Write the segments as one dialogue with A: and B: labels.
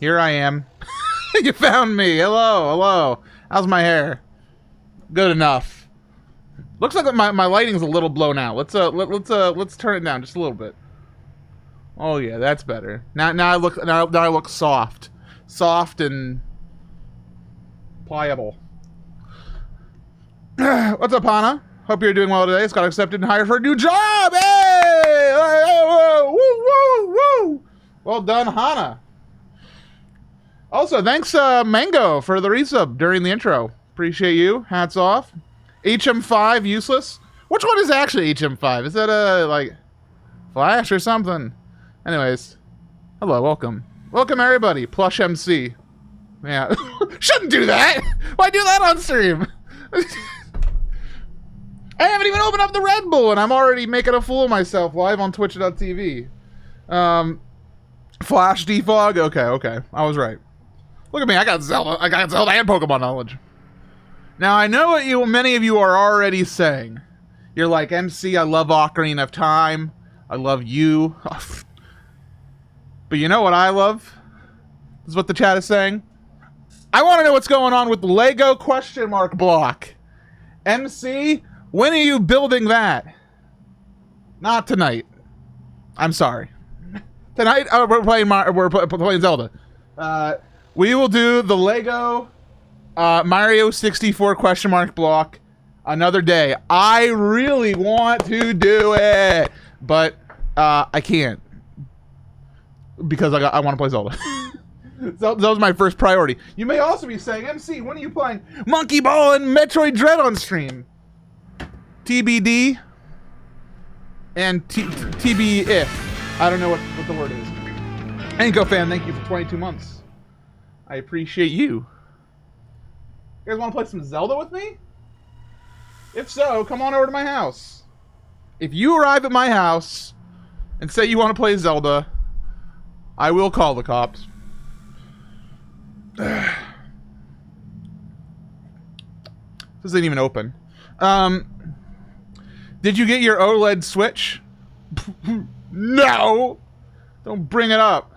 A: Here I am. You found me. Hello, hello. How's my hair? Good enough. Looks like my lighting's a little blown out. Let's turn it down just a little bit. Oh yeah, that's better. Now I look soft. Soft and pliable. What's up, Hana? Hope you're doing well today. It's got accepted and hired for a new job. Hey! Woo, woo, woo! Well done, Hana. Also, thanks, Mango, for the resub during the intro. Appreciate you. Hats off. HM5, useless. Which one is actually HM5? Is that like, Flash or something? Anyways, hello, welcome. Welcome, everybody. Plush MC. Yeah. Shouldn't do that! Why do that on stream? I haven't even opened up the Red Bull, and I'm already making a fool of myself live on Twitch.tv. Flash defog? Okay. I was right. Look at me, I got Zelda and Pokemon knowledge. Now, I know what many of you are already saying. You're like, MC, I love Ocarina of Time. I love you. But you know what I love? This is what the chat is saying. I want to know what's going on with the Lego question mark block. MC, when are you building that? Not tonight. I'm sorry. Tonight, we're playing Zelda. We will do the Lego Mario 64 question mark block another day. I really want to do it, but I can't because I want to play Zelda. That was my first priority. You may also be saying, MC, when are you playing Monkey Ball and Metroid Dread on stream? TBD and TB if. I don't know what the word is. Anko fan, thank you for 22 months. I appreciate you. You guys want to play some Zelda with me? If so, come on over to my house. If you arrive at my house and say you want to play Zelda, I will call the cops. This isn't even open. Did you get your OLED Switch? No! Don't bring it up.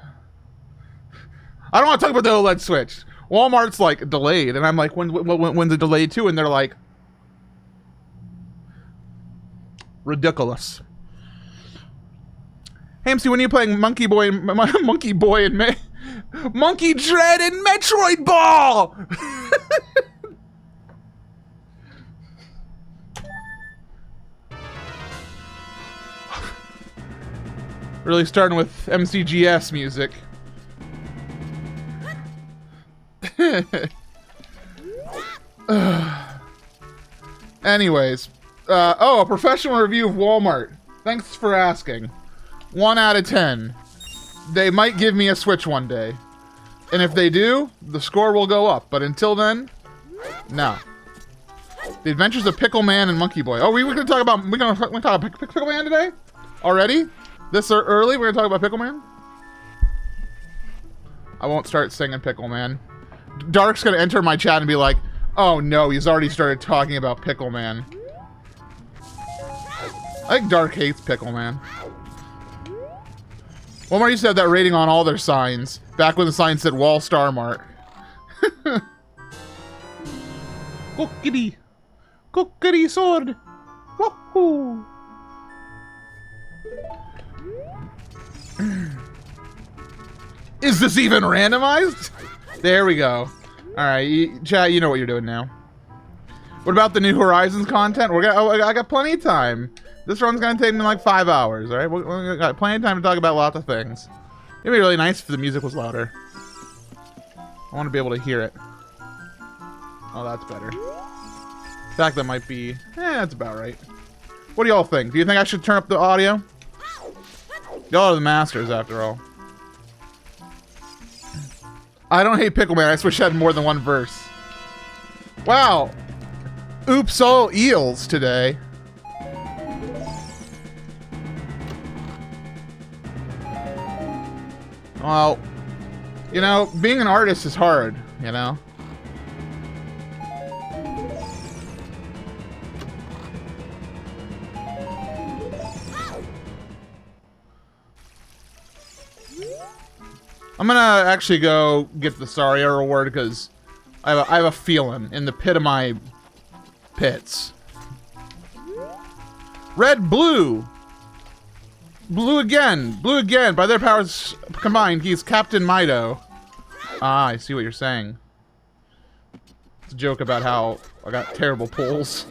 A: I don't want to talk about the OLED Switch. Walmart's like delayed, and I'm like, when's it delayed to? And they're like, ridiculous. Hey, MC, when are you playing Monkey Boy and Monkey Dread and Metroid Ball? Really starting with MCGS music. Anyways, a professional review of Walmart. Thanks for asking. 1 out of 10. They might give me a Switch one day. And if they do, the score will go up. But until then, no. The Adventures of Pickle Man and Monkey Boy. Oh, we were gonna talk about Pickle Man today? Already? This early? We're gonna talk about Pickle Man? I won't start singing Pickle Man. Dark's gonna enter my chat and be like, oh no, he's already started talking about Pickle Man. I think Dark hates Pickle Man. Walmart used to have that rating on all their signs, back when the sign said Wall Star Mart. Cookity sword. Woohoo! Is this even randomized? There we go. Alright, chat, you know what you're doing now. What about the New Horizons content? I got plenty of time. This run's gonna take me like 5 hours, alright? We got plenty of time to talk about lots of things. It'd be really nice if the music was louder. I want to be able to hear it. Oh, that's better. In fact, that might be... that's about right. What do y'all think? Do you think I should turn up the audio? Y'all are the masters, after all. I don't hate Pickle Man. I wish I had more than one verse. Wow. Oops, all eels today. Well, you know, being an artist is hard, you know? I'm gonna actually go get the Saria reward because I have a feeling in the pit of my pits. Red, blue. Blue again. Blue again. By their powers combined, he's Captain Mido. Ah, I see what you're saying. It's a joke about how I got terrible pulls.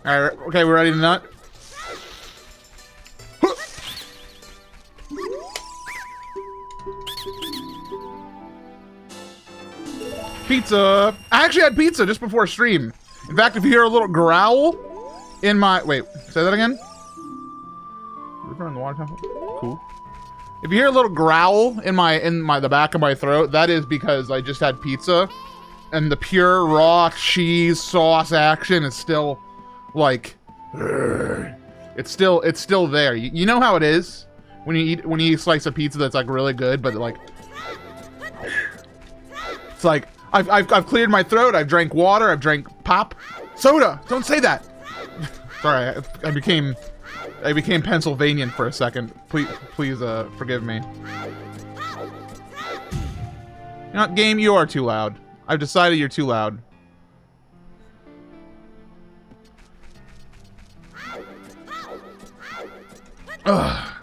A: Alright, okay, we're ready to nut. Pizza! I actually had pizza just before stream. In fact, if you hear a little growl in my... Wait, say that again? River in the water temple? Cool. If you hear a little growl in the back of my throat, that is because I just had pizza. And the pure raw cheese sauce action is still, like... It's still there. You know how it is? When you eat a slice of pizza that's, like, really good, but, like... It's like... I've cleared my throat. I've drank water. I've drank pop, soda. Don't say that. Sorry, I became Pennsylvanian for a second. Please forgive me. You know what, game? You are too loud. I've decided you're too loud. Ugh.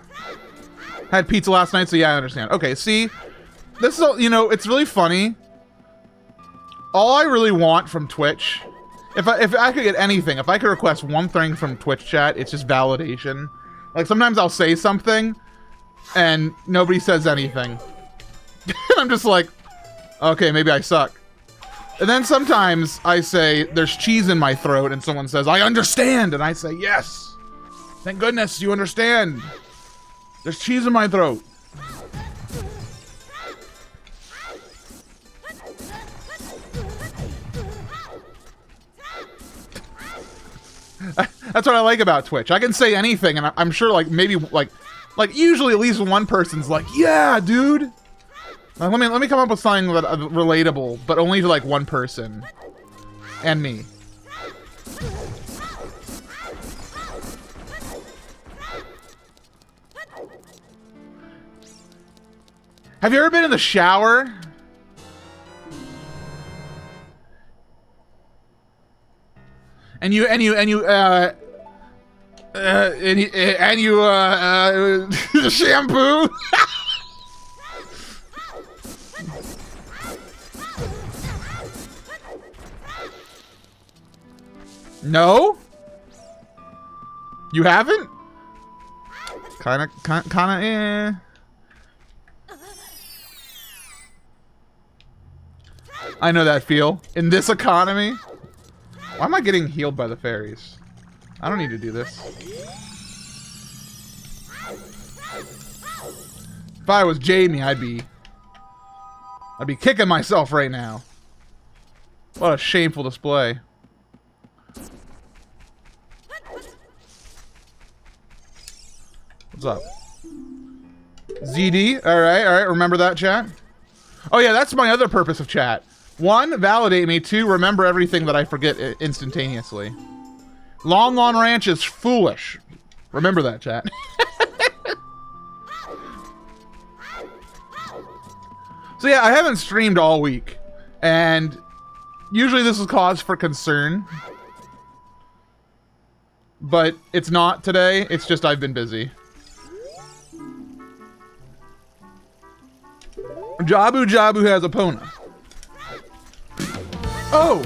A: Had pizza last night, so yeah, I understand. Okay, see, this is, you know, it's really funny. All I really want from Twitch, if I could get anything, if I could request one thing from Twitch chat, it's just validation. Like, sometimes I'll say something, and nobody says anything. I'm just like, okay, maybe I suck. And then sometimes I say, there's cheese in my throat, and someone says, I understand! And I say, yes! Thank goodness you understand! There's cheese in my throat. That's what I like about Twitch. I can say anything, and I'm sure, like, maybe, like usually at least one person's like, yeah, dude. Let me come up with something that, relatable, but only to, like, one person. And me. Have you ever been in the shower? And you shampoo? No? You haven't? Kinda, eh. I know that feel. In this economy. Why am I getting healed by the fairies? I don't need to do this. If I was Jamie, I'd be kicking myself right now. What a shameful display. What's up? ZD? Alright, remember that, chat? Oh yeah, that's my other purpose of chat. 1, validate me. 2, remember everything that I forget instantaneously. Lon Lon Ranch is foolish. Remember that, chat. So yeah, I haven't streamed all week. And usually this is cause for concern. But it's not today. It's just I've been busy. Jabu Jabu has Epona. Oh!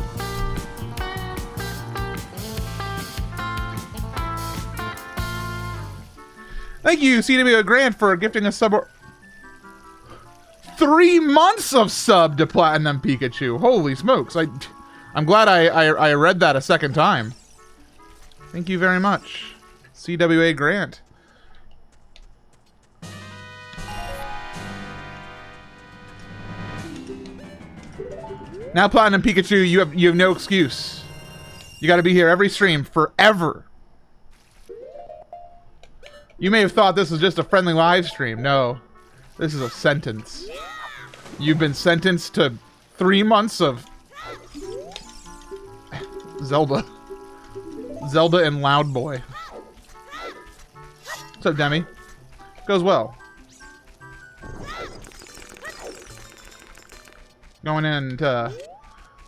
A: Thank you, CW Grant, for gifting a sub. 3 months of sub to Platinum Pikachu. Holy smokes. I'm glad I read that a second time. Thank you very much, CWA Grant. Now, Platinum Pikachu, you have no excuse. You got to be here every stream forever. You may have thought this was just a friendly live stream. No, this is a sentence. You've been sentenced to 3 months of Zelda. Zelda and Loud Boy. What's up, Demi? Goes well. Going into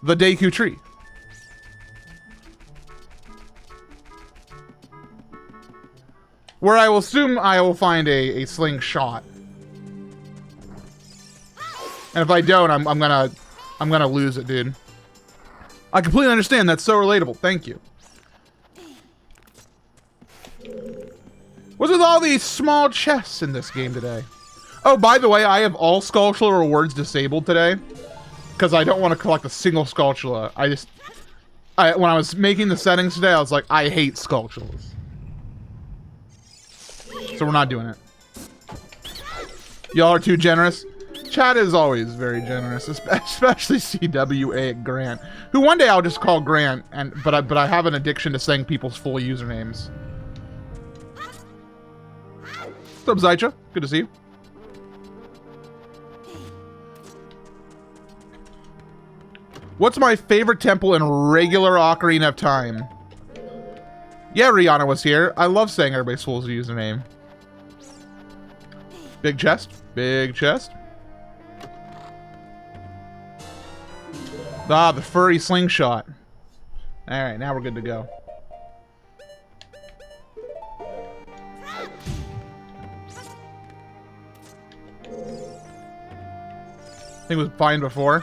A: the Deku Tree. Where I will assume I will find a slingshot. And if I don't, I'm gonna lose it, dude. I completely understand. That's so relatable. Thank you. What's with all these small chests in this game today? Oh, by the way, I have all Skulltula rewards disabled today because I don't want to collect a single Skulltula. When I was making the settings today, I was like, I hate Skulltulas. So we're not doing it. Y'all are too generous. Chat is always very generous, especially CWA Grant, who one day I'll just call Grant, but I have an addiction to saying people's full usernames. What's up, Zycha? Good to see you. What's my favorite temple in regular Ocarina of Time? Yeah, Rihanna was here. I love saying everybody's full username. Big chest. Big chest. Ah, the furry slingshot. Alright, now we're good to go. I think it was fine before.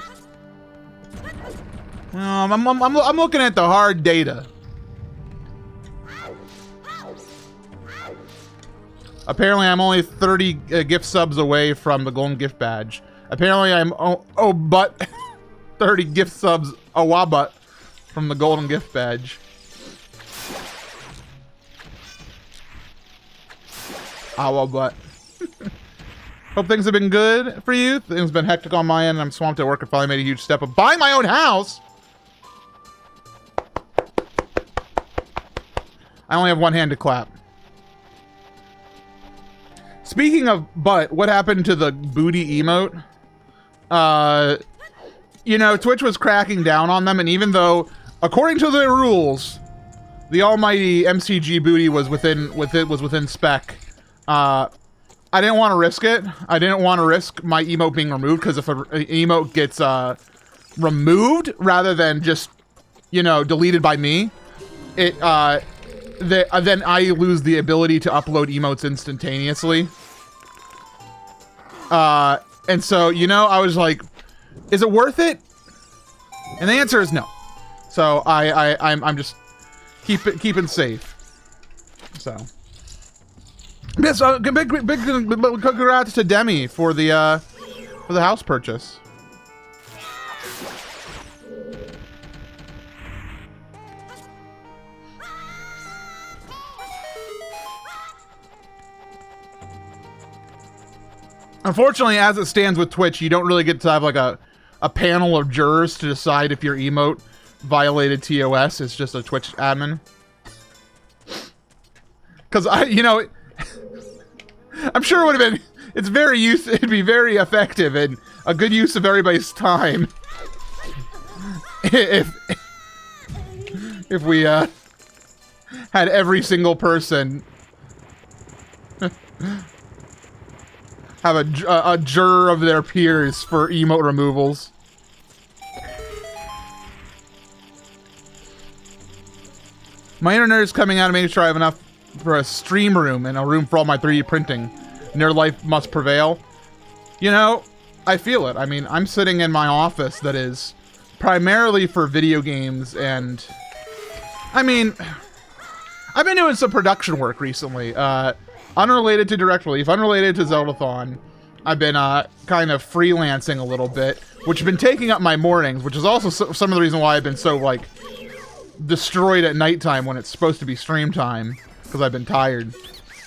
A: I'm looking at the hard data. Apparently, I'm only 30 gift subs away from the golden gift badge. Apparently, I'm but 30 gift subs but from the golden gift badge. But. Hope things have been good for you. Things have been hectic on my end. I'm swamped at work. I finally made a huge step of buying my own house. I only have one hand to clap. Speaking of butt, what happened to the booty emote? You know, Twitch was cracking down on them, and even though, according to their rules, the almighty MCG booty was within spec, I didn't want to risk it. I didn't want to risk my emote being removed, because if an emote gets removed rather than just, you know, deleted by me, then I lose the ability to upload emotes instantaneously. And so, you know, I was like, is it worth it? And the answer is no. So I'm just keeping safe. So. Yes, big congrats to Demi for the house purchase. Unfortunately, as it stands with Twitch, you don't really get to have like a panel of jurors to decide if your emote violated TOS. It's just a Twitch admin. Because I'm sure it would have been. It'd be very effective and a good use of everybody's time if we had every single person have a juror of their peers for emote removals. My internet is coming out of making sure I have enough for a stream room and a room for all my 3D printing. Nerd life must prevail. You know, I feel it. I mean, I'm sitting in my office that is primarily for video games, and I mean, I've been doing some production work recently. Unrelated to Direct Relief, unrelated to Zeldathon. I've been kind of freelancing a little bit, which has been taking up my mornings, which is also some of the reason why I've been so, like, destroyed at nighttime when it's supposed to be stream time, because I've been tired.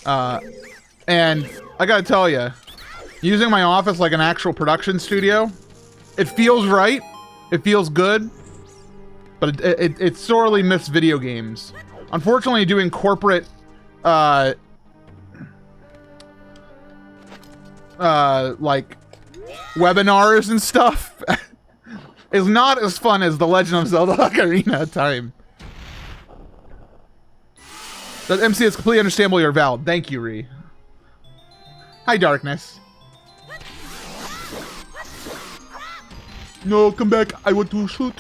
A: And I gotta tell you, using my office like an actual production studio, it feels right, it feels good, but it sorely missed video games. Unfortunately, doing corporate, like, webinars and stuff is not as fun as The Legend of Zelda Ocarina of Time. The MC is completely understandable. You're valid. Thank you, Ree. Hi, Darkness. No, come back. I want to shoot.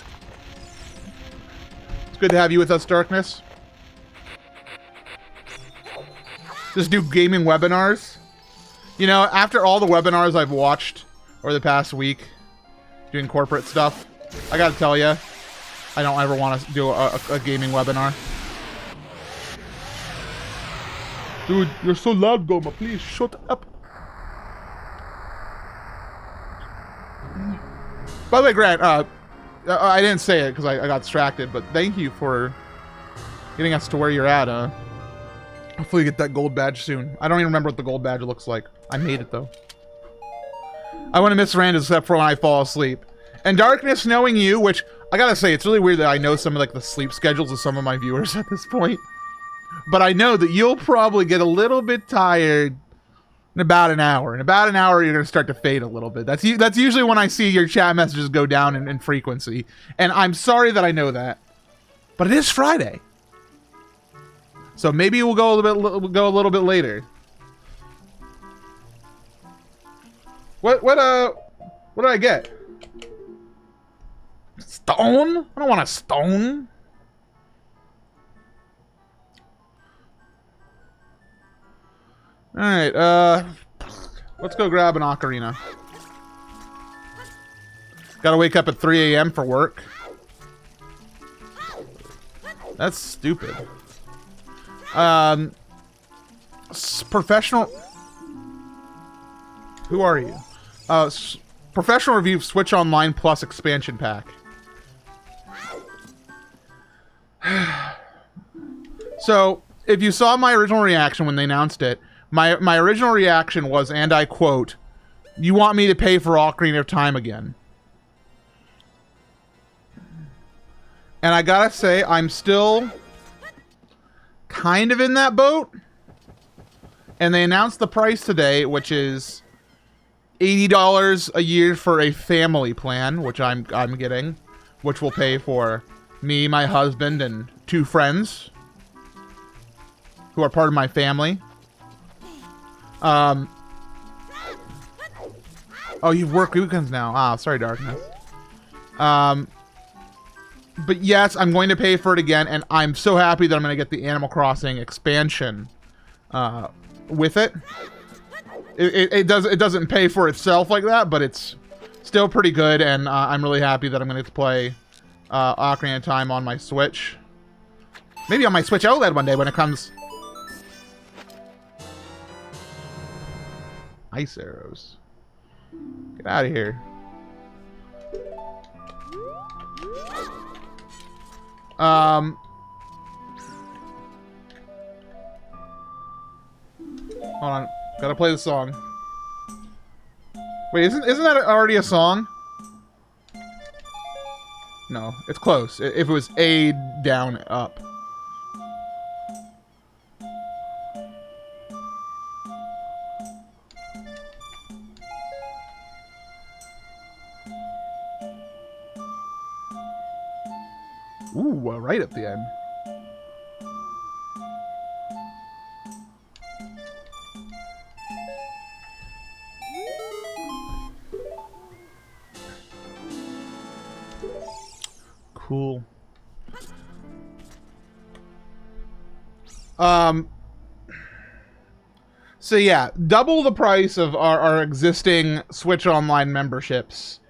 A: It's good to have you with us, Darkness. Just do gaming webinars. You know, after all the webinars I've watched over the past week, doing corporate stuff, I gotta tell you, I don't ever want to do a gaming webinar. Dude, you're so loud, Goma. Please shut up. By the way, Grant, I didn't say it because I got distracted, but thank you for getting us to where you're at. Hopefully you get that gold badge soon. I don't even remember what the gold badge looks like. I made it, though. I want to miss Rand except for when I fall asleep. And Darkness, knowing you, which, I gotta say, it's really weird that I know some of, like, the sleep schedules of some of my viewers at this point. But I know that you'll probably get a little bit tired in about an hour. In about an hour, you're going to start to fade a little bit. That's usually when I see your chat messages go down in frequency. And I'm sorry that I know that. But it is Friday. So maybe we'll go a little bit later. What did I get? Stone? I don't want a stone. Alright, let's go grab an ocarina. Gotta wake up at 3 a.m. for work. That's stupid. Professional... Who are you? Professional review of Switch Online Plus expansion pack. So, if you saw my original reaction when they announced it, my original reaction was, and I quote, "You want me to pay for Ocarina of Time again?" And I gotta say, I'm still kind of in that boat. And they announced the price today, which is $80 a year for a family plan, which I'm getting, which will pay for me, my husband, and 2 friends who are part of my family. Oh, you work weekends now. Ah, sorry, Darkness. But yes, I'm going to pay for it again, and I'm so happy that I'm going to get the Animal Crossing expansion with it. It doesn't pay for itself like that, but it's still pretty good, and I'm really happy that I'm going to get to play Ocarina of Time on my Switch. Maybe on my Switch OLED one day when it comes. Ice arrows. Get out of here. Hold on. Gotta play the song. Wait, isn't that already a song? No, it's close. If it was A, down, up. Ooh, right at the end. Cool. So yeah, double the price of our existing Switch Online memberships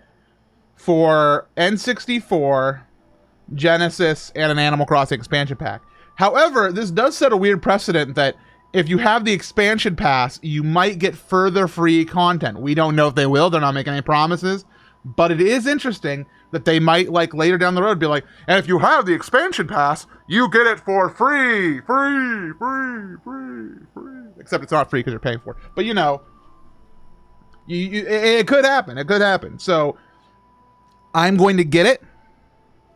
A: for N64, Genesis, and an Animal Crossing expansion pack. However, this does set a weird precedent that if you have the expansion pass, you might get further free content. We don't know if they will. They're not making any promises. But it is interesting that they might, like, later down the road be like, and if you have the expansion pass, you get it for free. Free. Except it's not free because you're paying for it. But, you know, it could happen. It could happen. So I'm going to get it.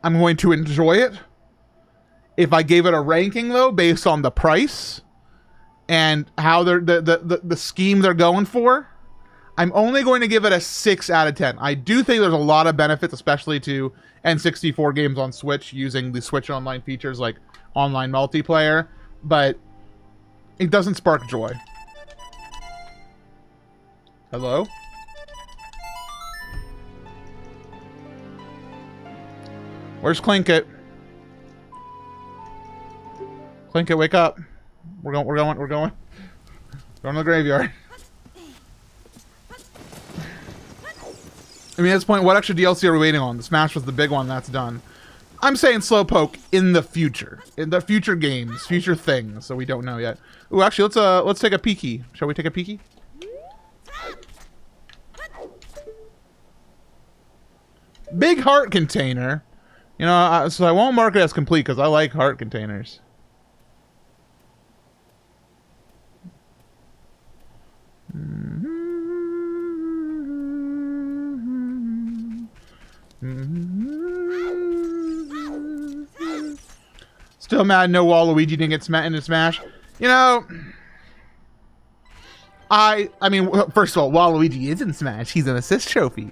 A: I'm going to enjoy it. If I gave it a ranking, though, based on the price and how they're the scheme they're going for, I'm only going to give it a 6 out of 10. I do think there's a lot of benefits, especially to N64 games on Switch using the Switch Online features like online multiplayer. But It doesn't spark joy. Hello? Where's Clinket? Clinket, wake up. We're going to the graveyard. I mean, at this point, what extra DLC are we waiting on? The Smash was the big one, that's done. I'm saying Slowpoke in the future. In the future games, future things, so we don't know yet. Ooh, actually, let's take a peeky. Shall we take a peeky? Big heart container. You know, so I won't mark it as complete because I like heart containers. Still mad no Waluigi didn't get into Smash. You know, I mean, first of all, Waluigi is in Smash. He's an assist trophy.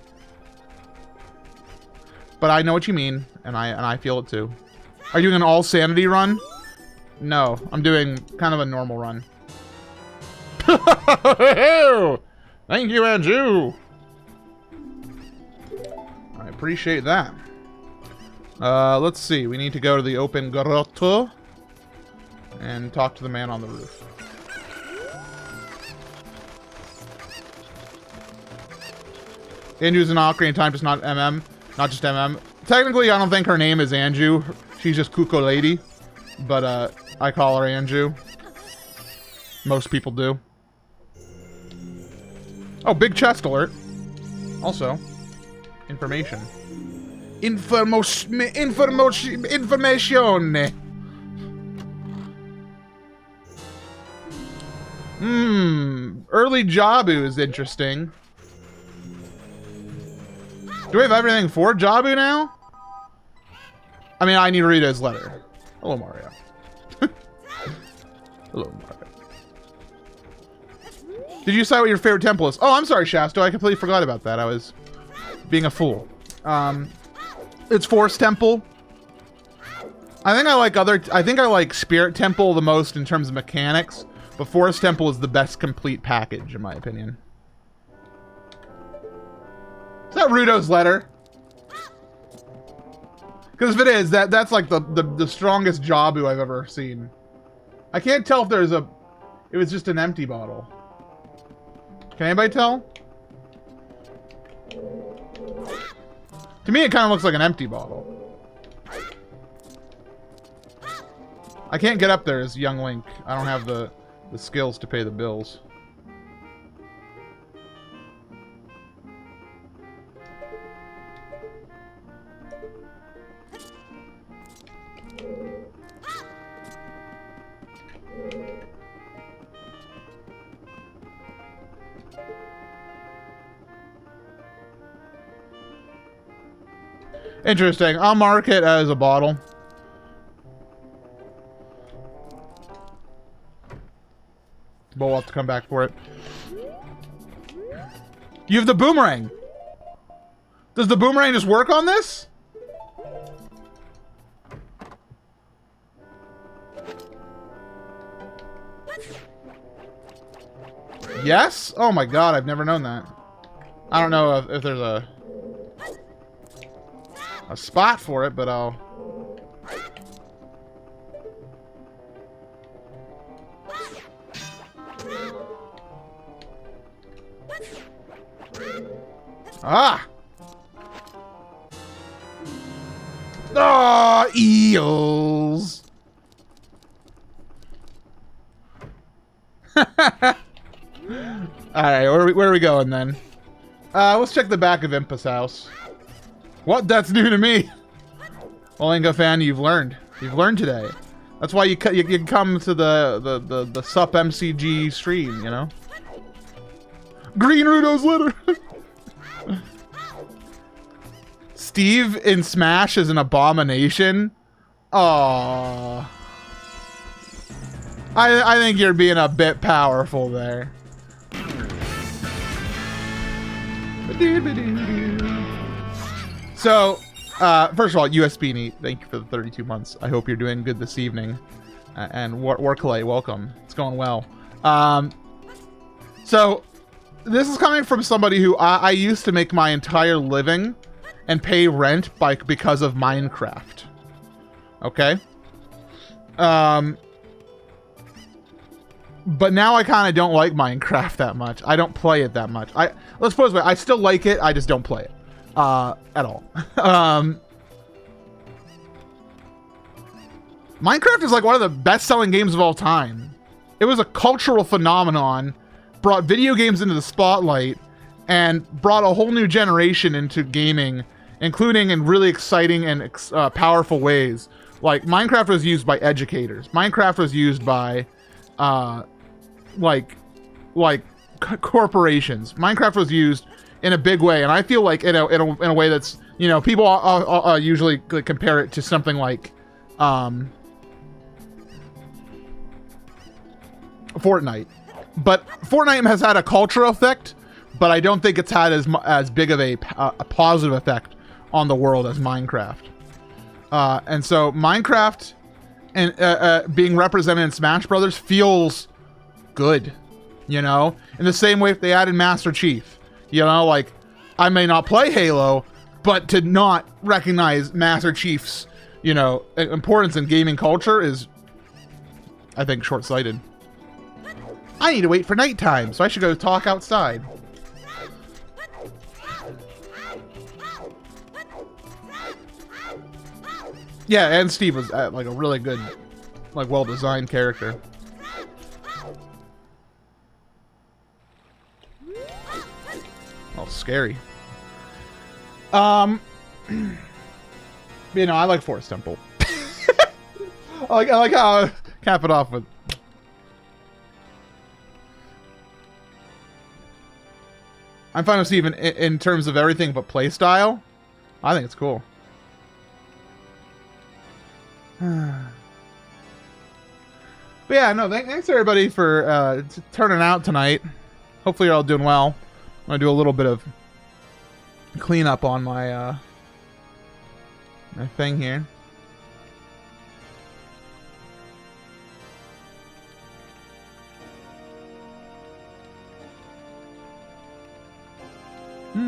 A: But I know what you mean, and I feel it too. Are you doing an all sanity run? No, I'm doing kind of a normal run. Thank you, Andrew. I appreciate that. Let's see. We need to go to the open grotto and talk to the man on the roof. Andrew's an Ocarina of Time, just not MM. Not just MM. Technically, I don't think her name is Anju. She's just Kuko Lady. But, I call her Anju. Most people do. Oh, big chest alert. Also, information. Information. Early Jabu is interesting. Do we have everything for Jabu now? I mean, I need to read his letter. Hello, Mario. Hello, Mario. Did you decide what your favorite temple is? Oh, I'm sorry, Shasto. I completely forgot about that. I was being a fool. It's Forest Temple. I think I like Spirit Temple the most in terms of mechanics, but Forest Temple is the best complete package, in my opinion. Is that Rudo's letter? Because if it is, that's like the strongest Jabu I've ever seen. I can't tell if there's a... It was just an empty bottle. Can anybody tell? To me, it kind of looks like an empty bottle. I can't get up there as young Link. I don't have the skills to pay the bills. Interesting. I'll mark it as a bottle. But we'll have to come back for it. You have the boomerang. Does the boomerang just work on this? Yes? Oh my god, I've never known that. I don't know if there's a spot for it, but I'll... Ah! Ah, eels! Alright, where are we going then? Let's check the back of Impa's house. What? That's new to me. Well, Inga fan, you've learned. You've learned today. That's why you come to the Sup MCG stream, you know? Green Rudo's letter! Steve in Smash is an abomination? Aww. I think you're being a bit powerful there. So, first of all, USB Neat, thank you for the 32 months. I hope you're doing good this evening. And Warclay, welcome. It's going well. So this is coming from somebody who I used to make my entire living and pay rent because of Minecraft. Okay? But now I kind of don't like Minecraft that much. I don't play it that much. Let's put it this way. I still like it. I just don't play it at all. Minecraft is like one of the best-selling games of all time. It was a cultural phenomenon, brought video games into the spotlight, and brought a whole new generation into gaming, including in really exciting and powerful ways. Like, Minecraft was used by educators. Minecraft was used by corporations. Minecraft was used in a big way, and I feel like in a way that's, you know, people usually compare it to something like Fortnite. But Fortnite has had a cultural effect, but I don't think it's had as big of a positive effect on the world as Minecraft. And so Minecraft and being represented in Smash Brothers feels good, you know? In the same way if they added Master Chief, you know, like, I may not play Halo, but to not recognize Master Chief's, you know, importance in gaming culture is, I think, short-sighted. I need to wait for nighttime, so I should go talk outside. Yeah, and Steve was like a really good, like, well-designed character. Oh, scary. You know, I like Forest Temple. I like how I cap it off with. I'm fine with Steve in terms of everything but play style. I think it's cool. But yeah, no, thanks everybody for turning out tonight. Hopefully you're all doing well. I'm gonna do a little bit of cleanup on my my thing here. No.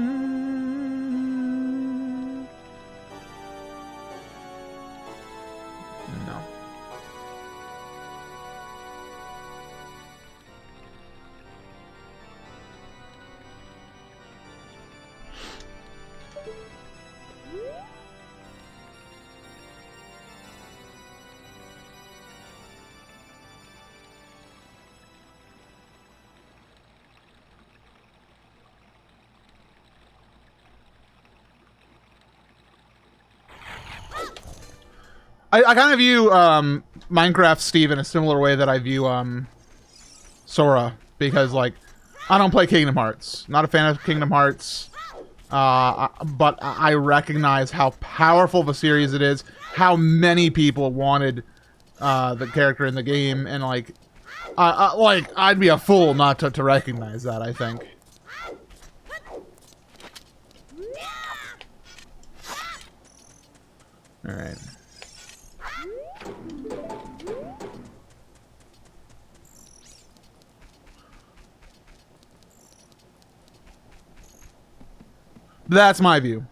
A: I kind of view Minecraft Steve in a similar way that I view Zora, because like I don't play Kingdom Hearts, not a fan of Kingdom Hearts, but I recognize how powerful of a series it is, how many people wanted the character in the game, and like I'd be a fool not to recognize that, I think. All right. That's my view.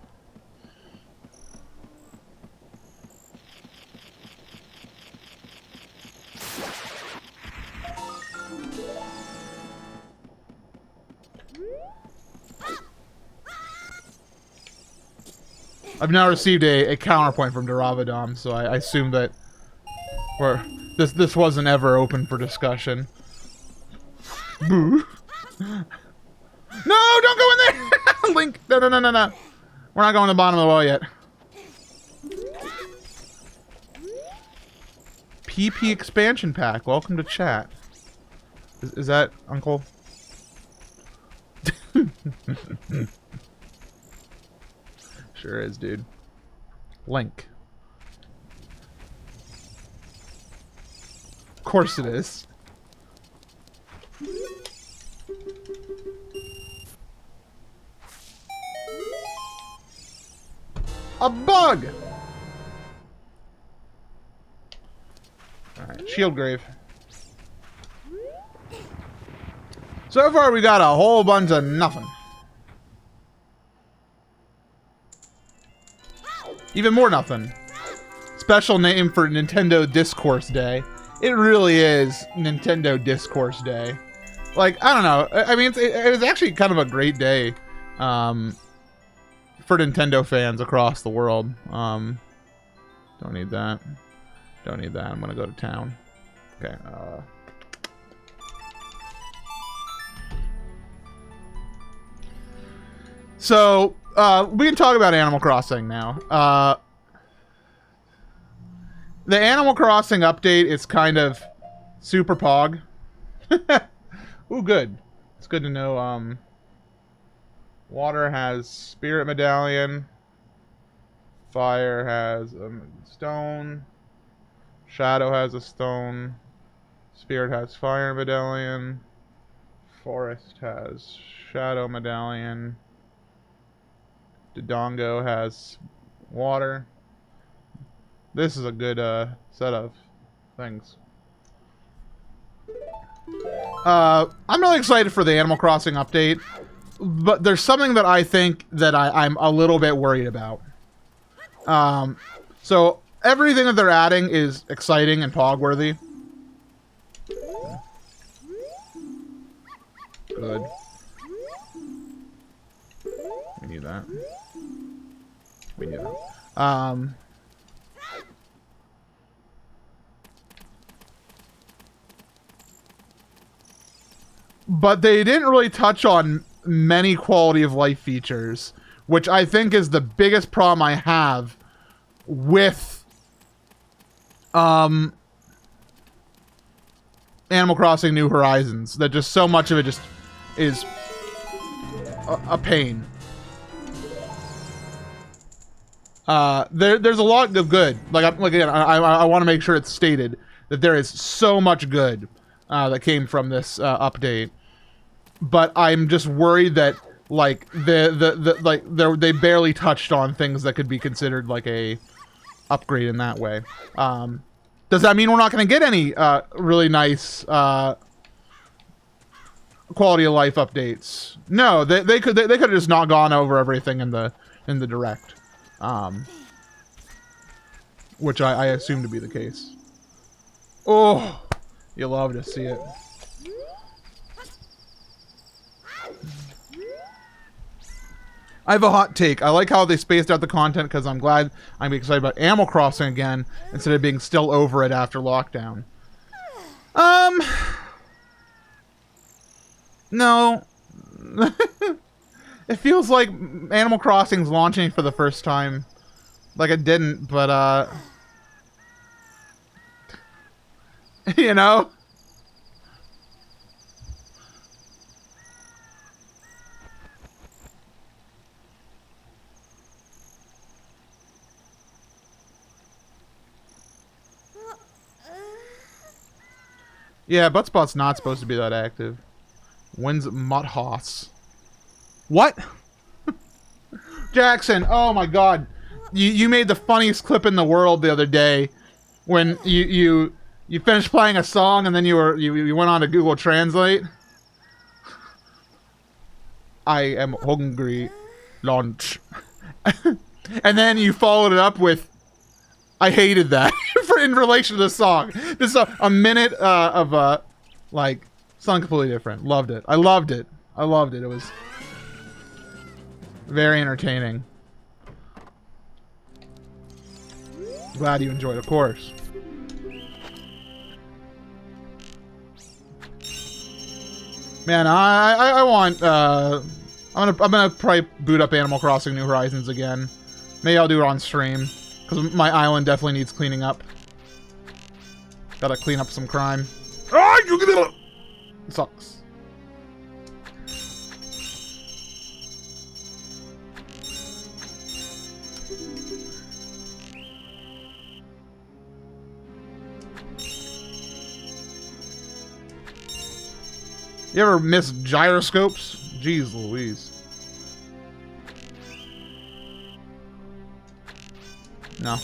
A: I've now received a counterpoint from Duravadom, so I assume that this wasn't ever open for discussion. Boo. No, don't go in there! Link, no. We're not going to the bottom of the well yet. PP expansion pack. Welcome to chat. Is that Uncle? Sure is, dude. Link. Of course it is. A bug! Alright, Shield grave. So far, we got a whole bunch of nothing. Even more nothing. Special name for Nintendo Discourse Day. It really is Nintendo Discourse Day. Like, I don't know. I mean, it was actually kind of a great day for Nintendo fans across the world. Don't need that. Don't need that. I'm going to go to town. Okay. So, we can talk about Animal Crossing now. The Animal Crossing update is kind of super pog. Ooh, good. It's good to know. Water has Spirit Medallion. Fire has a stone. Shadow has a stone. Spirit has Fire Medallion. Forest has Shadow Medallion. Dodongo has water. This is a good set of things. I'm really excited for the Animal Crossing update, but there's something that I think that I'm a little bit worried about. So everything that they're adding is exciting and pog-worthy. Good. We need that. We need that. But they didn't really touch on many quality of life features, which I think is the biggest problem I have with Animal Crossing New Horizons. That just so much of it just is a pain. There's a lot of good. Like again, I want to make sure it's stated that there is so much good that came from this update. But I'm just worried that like they barely touched on things that could be considered like a upgrade in that way. Does that mean we're not going to get any really nice quality of life updates? No, they could have just not gone over everything in the direct, which I assume to be the case. Oh, you love to see it. I have a hot take. I like how they spaced out the content because I'm glad I'm excited about Animal Crossing again instead of being still over it after lockdown. No. It feels like Animal Crossing's launching for the first time. Like it didn't, but you know? Yeah, Buttspot's not supposed to be that active. When's Muthoss? What? Jackson, oh my god. You made the funniest clip in the world the other day when you finished playing a song and then you went on to Google Translate. I am hungry. Lunch. And then you followed it up with I hated that in relation to the song. Just a minute of like something completely different. Loved it. I loved it. I loved it. It was very entertaining. Glad you enjoyed, of course. Man, I want I'm gonna probably boot up Animal Crossing New Horizons again. Maybe I'll do it on stream. Because my island definitely needs cleaning up. Gotta clean up some crime. It sucks. You ever miss gyroscopes? Jeez Louise. No.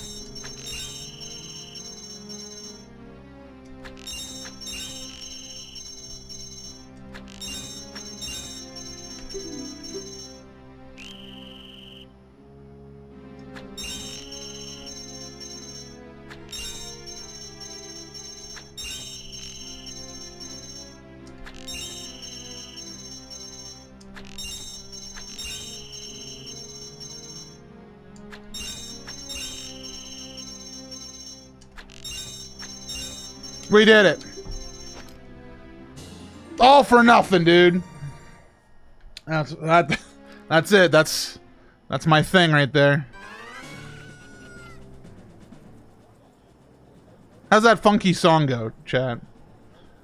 A: We did it. All for nothing, dude. That's it. That's my thing right there. How's that funky song go, chat?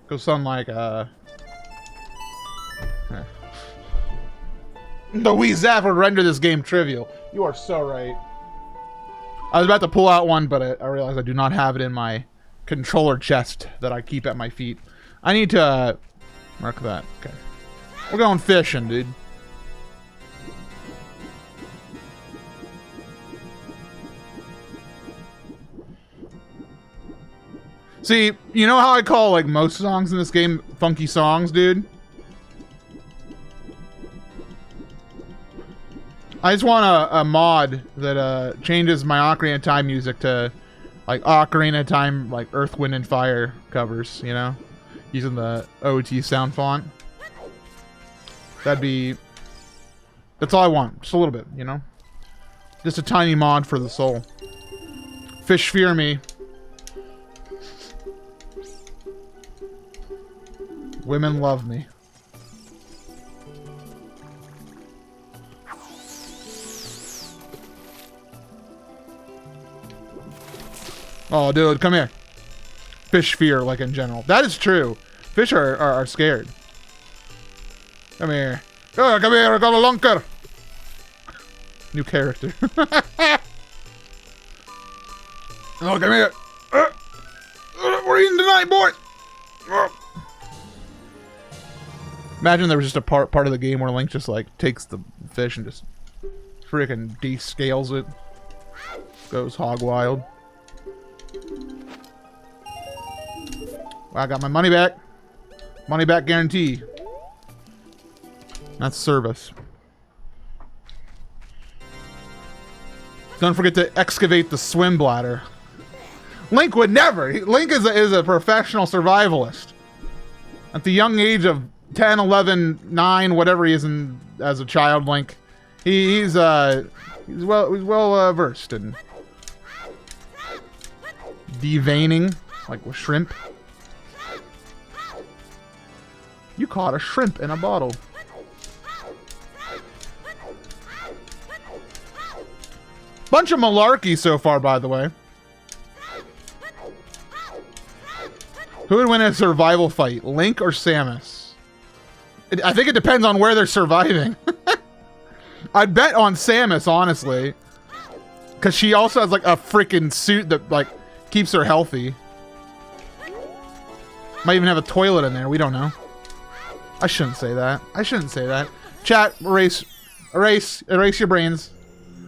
A: Goes something like The Wii Zap would render this game trivial. You are so right. I was about to pull out one, but I realized I do not have it in my controller chest that I keep at my feet. I need to mark that. Okay. We're going fishing, dude. See, you know how I call, like, most songs in this game funky songs, dude? I just want a mod that changes my Ocarina of Time music to, like, Ocarina of Time, like, Earth, Wind, and Fire covers, you know? Using the OT sound font. That'd be... That's all I want. Just a little bit, you know? Just a tiny mod for the soul. Fish fear me. Women love me. Oh, dude, come here. Fish fear, like, in general. That is true. Fish are scared. Come here. Oh, come here, I got a lunker. New character. Oh, come here. We're eating tonight, boy. Imagine there was just a part of the game where Link just, like, takes the fish and just freaking descales it. Goes hog wild. Well, I got my money back. Money back guarantee. That's service. Don't forget to excavate the swim bladder. Link would never. Link is a professional survivalist. At the young age of 10, 11, 9, whatever he is as a child, Link, he's well versed in deveining, like with shrimp. You caught a shrimp in a bottle. Bunch of malarkey so far, by the way. Who would win a survival fight, Link or Samus? I think it depends on where they're surviving. I'd bet on Samus, honestly. Because she also has, like, a freaking suit that, like, keeps her healthy. Might even have a toilet in there. We don't know. I shouldn't say that. I shouldn't say that. Chat, erase your brains.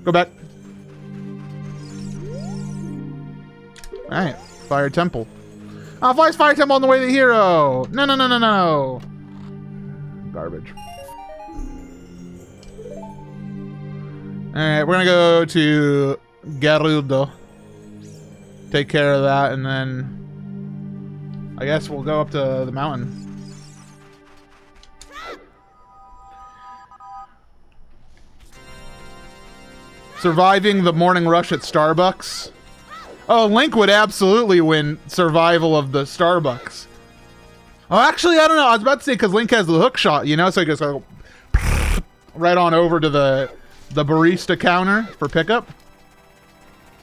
A: Go back. Alright. Fire Temple. Oh, Fire Temple on the way to the hero. No. Garbage. Alright, we're gonna go to Gerudo. Take care of that, and then I guess we'll go up to the mountain. Surviving the morning rush at Starbucks. Oh, Link would absolutely win survival of the Starbucks. Oh, actually, I don't know. I was about to say, because Link has the hook shot, you know? So he goes right on over to the barista counter for pickup.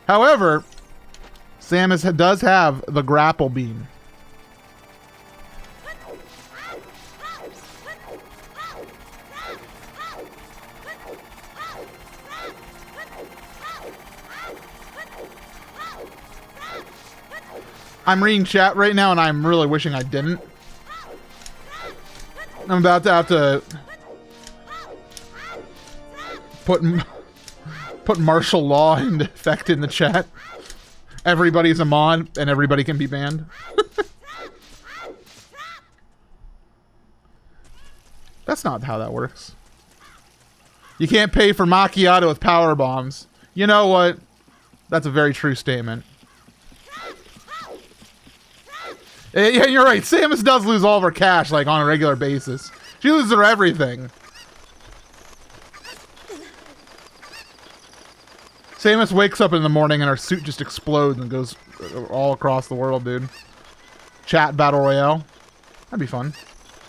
A: However, Samus does have the grapple beam. I'm reading chat right now, and I'm really wishing I didn't. I'm about to have to put martial law into effect in the chat. Everybody's a mod, and everybody can be banned. That's not how that works. You can't pay for macchiato with power bombs. You know what? That's a very true statement. Yeah, you're right. Samus does lose all of her cash, like, on a regular basis. She loses her everything. Samus wakes up in the morning and her suit just explodes and goes all across the world, dude. Chat battle royale. That'd be fun.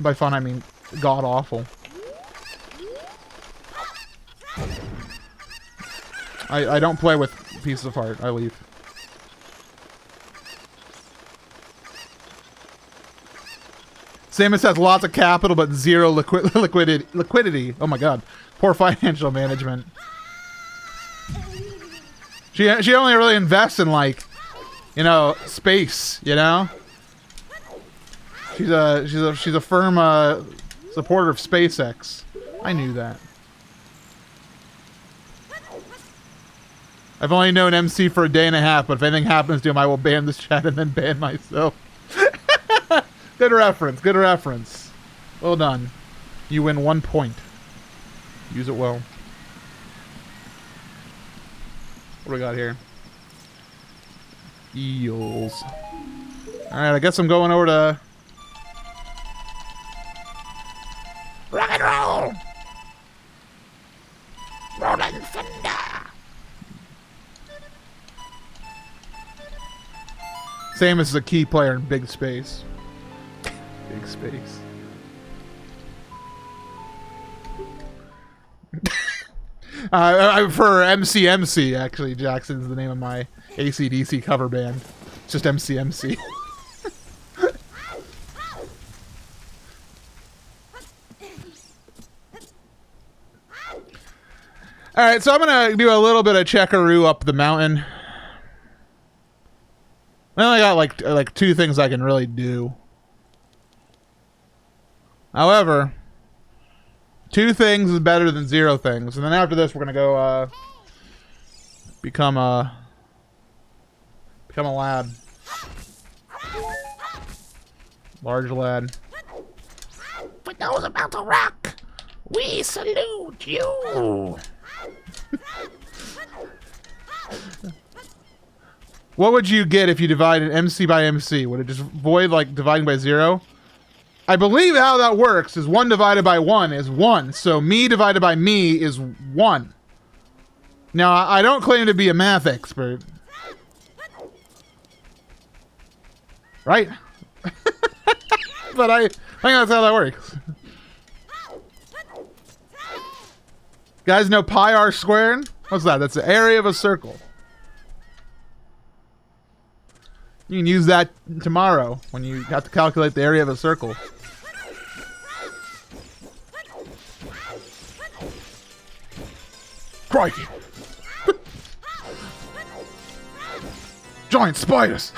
A: By fun, I mean god awful. I don't play with pieces of art. I leave. Samus has lots of capital but zero liquidity. Oh my god. Poor financial management. She only really invests in, like, you know, space, you know? She's a firm supporter of SpaceX. I knew that. I've only known MC for a day and a half, but if anything happens to him, I will ban this chat and then ban myself. Good reference, good reference. Well done. You win 1 point. Use it well. What do we got here? Eels. Alright, I guess I'm going over to... rock and roll! Rolling thunder! Samus is a key player in big space. Big space. For MCMC, actually, Jackson's the name of my AC/DC cover band. It's just MCMC. Alright, so I'm gonna do a little bit of checkaroo up the mountain. I only got like 2 things I can really do. However, 2 things is better than 0 things. And then after this, we're gonna go become a lad. Large lad. For those about to rock, we salute you. What would you get if you divided MC by MC? Would it just void like dividing by 0? I believe how that works is 1 divided by 1 is 1. So me divided by me is 1. Now, I don't claim to be a math expert. Right? But I think that's how that works. Guys know pi r squared? What's that? That's the area of a circle. You can use that tomorrow when you have to calculate the area of a circle. Crikey! Giant spiders!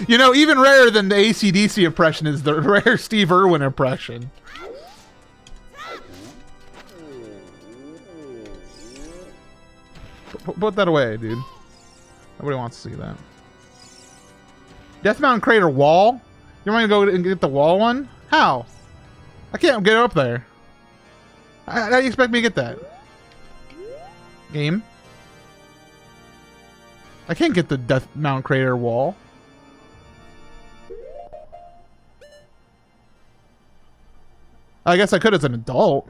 A: You know, even rarer than the AC/DC impression is the rare Steve Irwin impression. Put that away, dude. Nobody wants to see that. Death Mountain Crater wall? You want me to go and get the wall one? How? I can't get up there. How do you expect me to get that? Game? I can't get the Death Mountain Crater wall. I guess I could as an adult.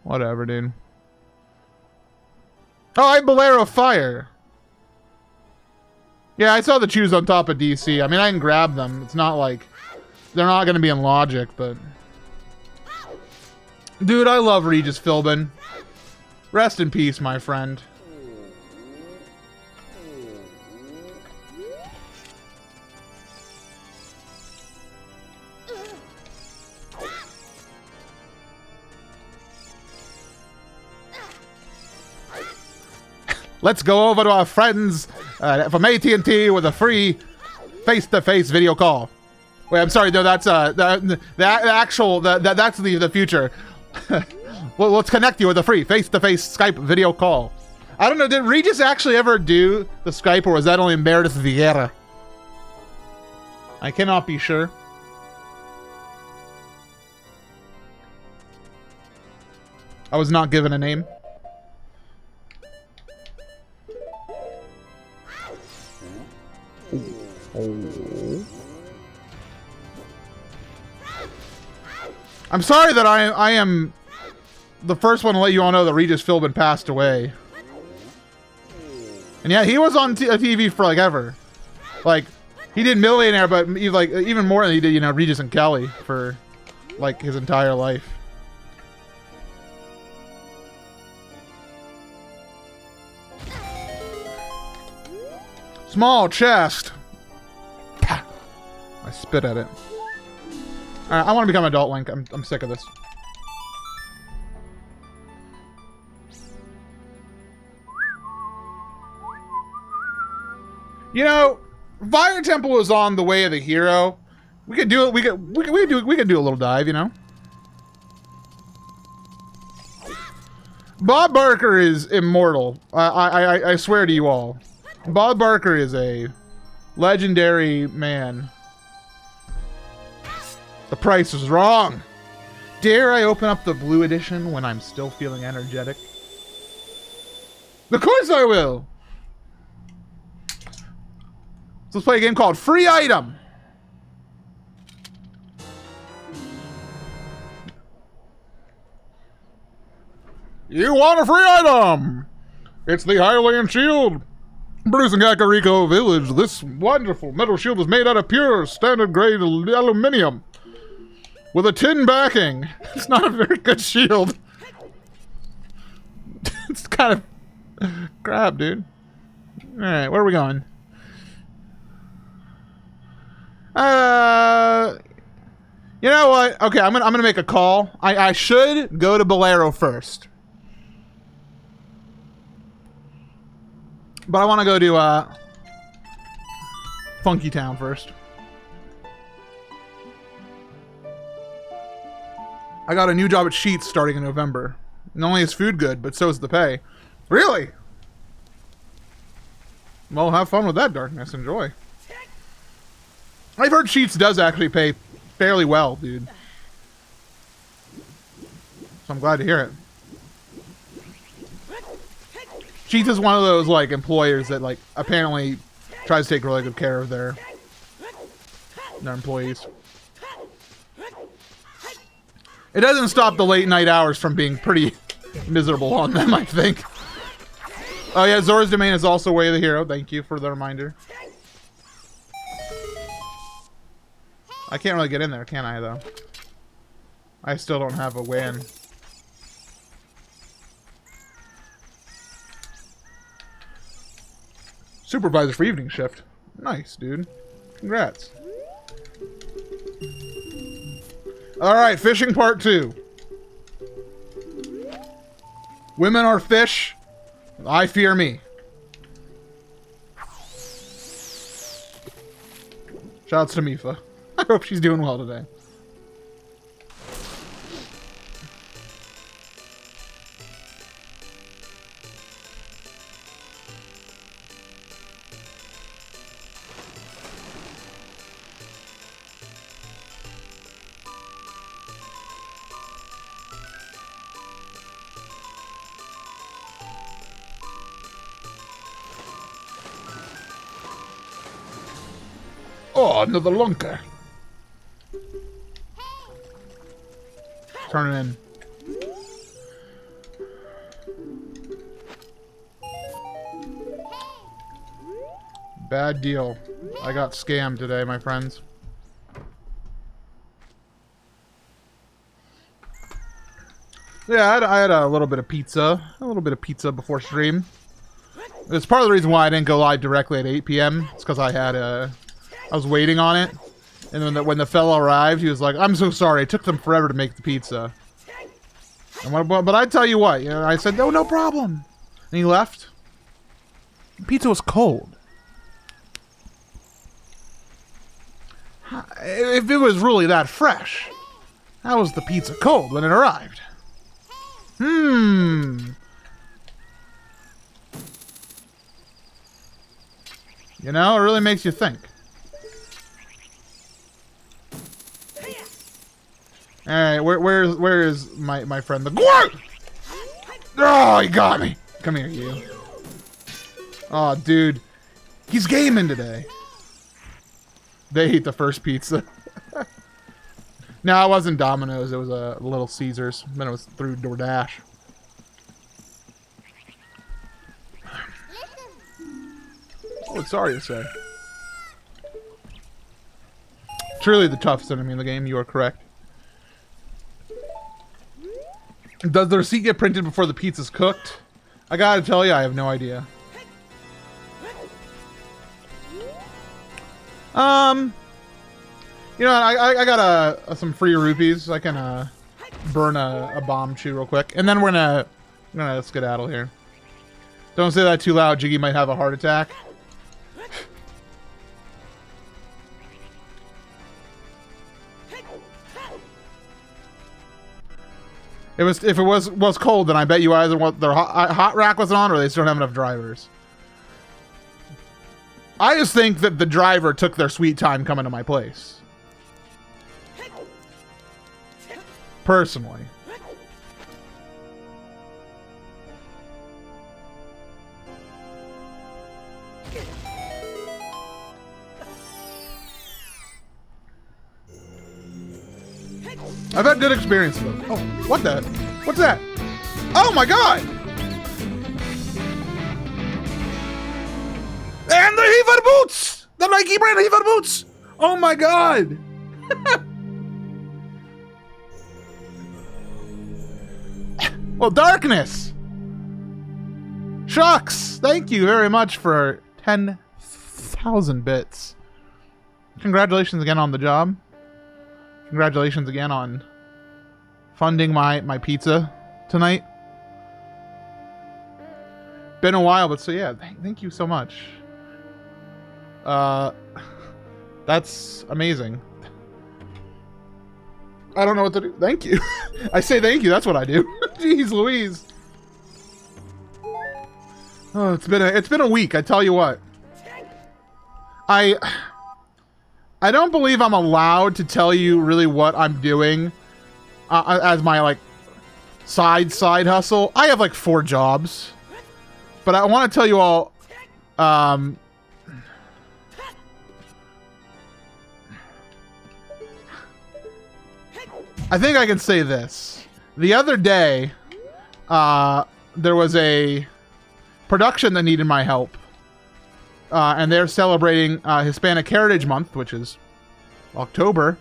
A: Whatever, dude. Oh, I Bolero Fire. Yeah, I saw the choose on top of DC. I mean, I can grab them. It's not like... they're not going to be in Logic, but... dude, I love Regis Philbin. Rest in peace, my friend. Let's go over to our friends from AT&T with a free face-to-face video call. Wait, I'm sorry. No, that's that's the future. Well, let's connect you with a free face-to-face Skype video call. I don't know. Did Regis actually ever do the Skype, or was that only Meredith Vieira? I cannot be sure. I was not given a name. Oh. I'm sorry that I am the first one to let you all know that Regis Philbin passed away. And yeah, he was on TV for like ever. Like, he did Millionaire, but like even more than he did, you know, Regis and Kelly for like his entire life. Small chest. I spit at it. Alright, I want to become an adult Link. I'm sick of this. You know, Fire Temple is on the way of the hero. We could do it. We could do a little dive. You know. Bob Barker is immortal. I swear to you all. Bob Barker is a legendary man. The price is wrong. Dare I open up the blue edition when I'm still feeling energetic? Of course I will. So let's play a game called Free Item. You want a free item? It's the Hylian Shield. Produced in Kakariko Village, this wonderful metal shield is made out of pure standard grade aluminum with a tin backing. It's not a very good shield. It's kind of crap, dude. All right, where are we going? You know what? Okay, I'm gonna make a call. I should go to Bolero first. But I want to go to Funky Town first. I got a new job at Sheetz starting in November. Not only is food good, but so is the pay. Really? Well, have fun with that, Darkness. Enjoy. I've heard Sheetz does actually pay fairly well, dude. So I'm glad to hear it. Sheetz is one of those, like, employers that, like, apparently tries to take really good care of their employees. It doesn't stop the late night hours from being pretty miserable on them, I think. Oh yeah, Zora's Domain is also Way of the Hero. Thank you for the reminder. I can't really get in there, can I, though? I still don't have a way in. Supervisor for evening shift. Nice, dude. Congrats. Alright, fishing part 2. Women are fish. I fear me. Shouts to Mifa. I hope she's doing well today. Oh, another lunker. Turn it in. Bad deal. I got scammed today, my friends. Yeah, I had a little bit of pizza. A little bit of pizza before stream. It's part of the reason why I didn't go live directly at 8 p.m. It's because I was waiting on it. And when the fella arrived, he was like, I'm so sorry. It took them forever to make the pizza. But I tell you what, you know, I said, no problem. And he left. The pizza was cold. If it was really that fresh, how was the pizza cold when it arrived? You know, it really makes you think. Alright, where is my friend the Gwart? Oh, he got me. Come here, you. Oh, dude. He's gaming today. They ate the first pizza. No, it wasn't Domino's. It was a Little Caesars. Then it was through DoorDash. Oh, it's sorry to say. Truly the toughest enemy in the game. You are correct. Does the receipt get printed before the pizza's cooked? I gotta tell you, I have no idea. You know, I got some free rupees. I can burn a bomb chew real quick, and then we're gonna skedaddle here. Don't say that too loud. Jiggy might have a heart attack. If it was cold, then I bet you either their hot rack wasn't on, or they just don't have enough drivers. I just think that the driver took their sweet time coming to my place. Personally. I've had good experiences with them. Oh, what the? What's that? Oh my god! And the Hiva boots! The Nike brand Hiva boots! Oh my god! Well, darkness! Shucks! Thank you very much for 10,000 bits. Congratulations again on the job. Congratulations again on funding my pizza tonight. Been a while, but so yeah, thank you so much. That's amazing. I don't know what to do. Thank you. I say thank you, that's what I do. Jeez Louise. Oh, it's been a week, I tell you what. I don't believe I'm allowed to tell you really what I'm doing as my, like, side hustle. I have, like, 4 jobs. But I want to tell you all, I think I can say this. The other day, there was a production that needed my help. And they're celebrating Hispanic Heritage Month, which is October.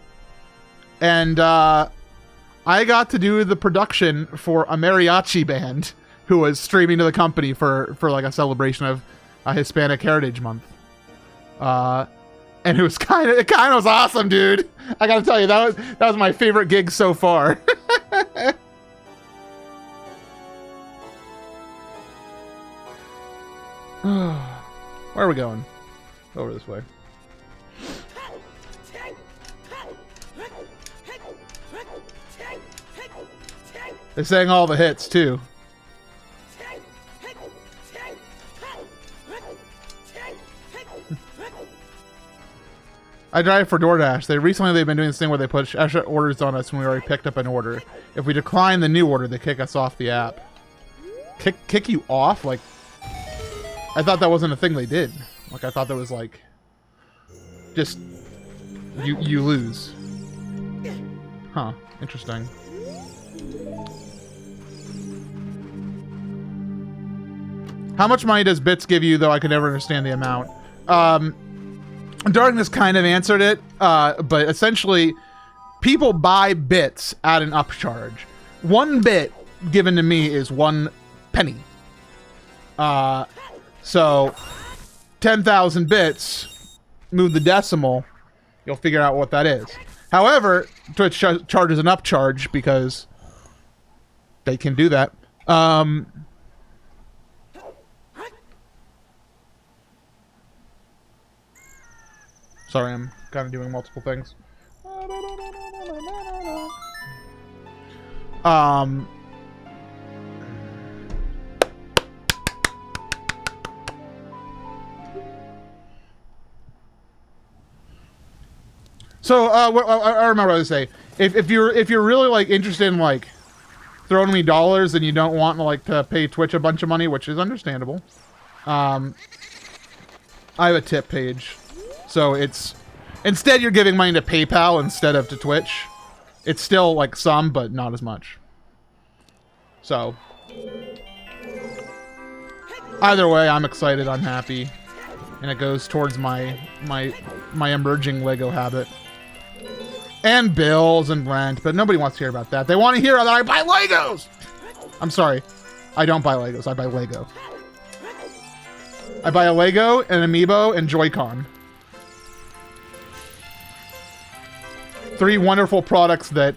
A: And I got to do the production for a mariachi band who was streaming to the company for like a celebration of Hispanic Heritage Month. And it was kind of was awesome, dude. I gotta tell you, that was my favorite gig so far. Where are we going? Over this way. They're saying all the hits too. I drive for DoorDash. They've been doing this thing where they put extra orders on us when we already picked up an order. If we decline the new order, they kick us off the app. Kick you off? Like, I thought that wasn't a thing they did. Like, I thought that was like, just you lose. Huh? Interesting. How much money does bits give you? Though I could never understand the amount. Darkness kind of answered it, but essentially, people buy bits at an upcharge. 1 bit given to me is 1 penny. So 10,000 bits, move the decimal, you'll figure out what that is. However, Twitch charges an upcharge because they can do that. Sorry, I'm kind of doing multiple things. So, I remember what I was saying. If you're really like interested in like throwing me dollars and you don't want like to pay Twitch a bunch of money, which is understandable, I have a tip page. So it's instead you're giving money to PayPal instead of to Twitch. It's still like some, but not as much. So either way, I'm excited, I'm happy, and it goes towards my emerging Lego habit. And bills and rent, but nobody wants to hear about that. They want to hear that I buy Legos! I'm sorry. I don't buy Legos, I buy Lego. I buy a Lego, an Amiibo, and Joy-Con. 3 wonderful products that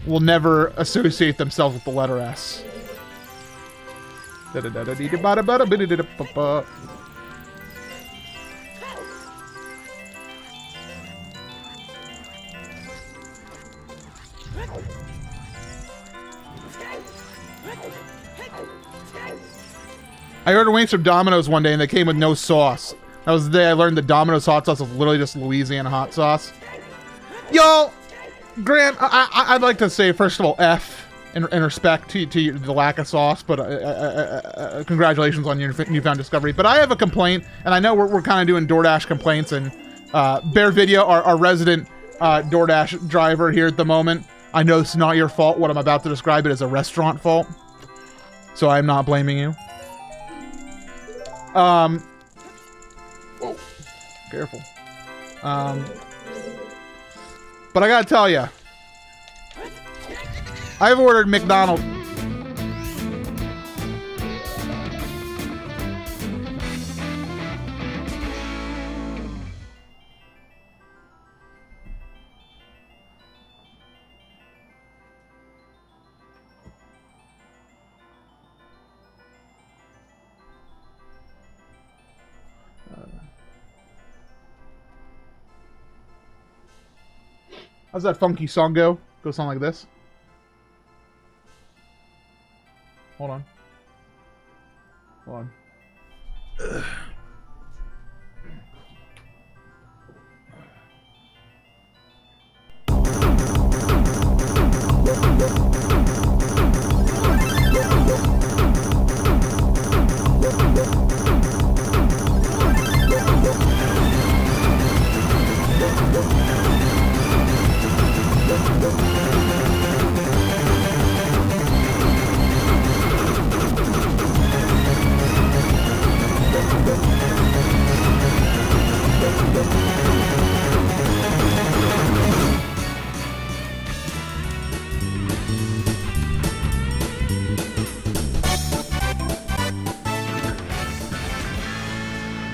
A: will never associate themselves with the letter S. I ordered wings from Domino's one day and they came with no sauce. That was the day I learned that Domino's hot sauce is literally just Louisiana hot sauce. Y'all, Grant, I'd like to say, first of all, F in respect to the lack of sauce, but congratulations on your newfound discovery. But I have a complaint, and I know we're kind of doing DoorDash complaints, and Bear Video, our resident DoorDash driver here at the moment, I know it's not your fault. What I'm about to describe it as a restaurant fault, so I'm not blaming you. Whoa, careful. But I gotta tell you, I've ordered McDonald's. How's that funky song go? Go something like this. Hold on. Hold on. Ugh.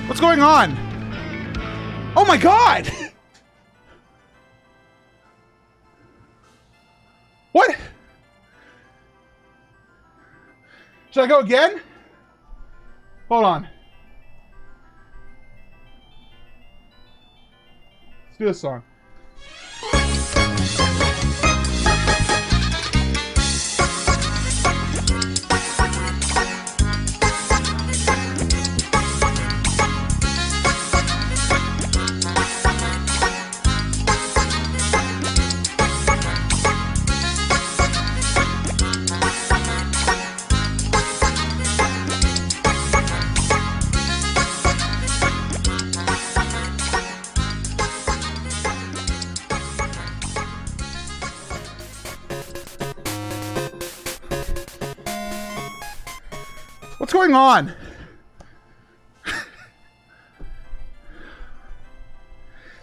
A: What's going on? Oh my god! What? Should I go again? Hold on. Let's do this song. What's going on? That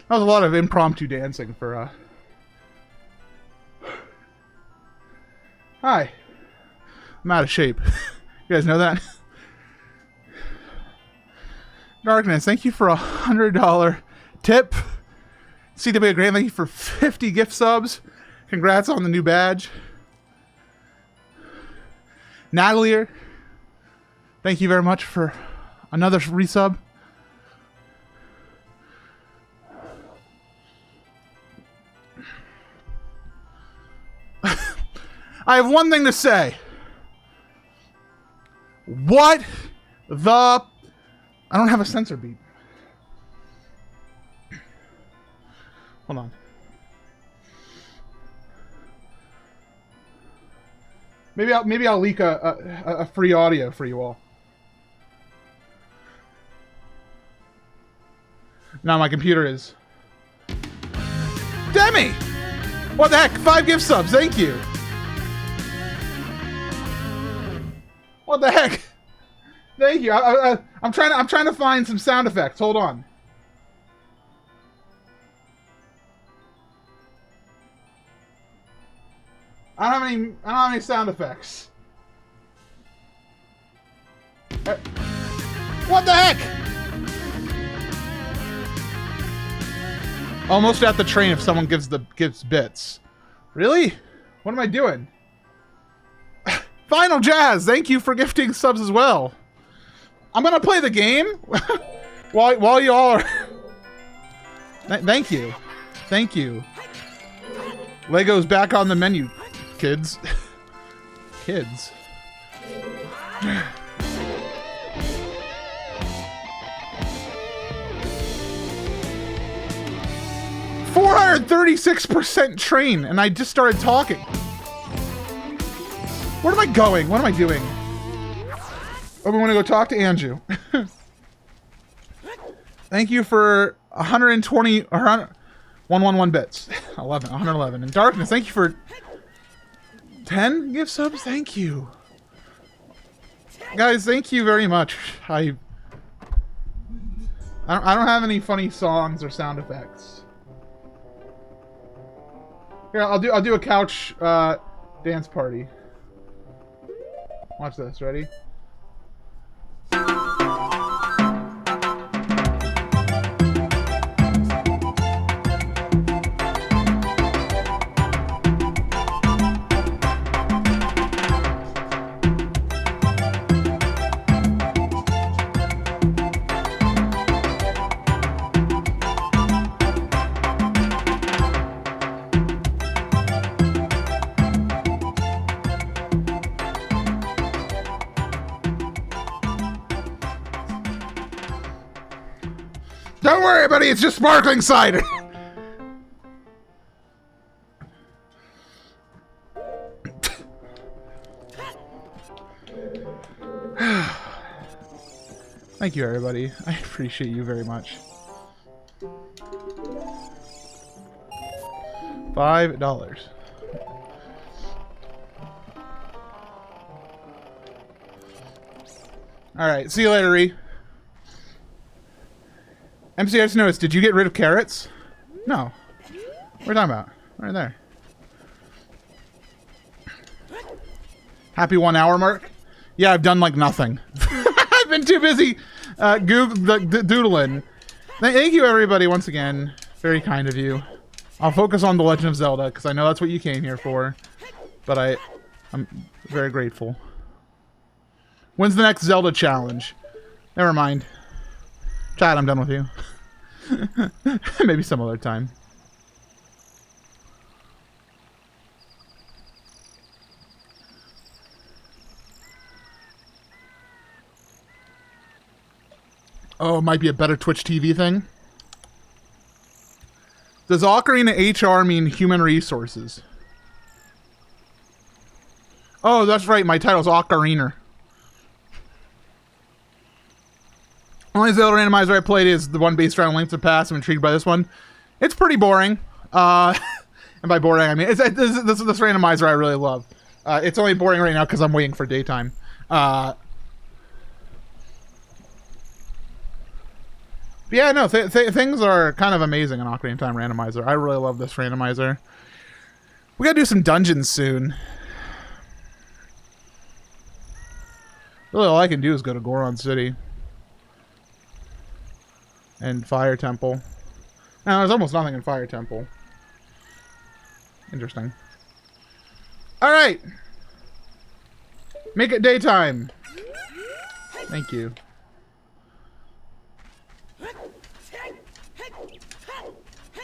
A: was a lot of impromptu dancing for, Hi. I'm out of shape. You guys know that? Darkness, thank you for $100 tip. CW Grant, thank you for 50 gift subs. Congrats on the new badge. Natalie, thank you very much for another resub. I have one thing to say. What the... I don't have a sensor beat. Hold on. Maybe I'll leak a free audio for you all. Now my computer is... Demi! What the heck? 5 gift subs. Thank you. What the heck? Thank you. I'm trying to find some sound effects. Hold on. I don't have any sound effects. What the heck? Almost at the train if someone gives bits. Really? What am I doing? Final Jazz, thank you for gifting subs as well. I'm gonna play the game while y'all are. Thank you. Thank you. Lego's back on the menu, kids. Kids. 436% train, and I just started talking. Where am I going? What am I doing? Oh, we want to go talk to Anju. Thank you for 120 or 111 bits. 111. And Darkness, thank you for 10 gift subs. Thank you. Guys, thank you very much. I don't have any funny songs or sound effects. Here, I'll do a couch dance party. Watch this. Ready? Don't worry, buddy. It's just sparkling cider. Thank you, everybody. I appreciate you very much. $5. All right. See you later, Ree. MC, I just noticed, did you get rid of carrots? No. What are you talking about? Right there. Happy 1 hour mark? Yeah, I've done like nothing. I've been too busy doodling. Thank you, everybody, once again. Very kind of you. I'll focus on The Legend of Zelda, because I know that's what you came here for. But I'm very grateful. When's the next Zelda challenge? Never mind. Chad, I'm done with you. Maybe some other time. Oh, it might be a better Twitch TV thing. Does Ocarina HR mean human resources? Oh, that's right. My title's Ocarina. Only Zelda randomizer I played is the one based around Links of Past. I'm intrigued by this one. It's pretty boring. And by boring, I mean, this randomizer I really love. It's only boring right now because I'm waiting for daytime. But yeah, no, things are kind of amazing in Ocarina of Time randomizer. I really love this randomizer. We gotta do some dungeons soon. Really, all I can do is go to Goron City. And Fire Temple. Now, there's almost nothing in Fire Temple. Interesting. Alright! Make it daytime! Thank you.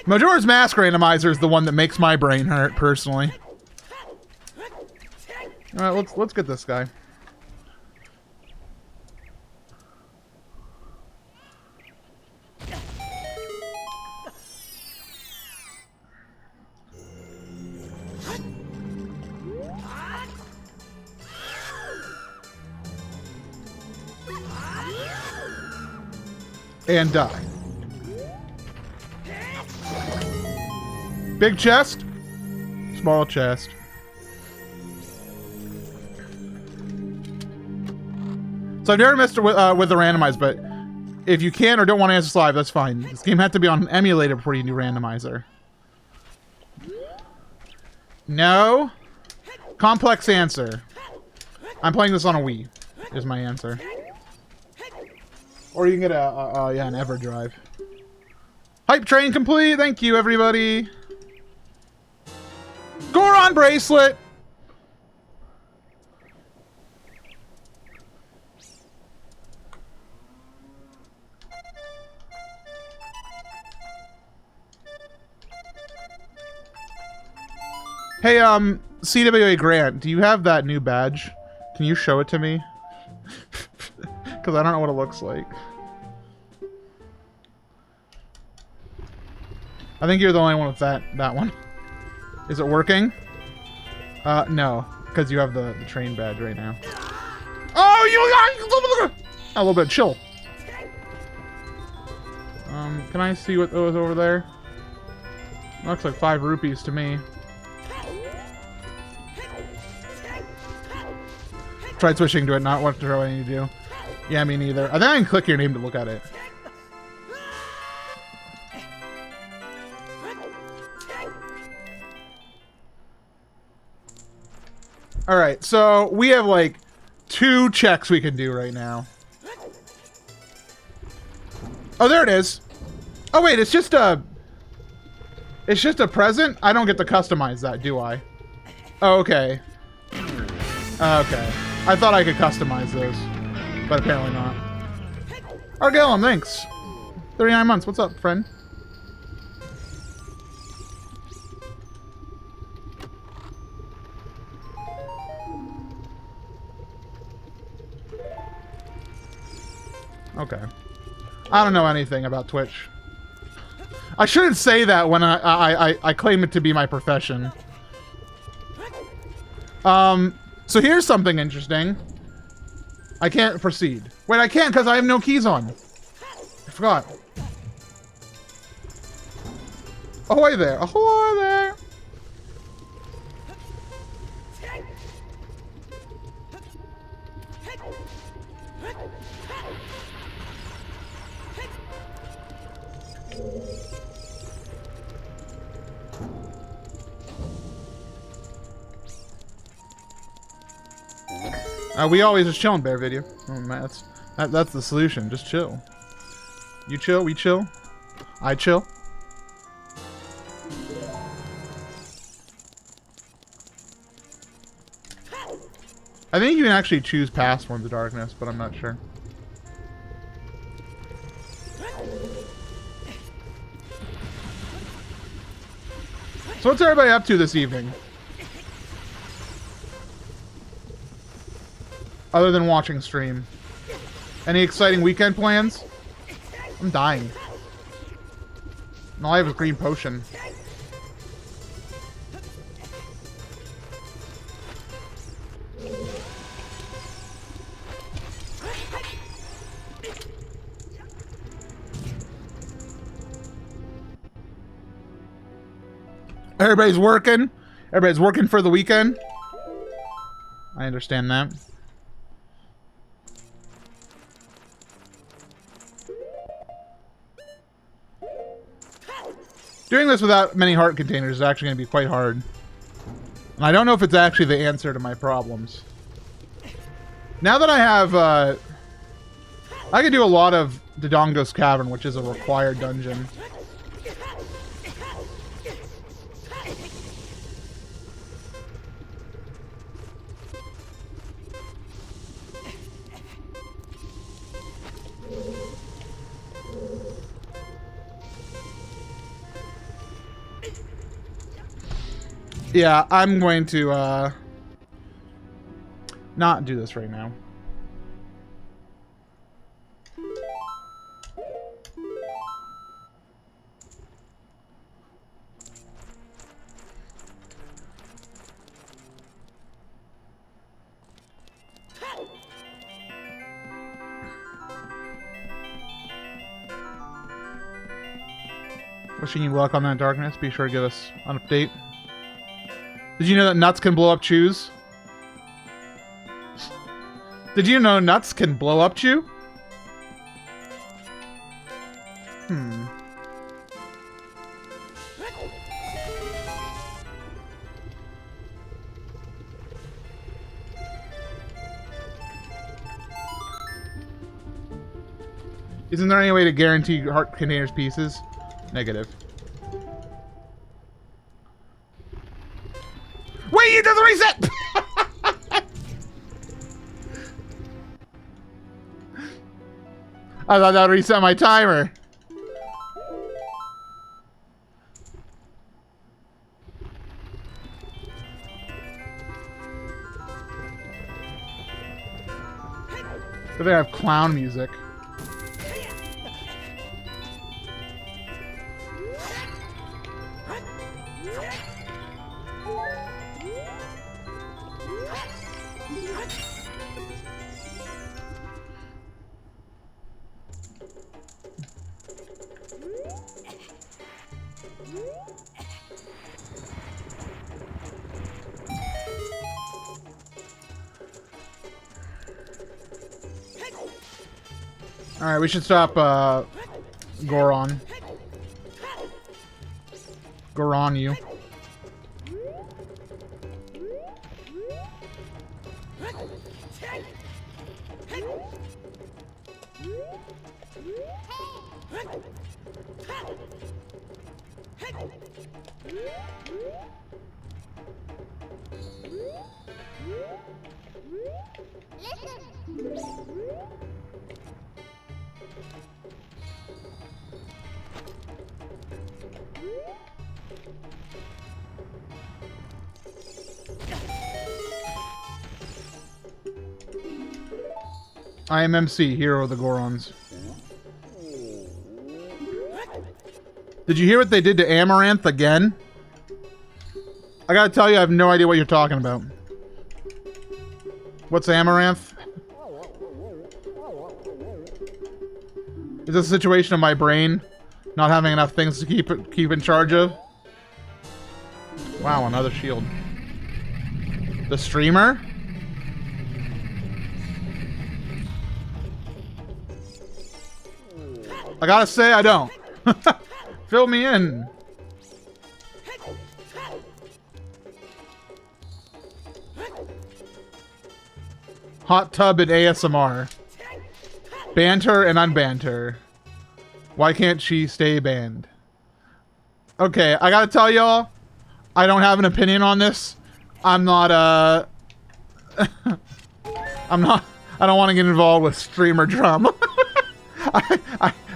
A: Majora's Mask randomizer is the one that makes my brain hurt, personally. Alright, let's get this guy. And die. Big chest. Small chest. So I've never messed with the randomizer, but if you can or don't want to answer live, that's fine. This game had to be on emulator before you do randomizer. No. Complex answer. I'm playing this on a Wii, is my answer. Or you can get an EverDrive. Hype train complete. Thank you, everybody. Goron bracelet. Hey, CWA Grant, do you have that new badge? Can you show it to me? Because I don't know what it looks like. I think you're the only one with that one. Is it working? No, because you have the train badge right now. Oh, you got a little bit chill. Can I see what was over there? Looks like 5 rupees to me. Tried switching to it, not what I need to do. Yeah, me neither. I think I can click your name to look at it. Alright, so we have like 2 checks we can do right now. Oh, there it is. Oh wait, it's just a present? I don't get to customize that, do I? Oh, okay. Okay. I thought I could customize those, but apparently not. Argellum, thanks. 39 months. What's up, friend? Okay. I don't know anything about Twitch. I shouldn't say that when I claim it to be my profession. So here's something interesting. I can't proceed. Wait, I can't because I have no keys on. I forgot. Ahoy there. Ahoy there. We always just chilling, Bear Video. Oh, man, that's the solution. Just chill. You chill, we chill. I chill. I think you can actually choose past Forms of Darkness, but I'm not sure. So what's everybody up to this evening? Other than watching stream. Any exciting weekend plans? I'm dying. And all I have is green potion. Everybody's working. Everybody's working for the weekend. I understand that. Doing this without many heart containers is actually going to be quite hard. And I don't know if it's actually the answer to my problems. Now that I have, I can do a lot of Dodongo's Cavern, which is a required dungeon. Yeah, I'm going to, not do this right now. Wishing you luck on that darkness. Be sure to give us an update. Did you know that nuts can blow up chews? Did you know nuts can blow up chew? Hmm. Isn't there any way to guarantee heart containers pieces? Negative. Wait, it doesn't reset! I thought that would reset my timer. Do they have clown music? Alright, we should stop, Goron. Goron, you. I am MC, hero of the Gorons. Did you hear what they did to Amaranth again? I gotta tell you, I have no idea what you're talking about. What's Amaranth? Is this a situation of my brain not having enough things to keep in charge of? Wow, another shield. The streamer? I gotta say, I don't. Fill me in. Hot tub and ASMR. Banter and unbanter. Why can't she stay banned? Okay, I gotta tell y'all, I don't have an opinion on this. I'm not, I don't want to get involved with streamer drama.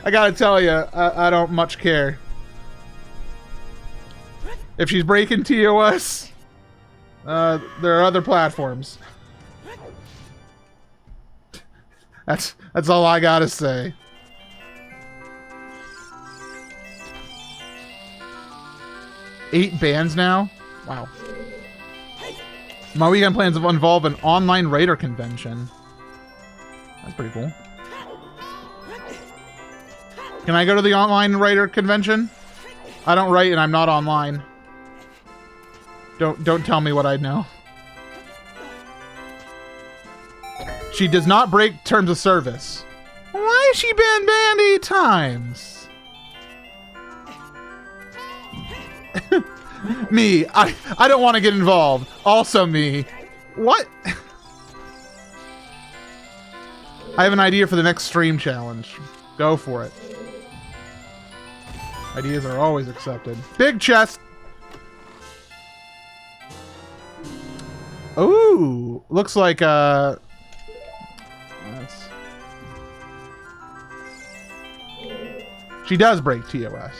A: I gotta tell you, I don't much care. If she's breaking TOS, there are other platforms. That's all I gotta say. Eight bands now? Wow. My weekend plans involve an online writer convention. That's pretty cool. Can I go to the online writer convention? I don't write and I'm not online. Don't tell me what I know. She does not break terms of service. Why has she been banned 8 times? Me. I don't want to get involved. Also me. What? I have an idea for the next stream challenge. Go for it. Ideas are always accepted. Big chest! Ooh! Looks like, she does break TOS.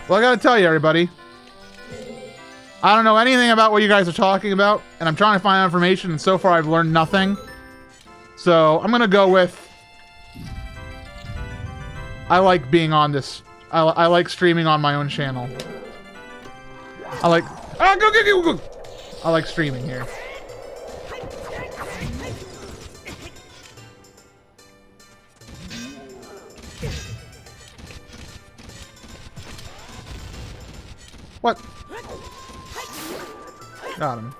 A: Well, I gotta tell you, everybody. I don't know anything about what you guys are talking about, and I'm trying to find information, and so far I've learned nothing. So, I'm gonna go with... I like being on this... I like streaming on my own channel. I like... Ah, go! I like streaming here. What? Got him.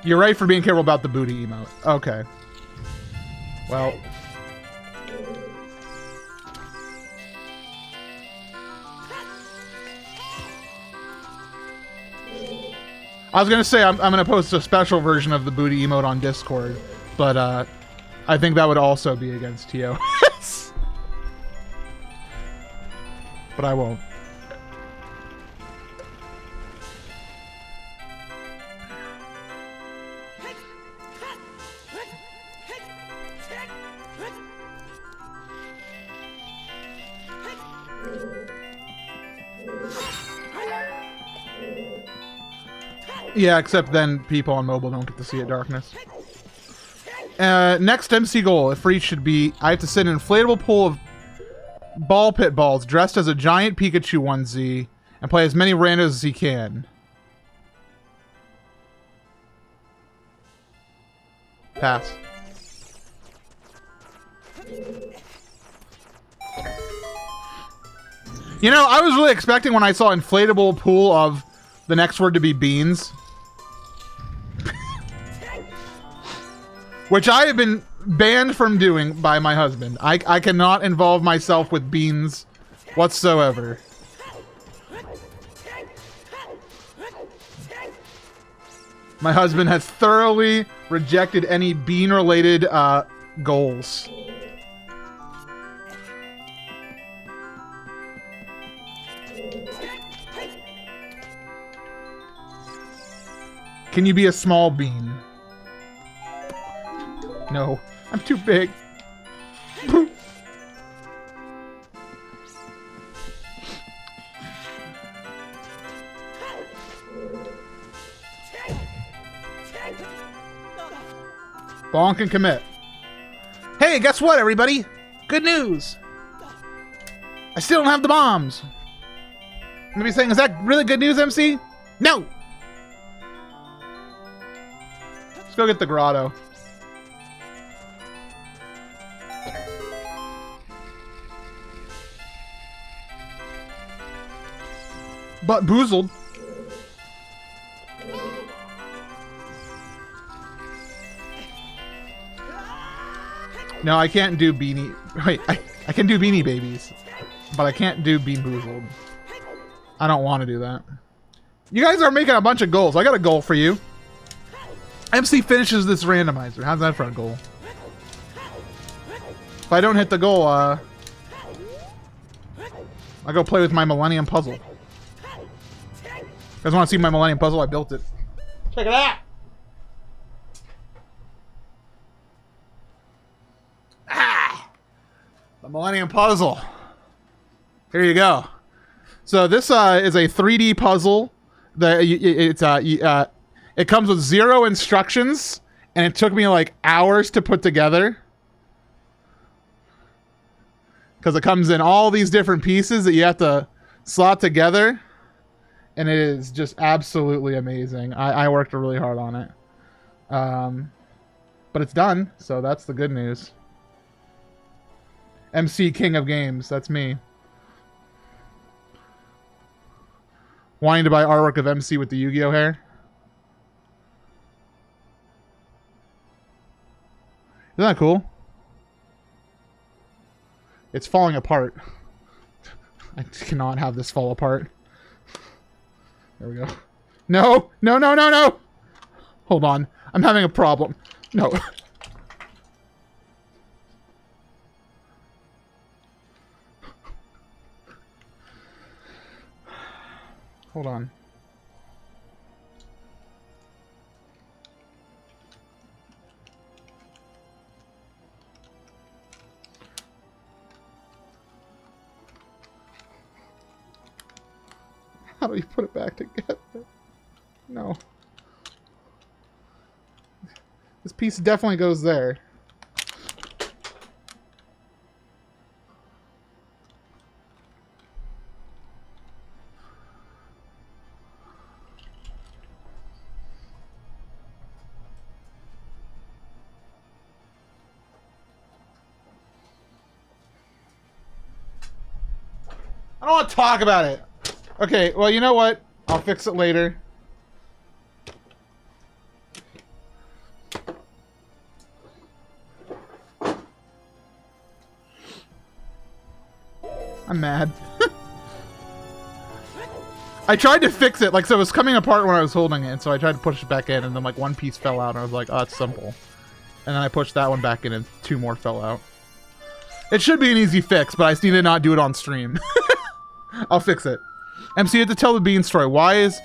A: You're right for being careful about the booty emote. Okay. Well. I was gonna say I'm gonna post a special version of the booty emote on Discord, but I think that would also be against TOS. But I won't. Yeah, except then people on mobile don't get to see it, Darkness. Next MC goal, if reached, should be I have to sit in an inflatable pool of ball pit balls dressed as a giant Pikachu onesie and play as many randos as he can. Pass. You know, I was really expecting when I saw inflatable pool of the next word to be beans. Which I have been banned from doing by my husband. I cannot involve myself with beans whatsoever. My husband has thoroughly rejected any bean-related goals. Can you be a small bean? No, I'm too big. Bonk and commit. Hey, guess what, everybody? Good news. I still don't have the bombs. I'm gonna be saying, is that really good news, MC? No. Let's go get the grotto. But boozled. No, I can't do beanie. Wait, I can do beanie babies, but I can't do bean boozled. I don't want to do that. You guys are making a bunch of goals. I got a goal for you. MC finishes this randomizer. How's that for a goal? If I don't hit the goal, I go play with my Millennium Puzzle. You guys want to see my Millennium Puzzle? I built it. Check it out! Ah! The Millennium Puzzle. Here you go. So this is a 3D puzzle. It comes with 0 instructions, and it took me like hours to put together. Because it comes in all these different pieces that you have to slot together. And it is just absolutely amazing. I worked really hard on it. But it's done, so that's the good news. MC King of Games, that's me. Wanting to buy artwork of MC with the Yu-Gi-Oh hair? Isn't that cool? It's falling apart. I cannot have this fall apart. There we go. No! No, no, no, no! Hold on. I'm having a problem. No. Hold on. How do you put it back together? No. This piece definitely goes there. I don't want to talk about it. Okay, well, you know what? I'll fix it later. I'm mad. I tried to fix it, like, so it was coming apart when I was holding it, so I tried to push it back in, and then, like, one piece fell out, and I was like, oh, it's simple. And then I pushed that one back in, and 2 more fell out. It should be an easy fix, but I just need to not do it on stream. I'll fix it. MC, you have to tell the bean story. Why is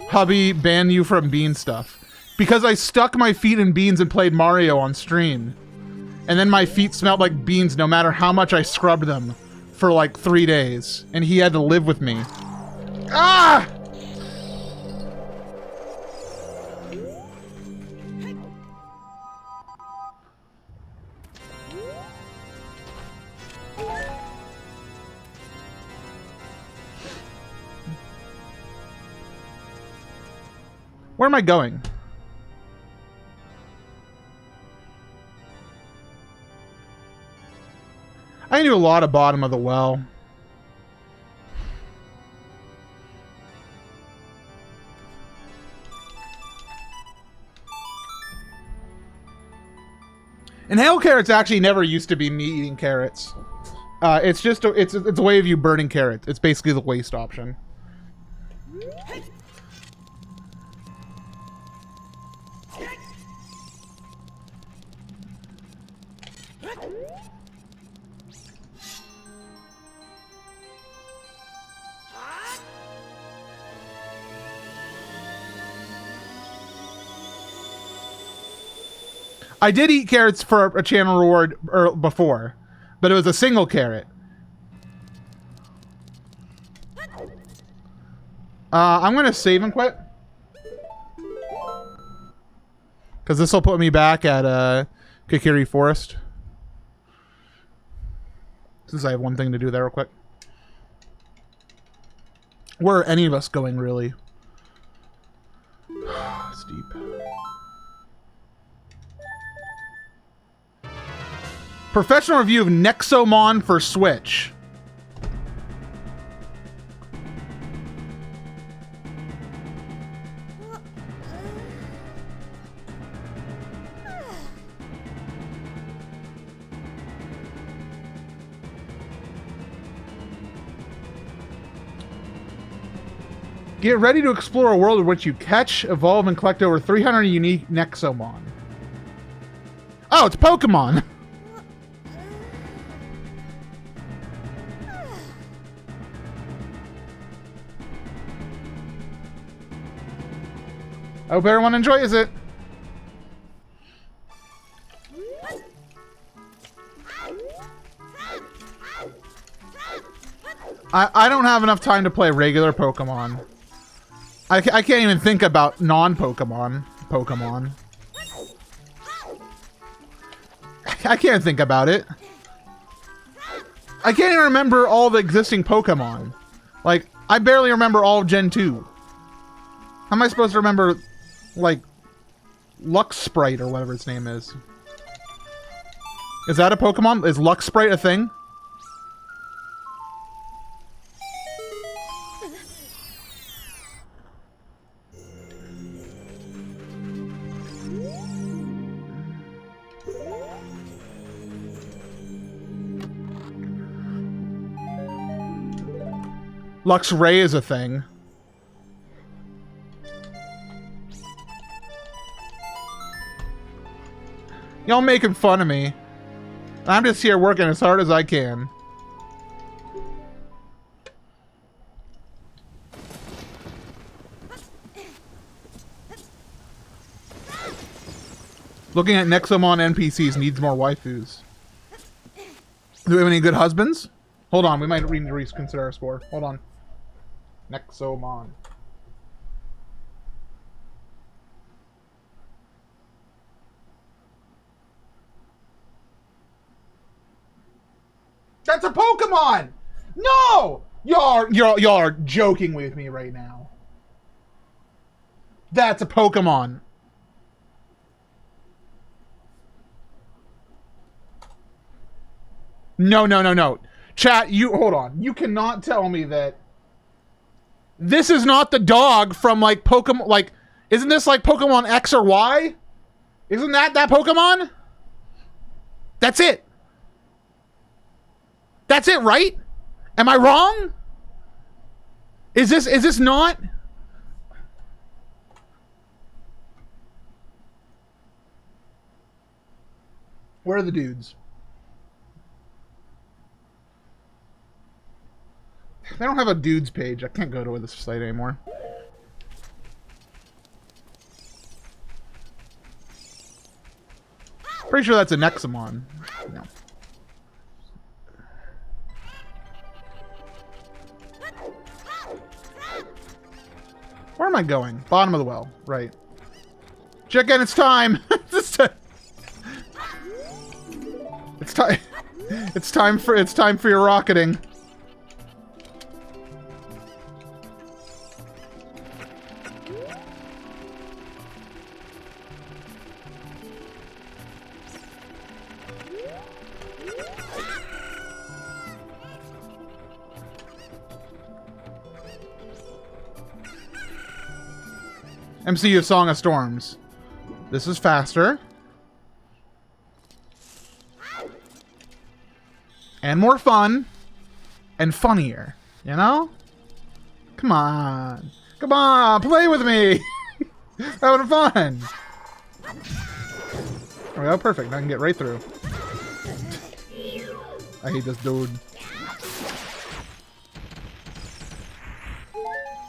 A: hubby ban you from bean stuff? Because I stuck my feet in beans and played Mario on stream. And then my feet smelled like beans no matter how much I scrubbed them for like 3 days. And he had to live with me. Ah! Where am I going? I do a lot of bottom of the well. And hail carrots actually never used to be me eating carrots. It's just it's a way of you burning carrots. It's basically the waste option. I did eat carrots for a channel reward before, but it was a single carrot. I'm gonna save and quit. Because this will put me back at Kakiri Forest. Since I have one thing to do there real quick. Where are any of us going, really? It's deep. Professional review of Nexomon for Switch. Get ready to explore a world in which you catch, evolve, and collect over 300 unique Nexomon. Oh, it's Pokemon! I hope everyone enjoys it. I don't have enough time to play regular Pokemon. I can't even think about non-Pokemon. Pokemon. I can't think about it. I can't even remember all the existing Pokemon. Like, I barely remember all of Gen 2. How am I supposed to remember, like, Lux Sprite or whatever its name is? Is that a Pokemon? Is Lux Sprite a thing? Luxray is a thing. Y'all making fun of me. I'm just here working as hard as I can. Looking at Nexomon NPCs needs more waifus. Do we have any good husbands? Hold on, we might need to reconsider our score. Hold on. Nexomon. That's a Pokemon! No! Y'all are joking with me right now. That's a Pokemon. No. Chat, you hold on. You cannot tell me that this is not the dog from like Pokemon. Like, isn't this like Pokemon X or Y? Isn't that Pokemon? That's it. That's it, right? Am I wrong? Is this not? Where are the dudes? They don't have a dudes page. I can't go to this site anymore. Pretty sure that's a Nexamon. No. Where am I going? Bottom of the well. Right. Chicken, it's time! It's time. It's time for your rocketing. MCU Song of Storms. This is faster. And more fun. And funnier. You know? Come on. Come on, play with me! Having fun! There we go, perfect. I can get right through. I hate this dude.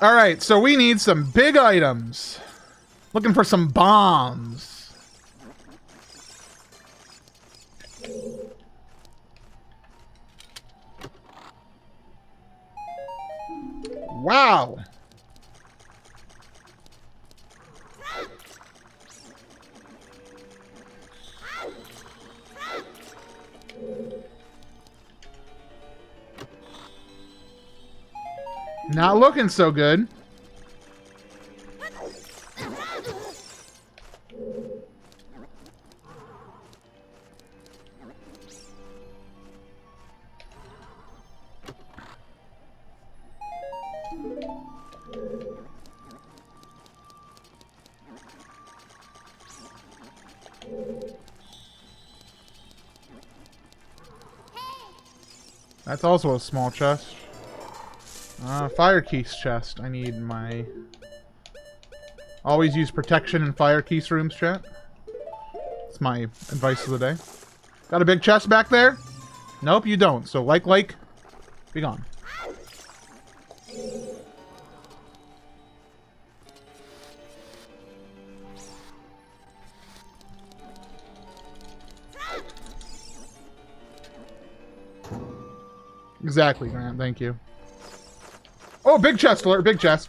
A: Alright, so we need some big items. Looking for some bombs. Wow. Not looking so good. That's also a small chest. Fire keys chest. I need my... Always use protection in fire keys rooms, chat. That's my advice of the day. Got a big chest back there? Nope, you don't. So like, be gone. Exactly, Grant. Thank you. Oh, big chest alert! Big chest.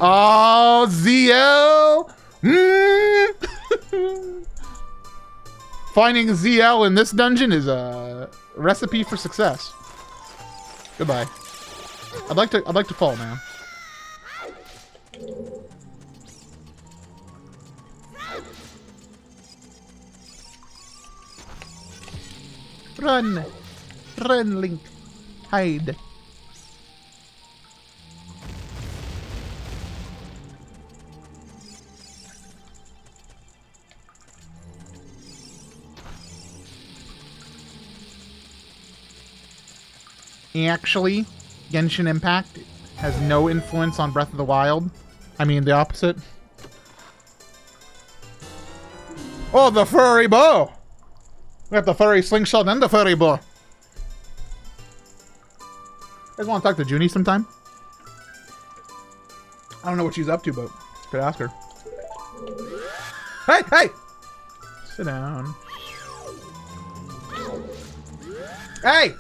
A: Oh, ZL! Finding ZL in this dungeon is a recipe for success. Goodbye. I'd like to fall now. Run! Run, Link! Hide! Actually, Genshin Impact has no influence on Breath of the Wild. I mean, the opposite. Oh, the furry bow! We have the furry slingshot and the furry bow. You guys want to talk to Junie sometime? I don't know what she's up to, but could ask her. Hey, hey! Sit down. Hey!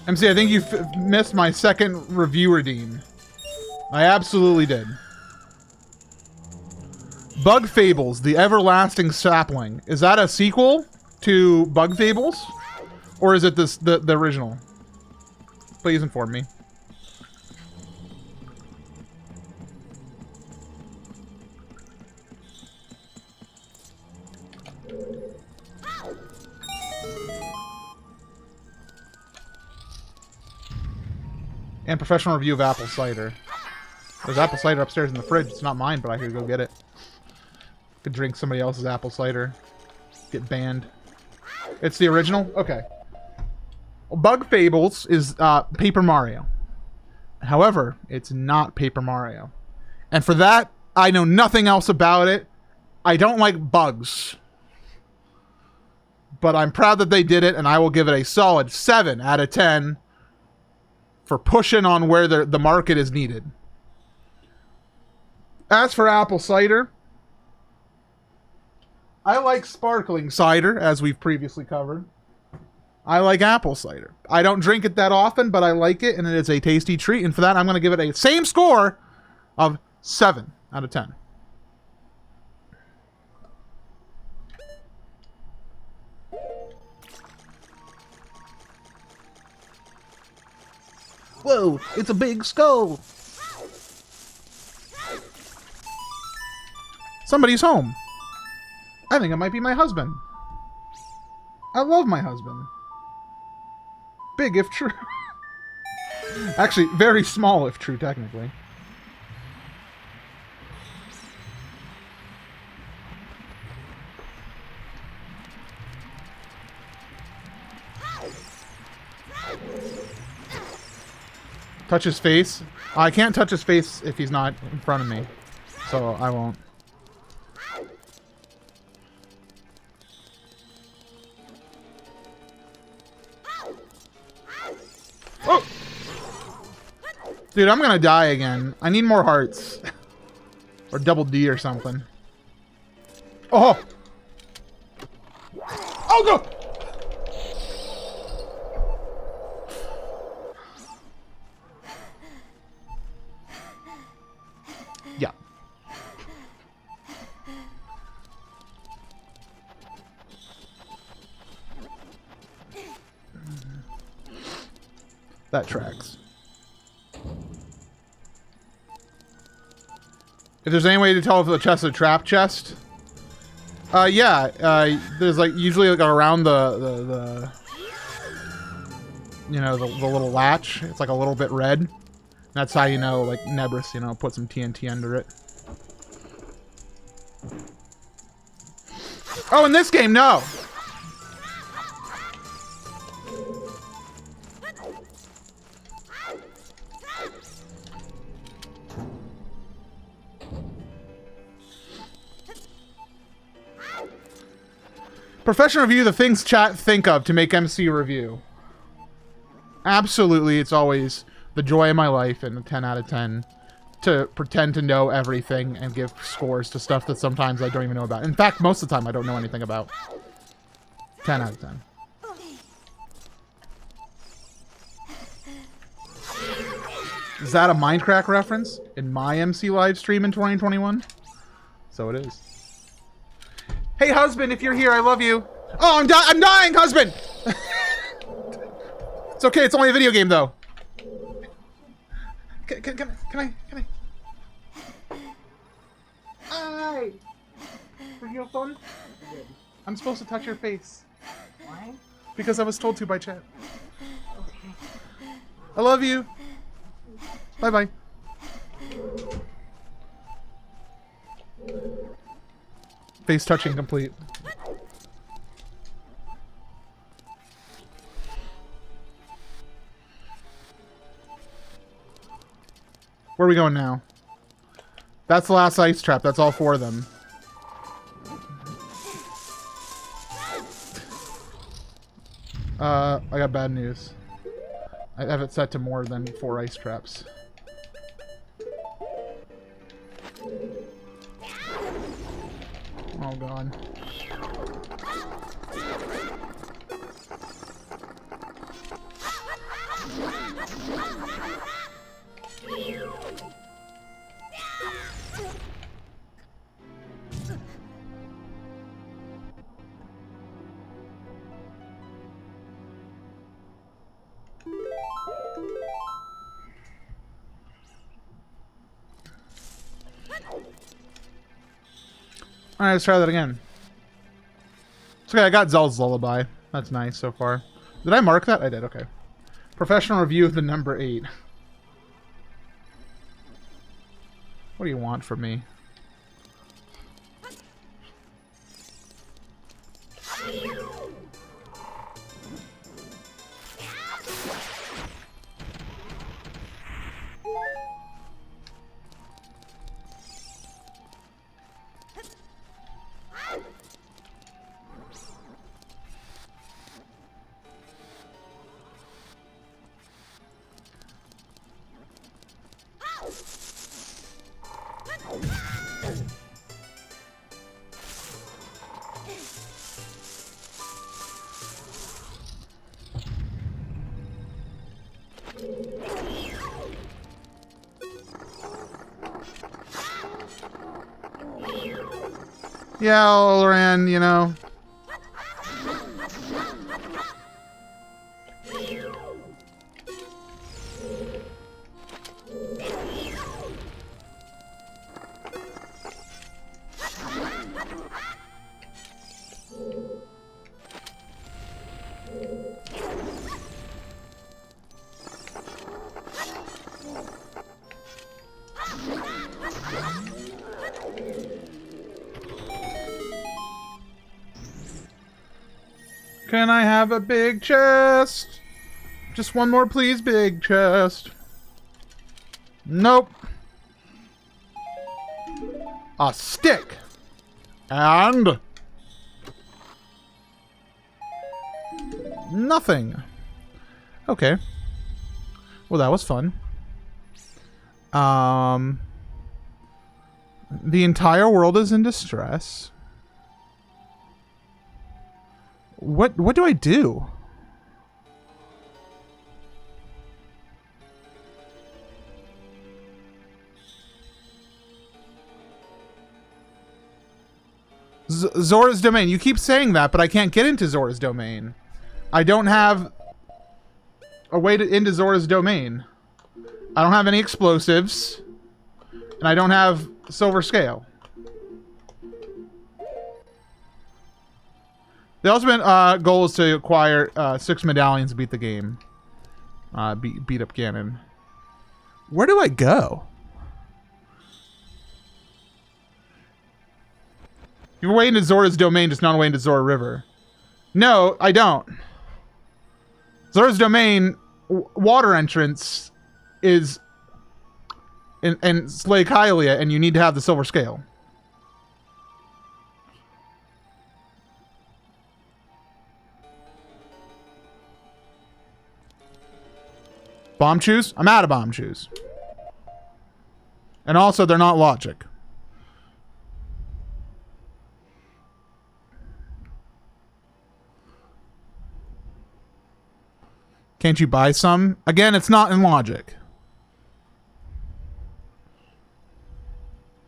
A: MC, I think you missed my second review redeem. I absolutely did. Bug Fables, The Everlasting Sapling. Is that a sequel to Bug Fables? Or is it this the original? Please inform me. And professional review of apple cider. There's apple cider upstairs in the fridge. It's not mine, but I could go get it. Could drink somebody else's apple cider. Get banned. It's the original? Okay. Bug Fables is Paper Mario. However, it's not Paper Mario. And for that, I know nothing else about it. I don't like bugs. But I'm proud that they did it, and I will give it a solid 7 out of 10 for pushing on where the market is needed. As for apple cider, I like sparkling cider, as we've previously covered. I like apple cider. I don't drink it that often, but I like it, and it is a tasty treat. And for that, I'm going to give it a same score of 7 out of 10. Whoa, it's a big skull. Somebody's home. I think it might be my husband. I love my husband. Big if true. Actually, very small if true, technically. Touch his face? I can't touch his face if he's not in front of me. So I won't. Oh! Dude, I'm gonna die again. I need more hearts. Or double D or something. Oh! Oh, no! Yeah. That tracks. If there's any way to tell if the chest is a trap chest, yeah, there's like usually like around the you know, the little latch. It's like a little bit red. That's how you know, like, Nebris, you know, put some TNT under it. Oh, in this game, no! Professional review, the things chat think of to make MC review. Absolutely, it's always the joy of my life and a 10 out of 10 to pretend to know everything and give scores to stuff that sometimes I don't even know about. In fact, most of the time I don't know anything about. 10 out of 10. Is that a Minecraft reference in my MC live stream in 2021? So it is. Hey, husband, if you're here, I love you. Oh, I'm dying, husband! It's okay, it's only a video game, though. Can I? Hi! Are you fun? I'm supposed to touch your face. Why? Because I was told to by chat. Okay. I love you. Bye-bye. Face touching complete. Where are we going now? That's the last ice trap. That's all 4 of them. I got bad news. I have it set to more than 4 ice traps. Oh god. Alright, let's try that again. It's okay, I got Zelda's Lullaby. That's nice so far. Did I mark that? I did, okay. Professional review of the number 8. What do you want from me? Yeah, Loran, you know. Can I have a big chest? Just one more, please, big chest. Nope. A stick. And... nothing. Okay. Well, that was fun. The entire world is in distress. What do I do? Zora's domain. You keep saying that, but I can't get into Zora's domain. I don't have a way to into Zora's domain. I don't have any explosives, and I don't have silver scale. The ultimate goal is to acquire 6 medallions to beat the game. Beat up Ganon. Where do I go? You're way into Zora's domain, just not way into Zora River. No, I don't. Zora's domain water entrance is in Lake Hylia, and you need to have the silver scale. Bomb chews? I'm out of bomb chews. And also, they're not logic. Can't you buy some? Again, it's not in logic.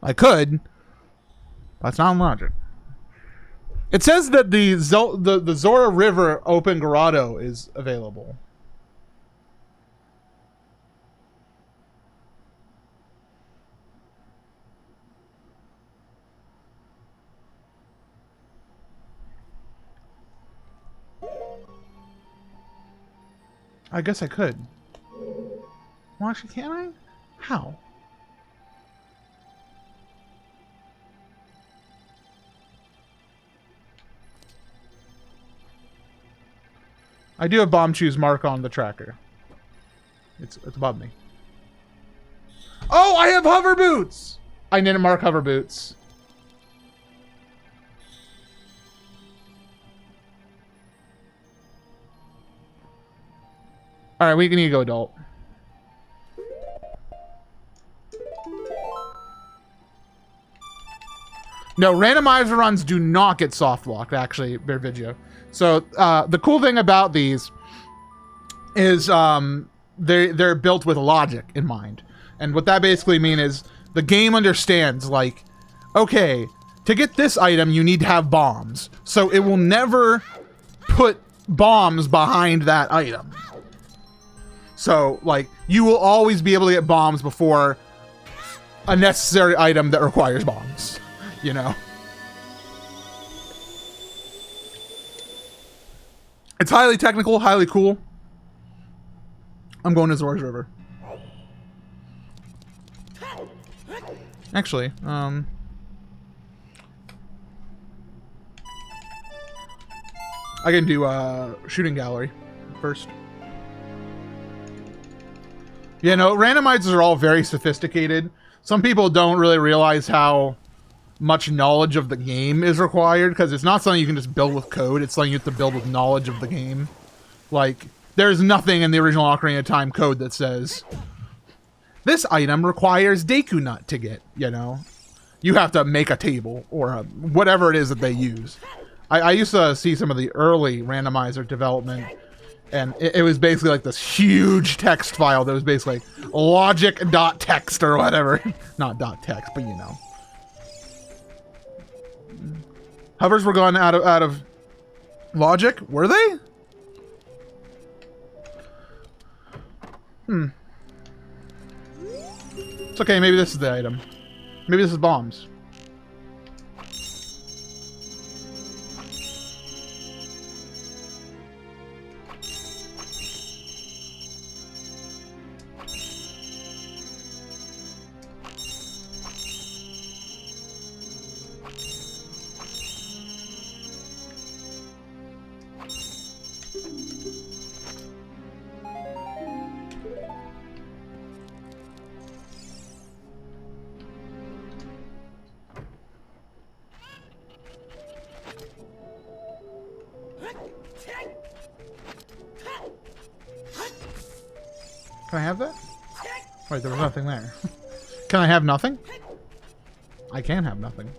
A: I could, but it's not in logic. It says that the Zora River open grotto is available. I guess I could. Well, actually, can I? How? I do have bomb chews mark on the tracker. It's above me. Oh, I have hover boots! I didn't mark hover boots. Alright, we need to go adult. No, randomizer runs do not get soft locked, actually, Bear Video. So, the cool thing about these is they're built with logic in mind. And what that basically means is the game understands, like, okay, to get this item, you need to have bombs. So it will never put bombs behind that item. So, like, you will always be able to get bombs before a necessary item that requires bombs, you know? It's highly technical, highly cool. I'm going to Zora's River. Actually, I can do shooting gallery first. Yeah, no, randomizers are all very sophisticated. Some people don't really realize how much knowledge of the game is required, because it's not something you can just build with code. It's something you have to build with knowledge of the game. Like, there's nothing in the original Ocarina of Time code that says, this item requires Deku Nut to get, you know? You have to make a table, or whatever it is that they use. I used to see some of the early randomizer development, and it was basically like this huge text file that was basically logic.txt or whatever. Not .text, but you know. Hovers were gone out of logic, were they? It's okay, maybe this is the item. Maybe this is bombs. Can I have that? Wait, there was nothing there. Can I have nothing? I can have nothing.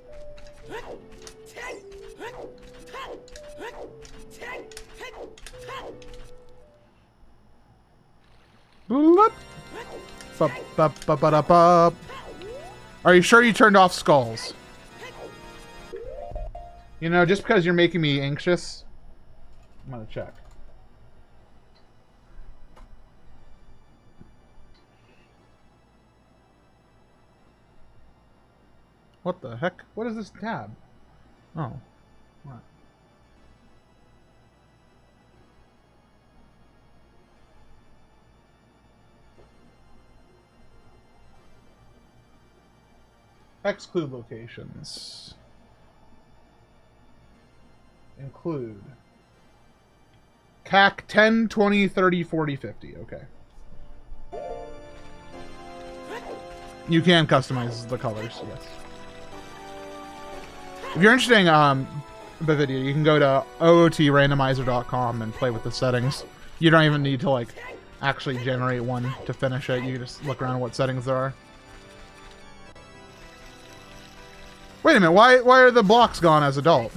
A: Bloop. Bup, bup, bup, bup, bup. Are you sure you turned off skulls? You know, just because you're making me anxious, I'm gonna check. What the heck? What is this tab? Oh. What? Exclude locations. Include. CAC 10, 20, 30, 40, 50. Okay. You can customize the colors, yes. If you're interested in the video, you can go to ootrandomizer.com and play with the settings. You don't even need to like actually generate one to finish it. You can just look around what settings there are. Wait a minute, why are the blocks gone as adult?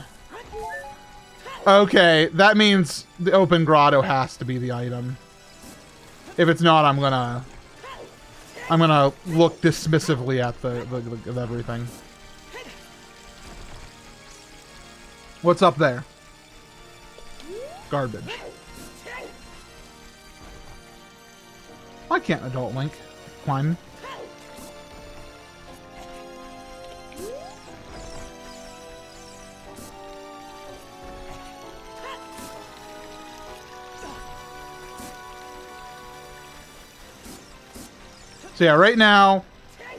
A: Okay, that means the open grotto has to be the item. If it's not, I'm gonna look dismissively at the everything. What's up there? Garbage. Why can't Adult Link climb? So yeah, right now,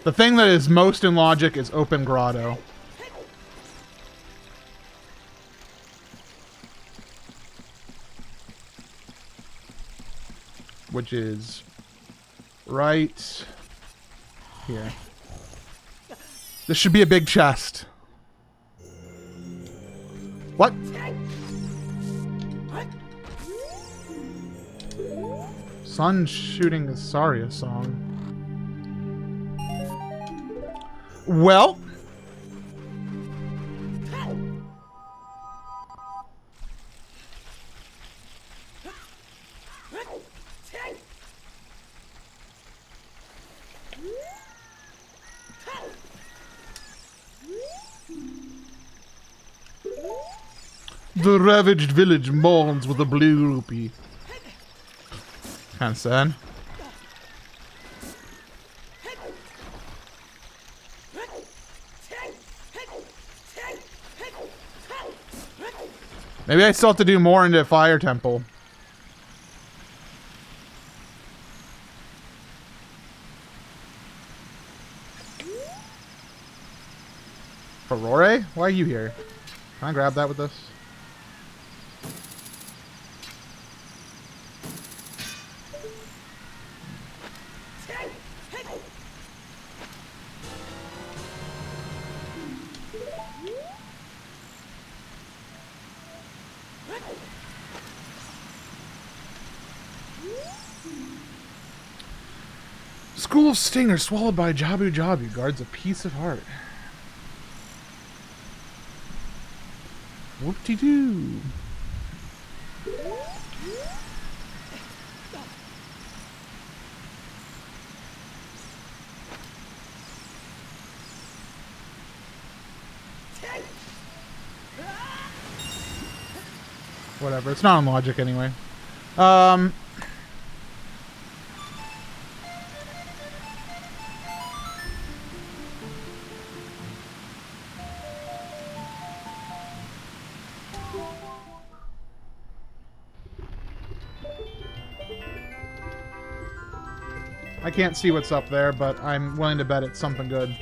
A: the thing that is most in logic is Open Grotto. Which is right here. This should be a big chest. What? Sun shooting a Saria song. Well, the ravaged village mourns with a blue rupee. Kind of sad. Maybe I still have to do more into Fire Temple. Aurora? Why are you here? Can I grab that with this? School of Stinger swallowed by Jabu Jabu guards a piece of heart. Whoop-de-doo. Whatever, it's not on logic anyway. I can't see what's up there, but I'm willing to bet it's something good.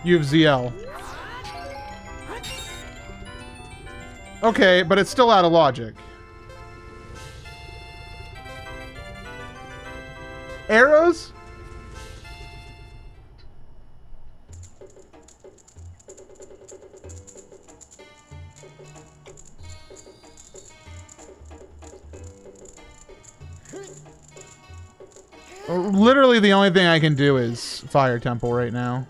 A: You have ZL. Okay, but it's still out of logic. Arrows? Literally the only thing I can do is Fire Temple right now.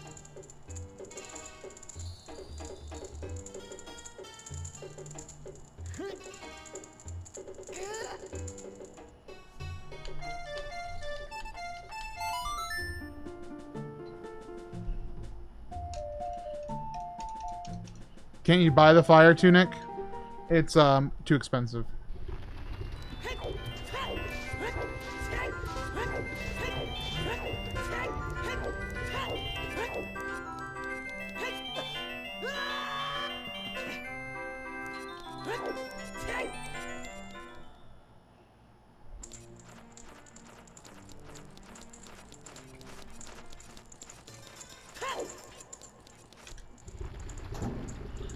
A: Can't you buy the fire tunic? It's too expensive.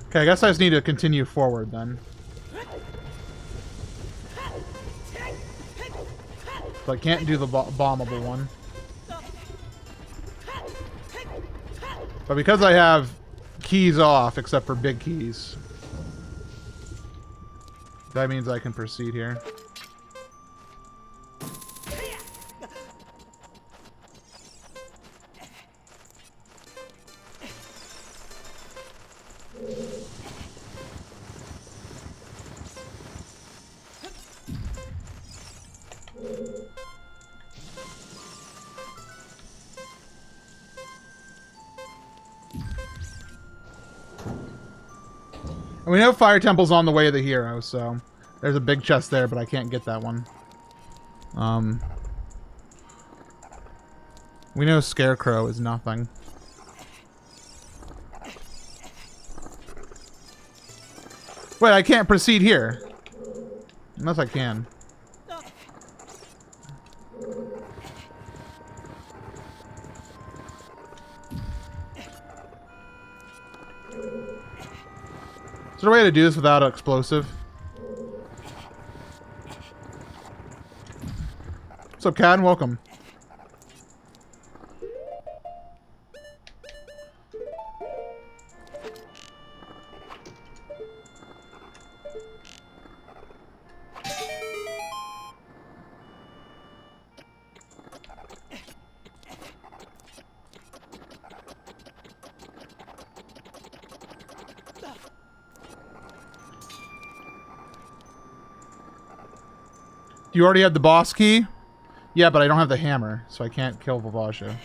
A: Okay, I guess I just need to continue forward then. So I can't do the bombable one. But because I have keys off, except for big keys, that means I can proceed here. We know Fire Temple's on the way to the hero, so there's a big chest there, but I can't get that one. We know Scarecrow is nothing. Wait, I can't proceed here. Unless I can. Is there a way to do this without an explosive? What's up, Cad? Welcome. You already have the boss key? Yeah, but I don't have the hammer, so I can't kill Vivasha.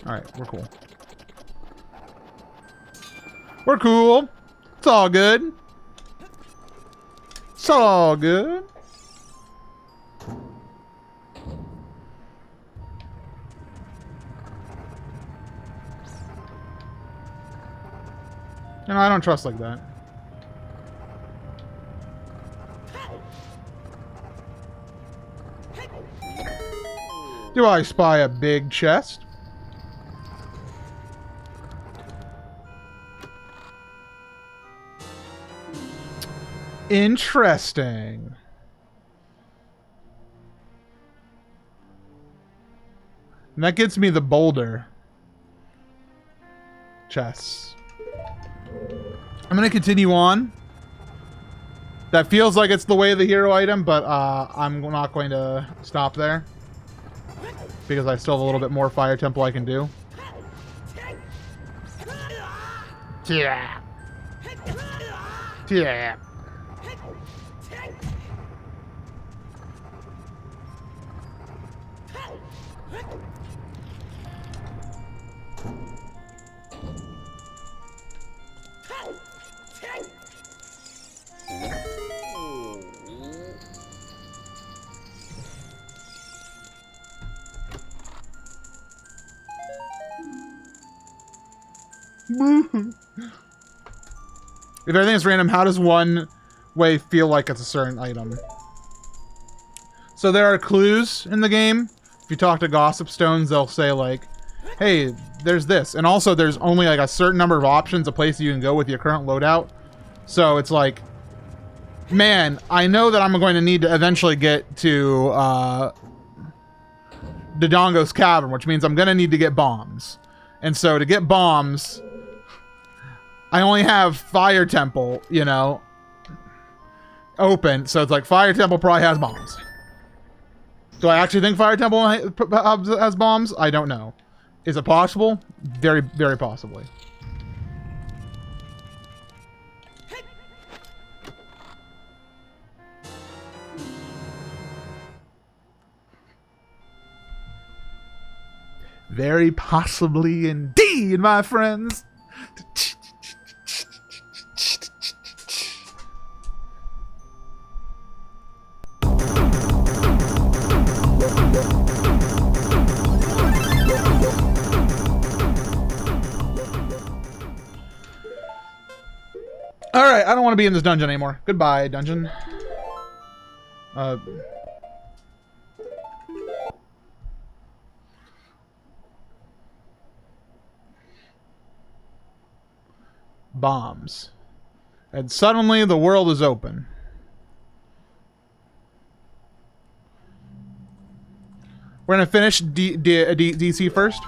A: Alright, we're cool. We're cool. It's all good. It's all good. You know, I don't trust like that. Do I spy a big chest? Interesting. And that gets me the boulder chests. I'm gonna continue on. That feels like it's the way of the hero item, but I'm not going to stop there because I still have a little bit more fire temple I can do. Yeah. Yeah. If everything is random, how does one way feel like it's a certain item? So there are clues in the game. If you talk to Gossip Stones, they'll say like, hey, there's this. And also there's only like a certain number of options, a place you can go with your current loadout. So it's like, man, I know that I'm going to need to eventually get to Dodongo's Cavern, which means I'm going to need to get bombs. And so to get bombs, I only have Fire Temple, you know, open. So it's like Fire Temple probably has bombs. Do I actually think Fire Temple has bombs? I don't know. Is it possible? Very, very possibly. Very possibly indeed, my friends. Alright, I don't want to be in this dungeon anymore. Goodbye, dungeon. Bombs. And suddenly the world is open. We're gonna finish DC first.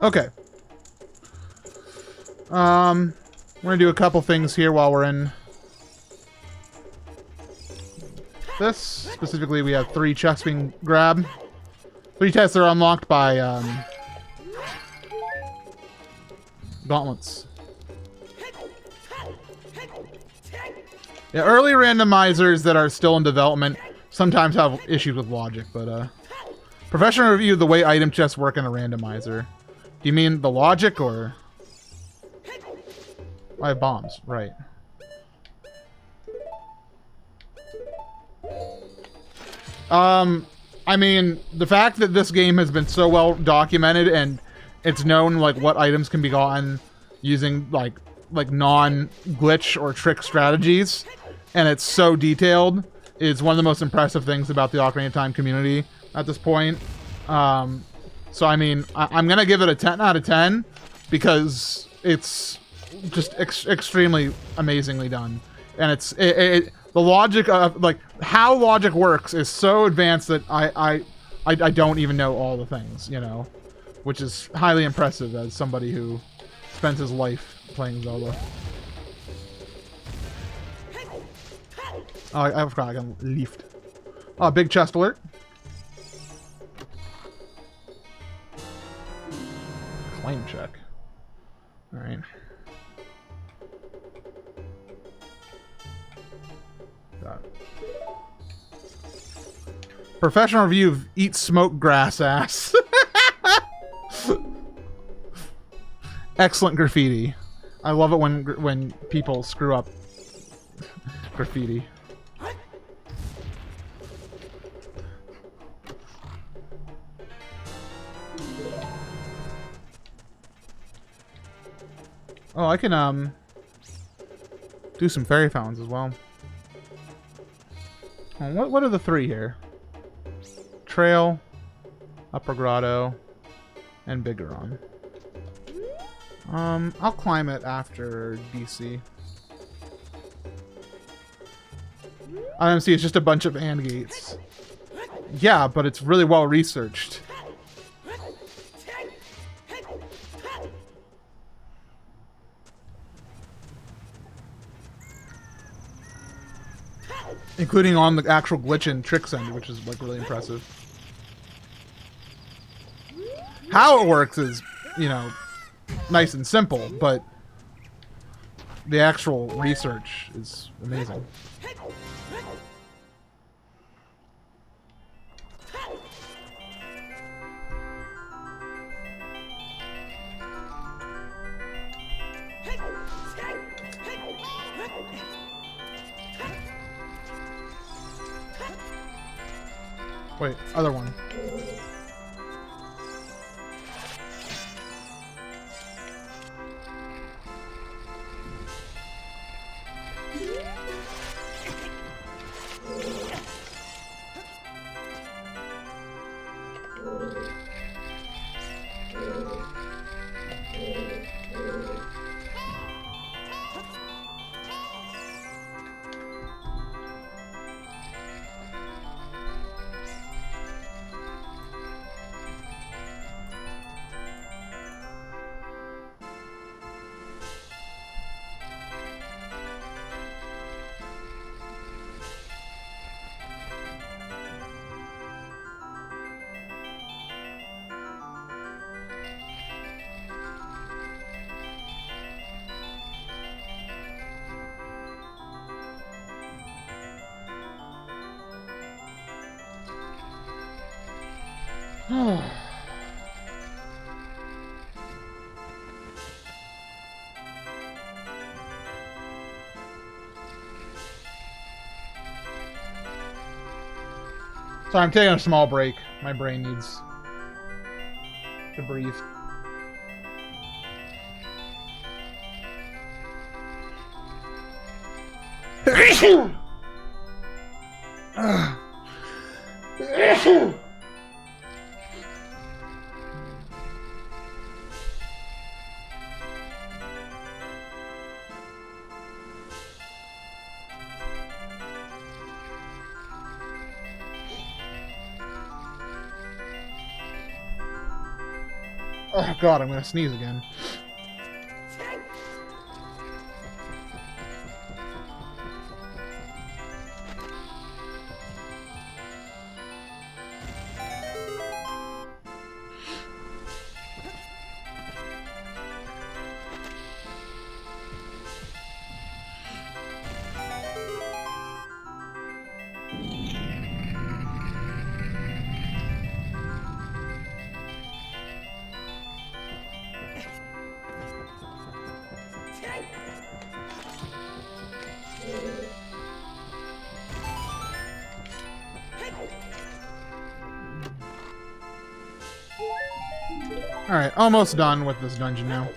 A: Okay. We're gonna do a couple things here while we're in this. Specifically, we have 3 chests being grabbed. 3 chests are unlocked by gauntlets. Yeah, early randomizers that are still in development sometimes have issues with logic, but professional review of the way item chests work in a randomizer. Do you mean the logic or? I have bombs, right. I mean, the fact that this game has been so well documented and it's known like what items can be gotten using like non-glitch or trick strategies, and it's so detailed, is one of the most impressive things about the Ocarina of Time community at this point. So, I mean, I'm going to give it a 10 out of 10 because it's just extremely amazingly done. And the logic of, like, how logic works is so advanced that I don't even know all the things, you know, which is highly impressive as somebody who spends his life playing Zelda. Oh, I forgot I got leafed. Oh, big chest alert. Claim check. Alright. Professional review of Eat Smoke Grass Ass. Excellent graffiti. I love it when people screw up graffiti. Oh, I can do some fairy fountains as well. Oh, what are the three here? Trail, Upper Grotto, and Bigeron. I'll climb it after DC. IMC is just a bunch of AND gates. Yeah, but it's really well researched. Including on the actual glitch in Tricks End, which is like really impressive. How it works is, you know, nice and simple, but the actual research is amazing. Wait, other one. Sorry, I'm taking a small break. My brain needs to breathe. Oh god, I'm gonna sneeze again. Alright, almost done with this dungeon now.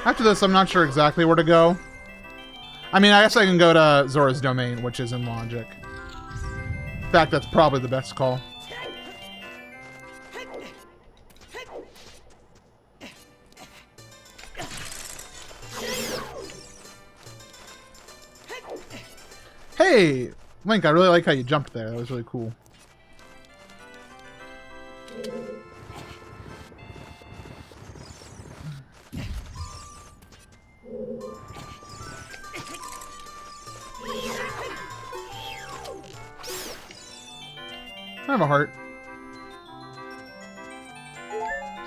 A: After this, I'm not sure exactly where to go. I mean, I guess I can go to Zora's Domain, which is in logic. In fact, that's probably the best call. Hey! Link, I really like how you jumped there. That was really cool. I have a heart.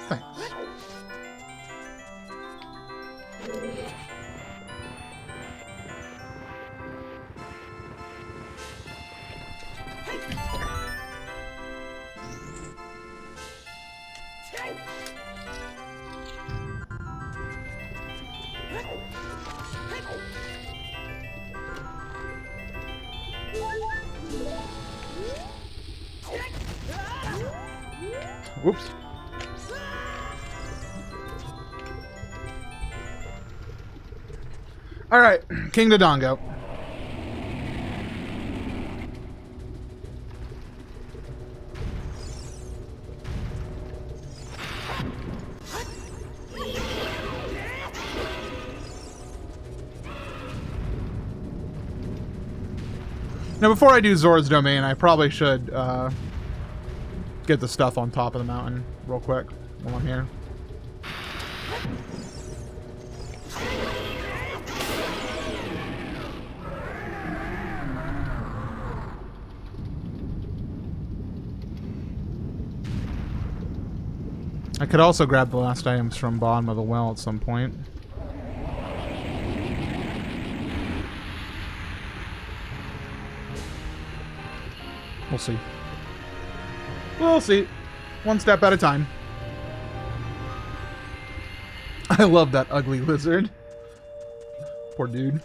A: Thanks. Whoops. Alright, King Dodongo. Now, before I do Zora's Domain, I probably should get the stuff on top of the mountain real quick while I'm here. I could also grab the last items from bottom of the well at some point. We'll see. We'll see. One step at a time. I love that ugly lizard. Poor dude.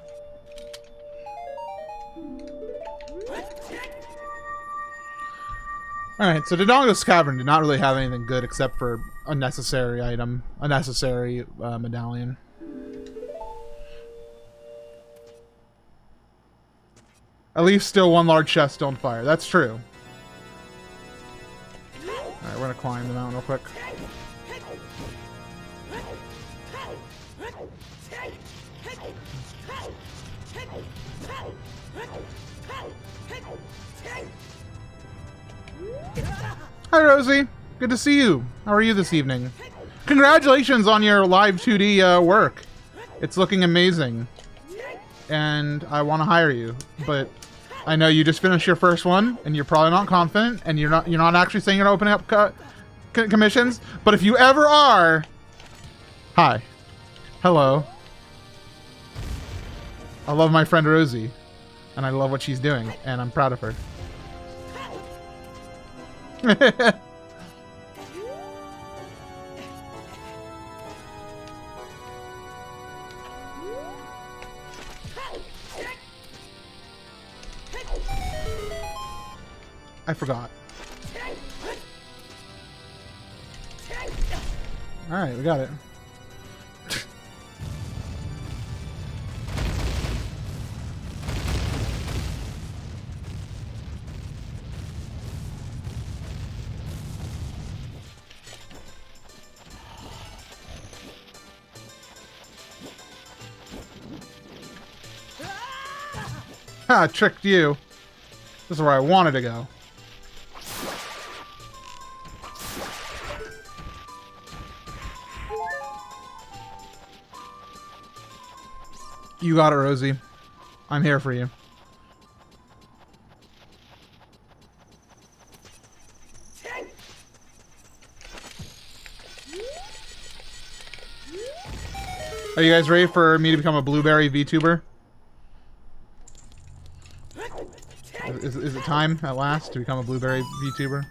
A: Alright, so Dodongo's Cavern did not really have anything good except for a necessary item. A necessary medallion. At least still one large chest still on fire. That's true. Alright, we're gonna climb the mountain real quick. Hi, Rosie. Good to see you. How are you this evening? Congratulations on your live 2D work. It's looking amazing. And I want to hire you, but I know you just finished your first one, and you're probably not confident, and you're not actually saying you're opening up commissions. But if you ever are, hi, hello. I love my friend Rosie, and I love what she's doing, and I'm proud of her. I forgot. Alright, we got it. Ha! Tricked you. This is where I wanted to go. You got it, Rosie. I'm here for you. Are you guys ready for me to become a blueberry VTuber? Is it time at last to become a blueberry VTuber?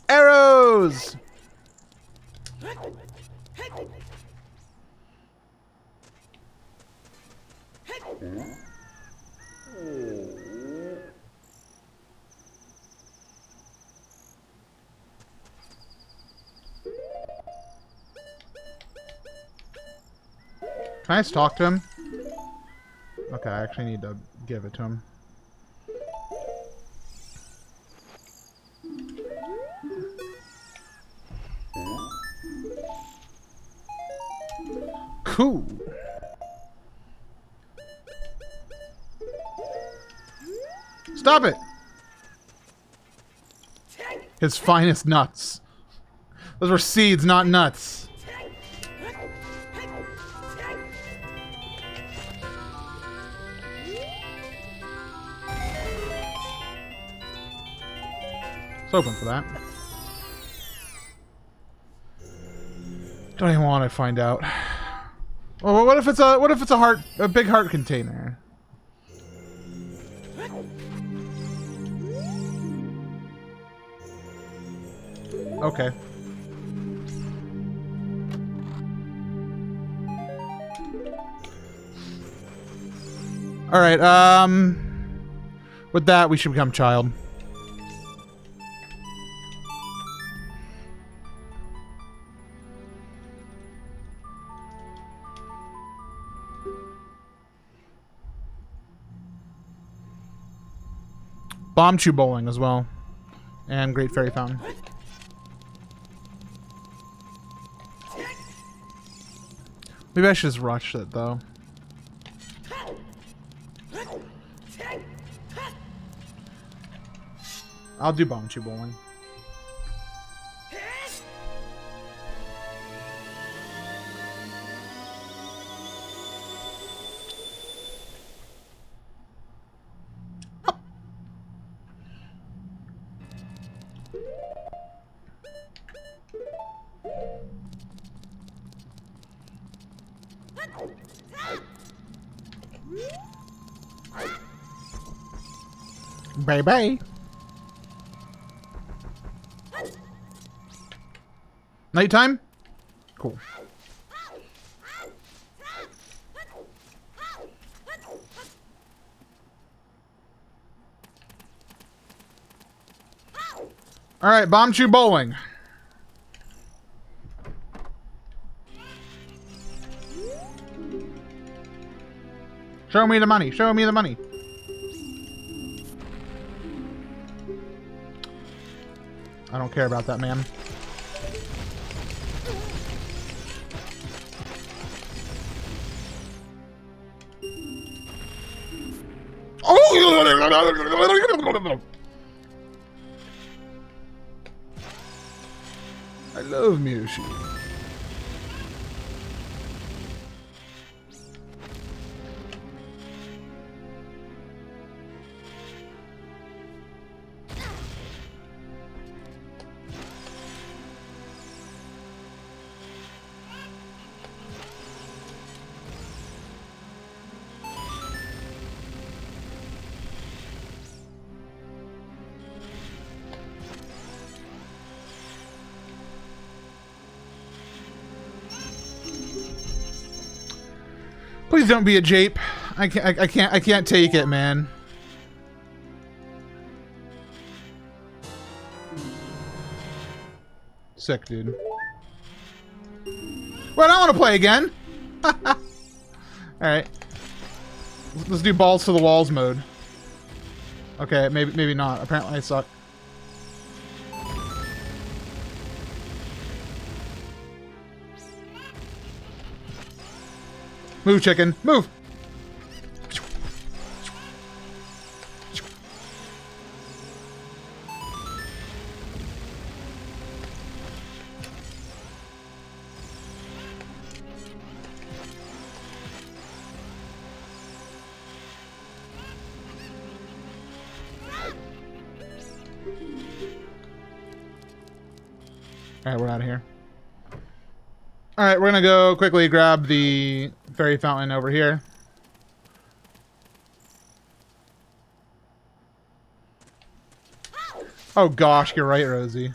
A: Arrows! Can I just talk to him? Okay, I actually need to give it to him. Cool. Stop it! His finest nuts. Those were seeds, not nuts. It's open for that. Don't even want to find out. Well, what if it's a big heart container? Okay. All right. With that, we should become child. Bomb Chew Bowling as well. And Great Fairy Fountain. Maybe I should just rush it, though. I'll do Bomb Chew Bowling. Bye-bye. Nighttime? Cool. Alright, Bomb Chew Bowling. Show me the money. Show me the money. I don't care about that, man. Oh! I love Miyoshi. Please don't be a jape. I can't take it, man. Sick, dude. Well, I don't want to play again. Alright. Let's do balls to the walls mode. Okay, maybe not. Apparently I suck. Move, chicken. Move! Alright, we're out of here. Alright, we're gonna go quickly grab the fairy fountain over here. Oh gosh, you're right, Rosie.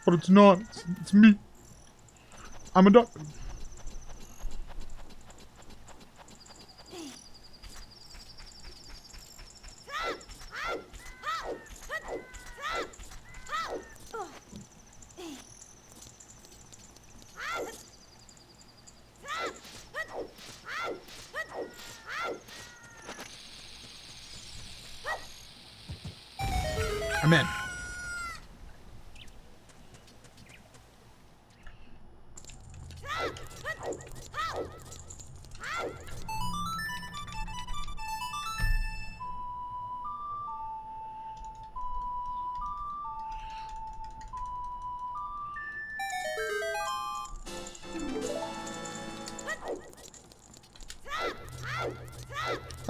A: But it's not. It's me. I'm a duck.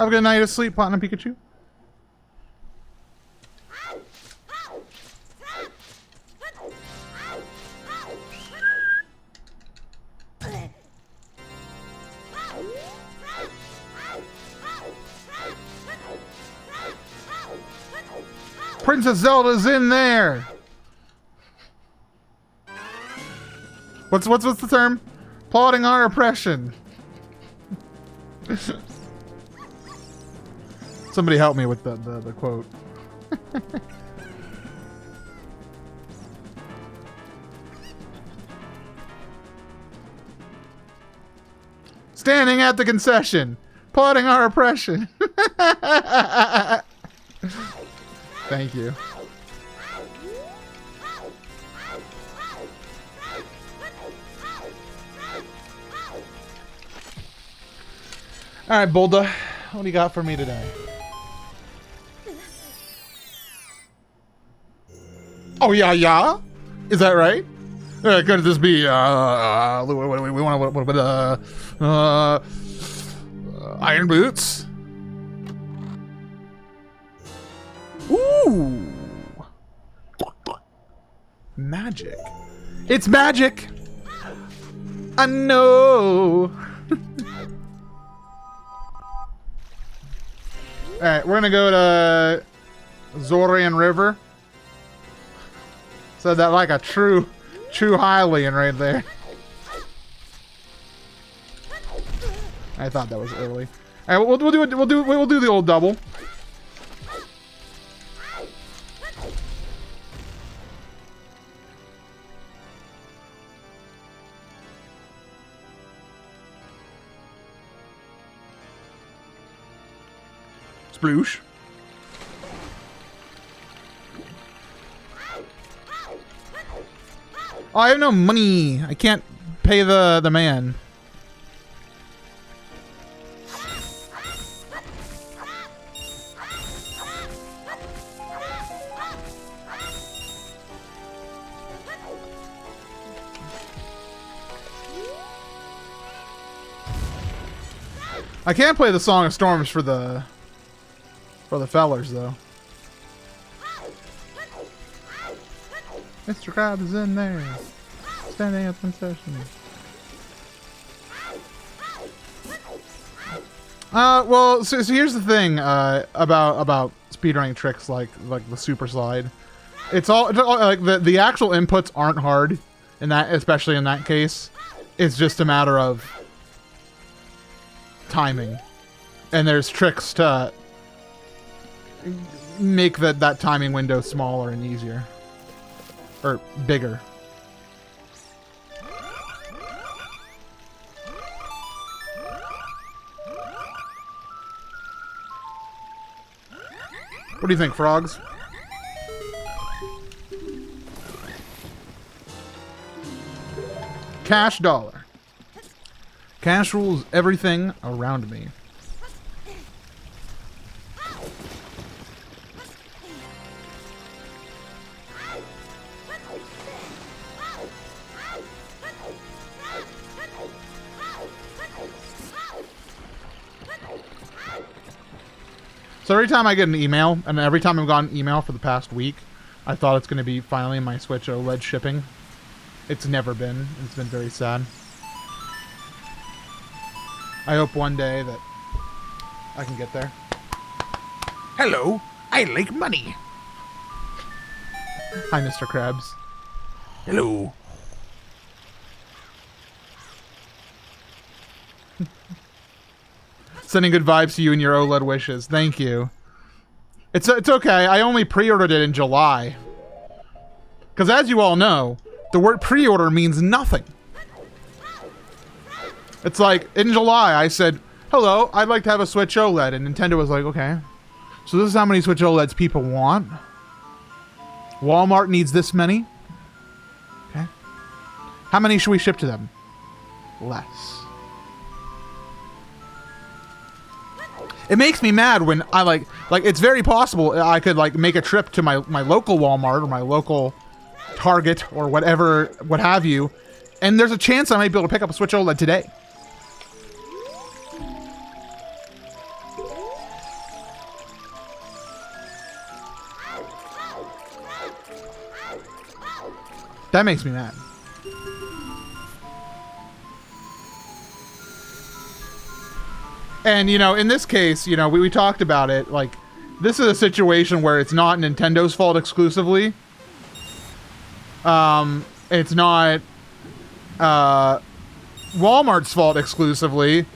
A: Have a good night of sleep, Platinum Pikachu. Princess Zelda's in there. What's the term? Plotting our oppression. Somebody help me with the quote. Standing at the concession, plotting our oppression. Thank you. All right, Bulda, what do you got for me today? Oh yeah, yeah. Is that right? Could this be we want iron boots? Ooh, magic! It's magic. I know. All right, we're gonna go to Zora River. Said that like a true Hylian right there. I thought that was early. All right, we'll do the old double. Sploosh. Oh, I have no money. I can't pay the man. I can't play the Song of Storms for the fellers though. Mr. Krabs is in there, standing at the concession. Well, so here's the thing about speedrunning tricks like the super slide. It's all like the actual inputs aren't hard in that, especially in that case. It's just a matter of timing, and there's tricks to make that timing window smaller and easier. Or bigger. What do you think, frogs? Cash dollar. Cash rules everything around me. So every time I get an email, and every time I've gotten an email for the past week, I thought it's going to be finally my Switch OLED shipping. It's never been. It's been very sad. I hope one day that I can get there. Hello, I like money. Hi, Mr. Krabs. Hello. Sending good vibes to you and your OLED wishes. Thank you. It's okay. I only pre-ordered it in July. Because as you all know, the word pre-order means nothing. It's like, in July, I said, hello, I'd like to have a Switch OLED. And Nintendo was like, okay. So this is how many Switch OLEDs people want. Walmart needs this many. Okay. How many should we ship to them? Less. It makes me mad when I like it's very possible I could like make a trip to my local Walmart or my local Target or whatever, what have you, and there's a chance I might be able to pick up a Switch OLED today. That makes me mad. And, you know, in this case, you know, we talked about it. Like, this is a situation where it's not Nintendo's fault exclusively. It's not Walmart's fault exclusively.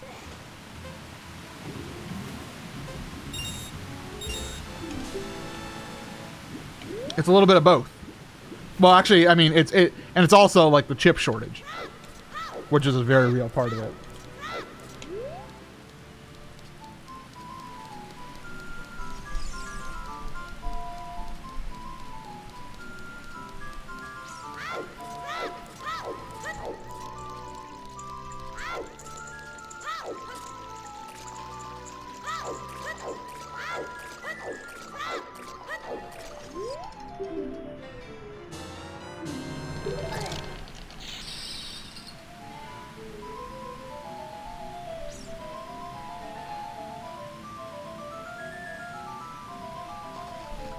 A: It's a little bit of both. Well, actually, I mean, and it's also like the chip shortage, which is a very real part of it.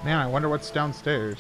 A: Man, I wonder what's downstairs.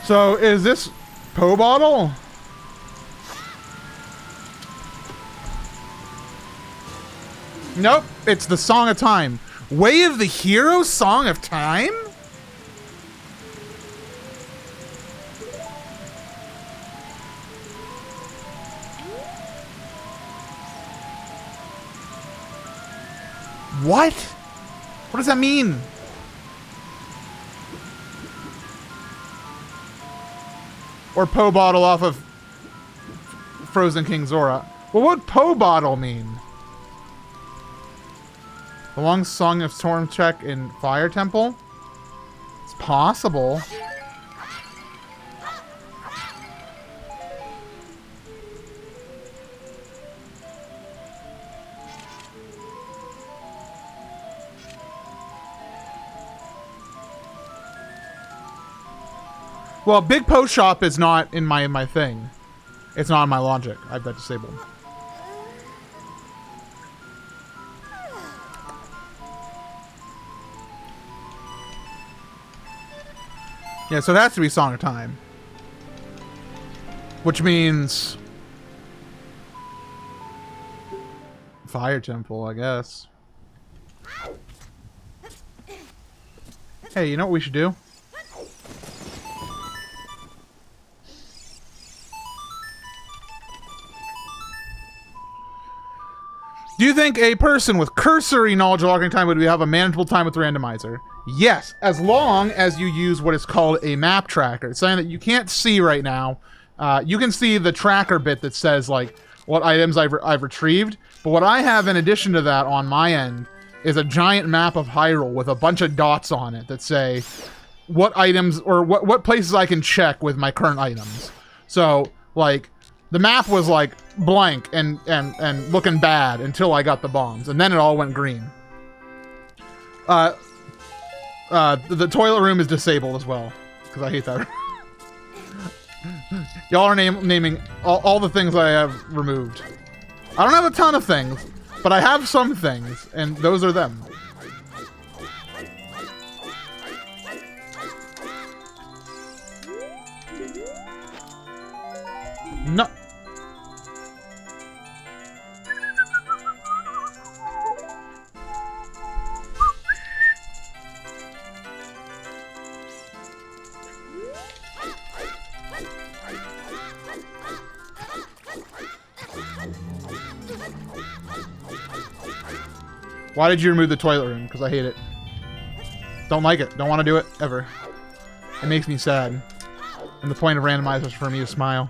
A: So, is this Po Bottle? Nope, it's the Song of Time. Way of the Hero, Song of Time? What? What does that mean? Or Po Bottle off of Frozen King Zora. Well, what would Po Bottle mean? The long Song of Storm Check in Fire Temple? It's possible. Well, Big Po Shop is not in my thing. It's not in my logic. I've got disabled. Yeah, so it has to be Song of Time. Which means... Fire Temple, I guess. Hey, you know what we should do? Do you think a person with cursory knowledge of Ocarina of Time would have a manageable time with the randomizer? Yes, as long as you use what is called a map tracker. It's something that you can't see right now. You can see the tracker bit that says like what items I've retrieved, but what I have in addition to that on my end is a giant map of Hyrule with a bunch of dots on it that say what items or what places I can check with my current items. So like the map was like blank and looking bad until I got the bombs, and then it all went green. The toilet room is disabled as well, because I hate that. Y'all are naming all the things I have removed. I don't have a ton of things, but I have some things, and those are them. No. Why did you remove the toilet room? Because I hate it. Don't like it. Don't want to do it, ever. It makes me sad. And the point of randomizers is for me to smile.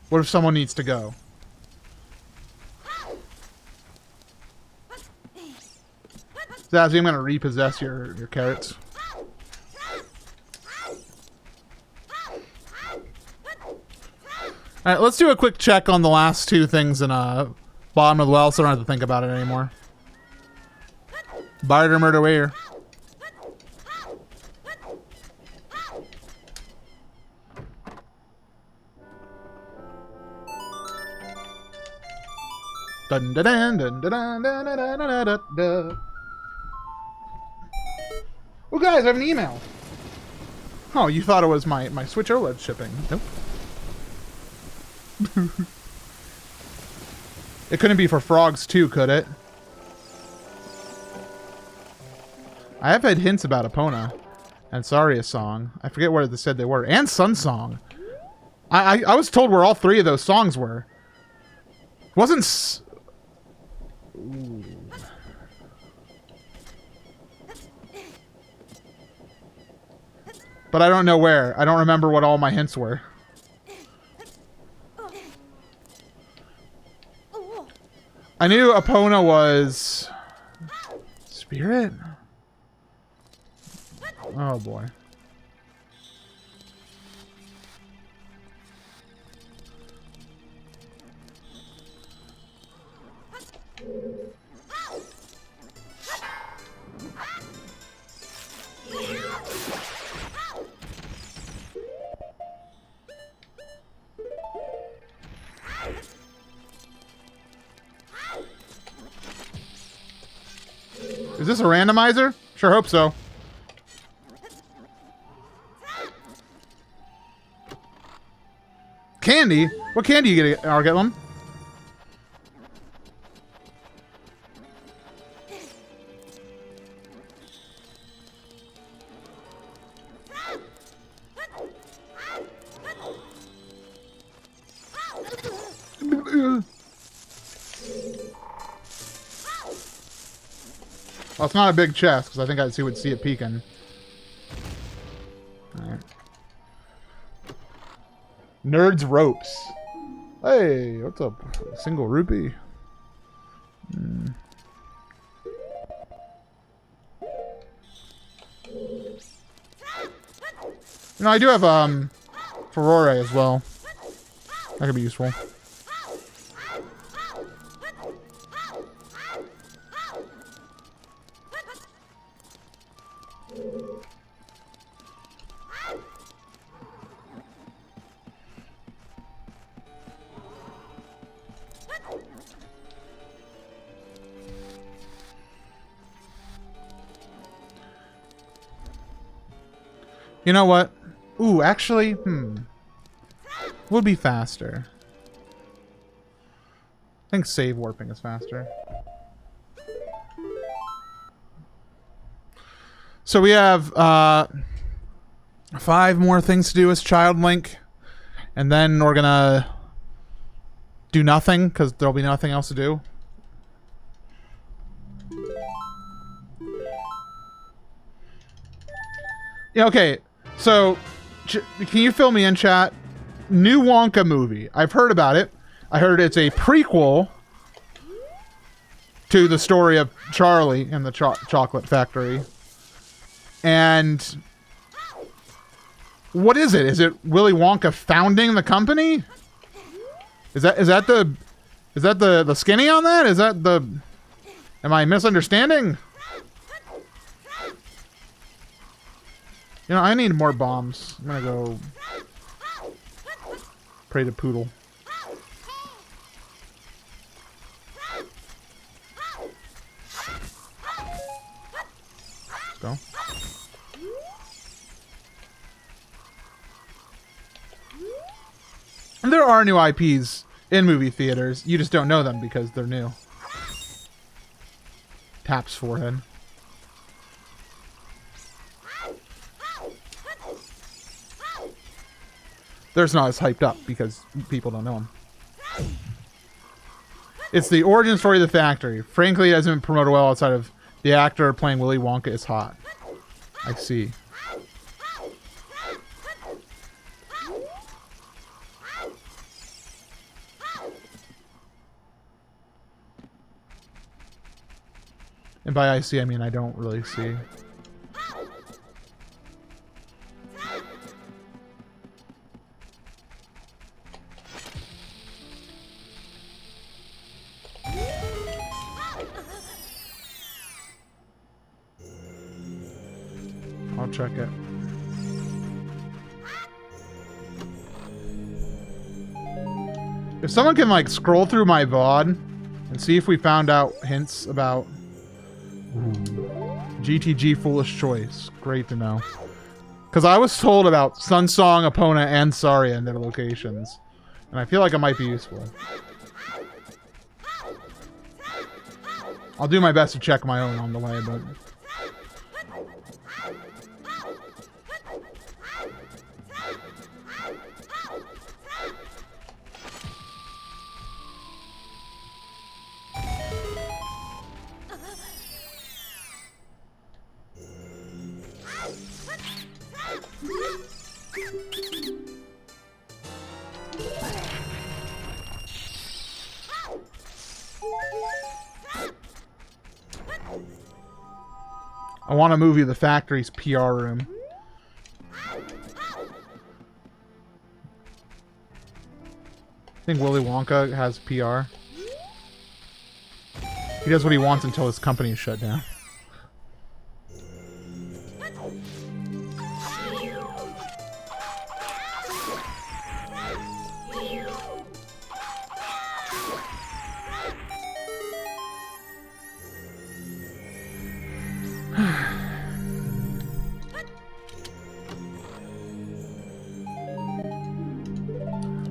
A: What if someone needs to go? Zazzy, I'm gonna repossess your carrots. Alright, let's do a quick check on the last two things in bottom of the well so I don't have to think about it anymore. Barter murder where? Dun dun dun dun dun dun dun dun dun dun dun. Oh guys, I have an email. Oh, you thought it was my Switch OLED shipping. Nope. It couldn't be for frogs too, could it? I have had hints about Epona and Saria Song. I forget where they said they were. And Sun Song. I was told where all three of those songs were. Wasn't... Ooh. But I don't know where. I don't remember what all my hints were. I knew Epona was... Spirit? Oh boy. Is this a randomizer? Sure hope so. Candy? What candy you get, Argetlum? Well, it's not a big chest, because I think he would see it peeking. Alright. Nerds Ropes. Hey, what's up? Single rupee. You know, I do have Ferrore as well. That could be useful. You know what? Ooh, actually, would be faster. I think save warping is faster. So we have 5 more things to do as Child Link, and then we're gonna do nothing because there'll be nothing else to do. Yeah, okay. So, can you fill me in, chat? New Wonka movie. I've heard about it. I heard it's a prequel to the story of Charlie and the Chocolate Factory. And what is it? Is it Willy Wonka founding the company? Is that the skinny on that? Is that the... Am I misunderstanding? You know, I need more bombs. I'm gonna go pray to Poodle. Let's go. And there are new IPs in movie theaters. You just don't know them because they're new. Taps forehead. There's not as hyped up because people don't know him. It's the origin story of the factory. Frankly, it hasn't been promoted well outside of the actor playing Willy Wonka is hot. I see. And by I see, I mean I don't really see. I'll check it. If someone can like scroll through my VOD and see if we found out hints about GTG Foolish Choice. Great to know. Because I was told about Sunsong, Epona, and Saria and their locations. And I feel like it might be useful. I'll do my best to check my own on the way, but... I want to move you the factory's PR room. I think Willy Wonka has PR. He does what he wants until his company is shut down.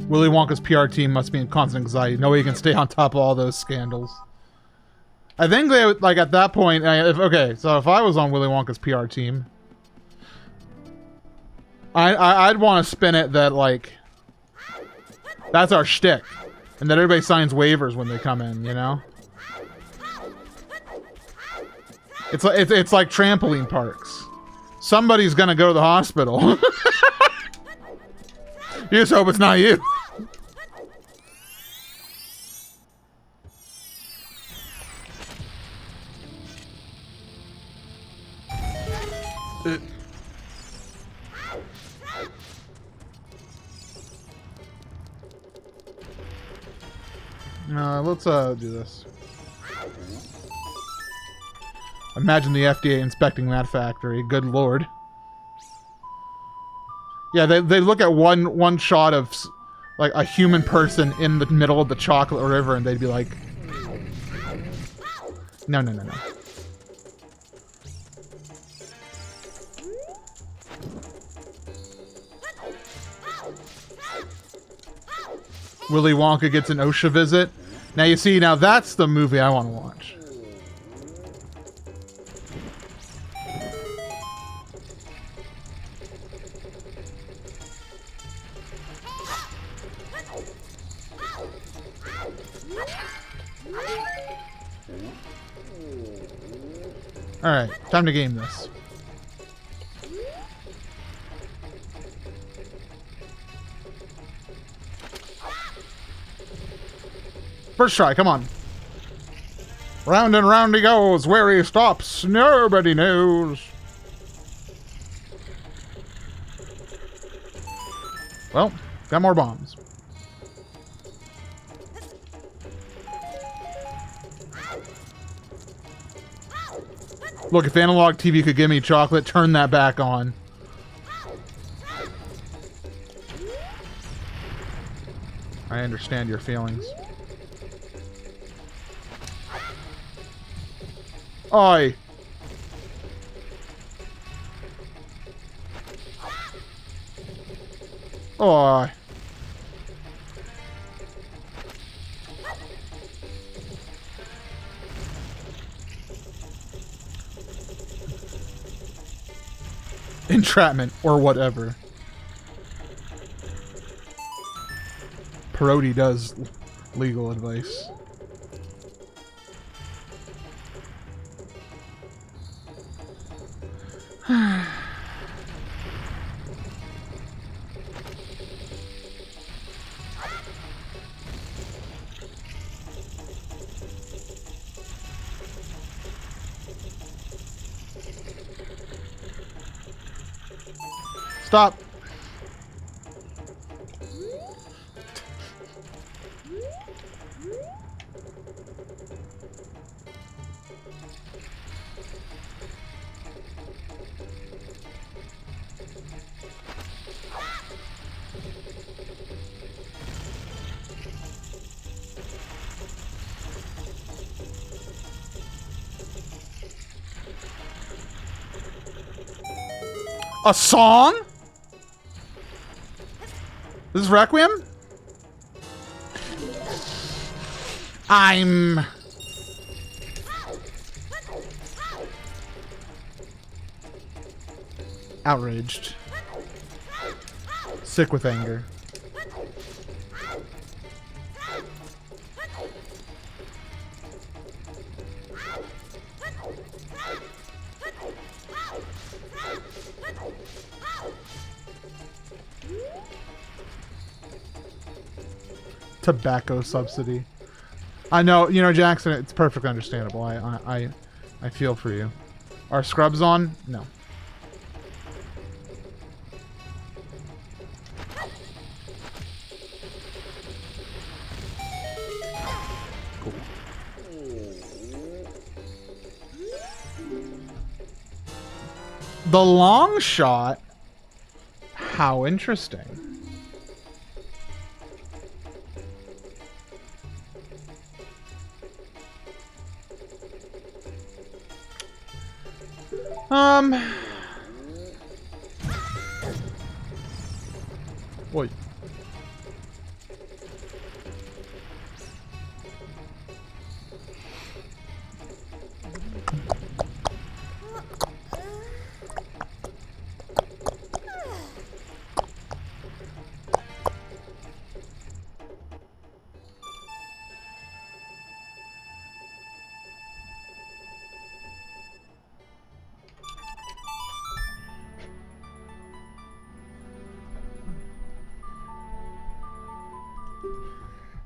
A: Willy Wonka's PR team must be in constant anxiety. No way you can stay on top of all those scandals. I think they would, like, at that point, okay, so if I was on Willy Wonka's PR team, I'd want to spin it that, like, that's our shtick. And that everybody signs waivers when they come in, you know? It's like trampoline parks. Somebody's gonna go to the hospital. You just hope it's not you. Let's do this. Imagine the FDA inspecting that factory. Good lord. Yeah, they look at one shot of like a human person in the middle of the chocolate river, and they'd be like, no, no, no, no. Willy Wonka gets an OSHA visit. Now you see, now that's the movie I want to watch. Alright, time to game this. First try, come on. Round and round he goes. Where he stops, nobody knows. Well, got more bombs. Look, if analog TV could give me chocolate, turn that back on. I understand your feelings. Oi! Oi! Entrapment, or whatever. Parody does legal advice. Stop. A song? This is Requiem? I'm... outraged. Sick with anger. Tobacco subsidy. I know, you know, Jackson, it's perfectly understandable. I feel for you. Are scrubs on? No. Cool. The long shot? How interesting. Wait.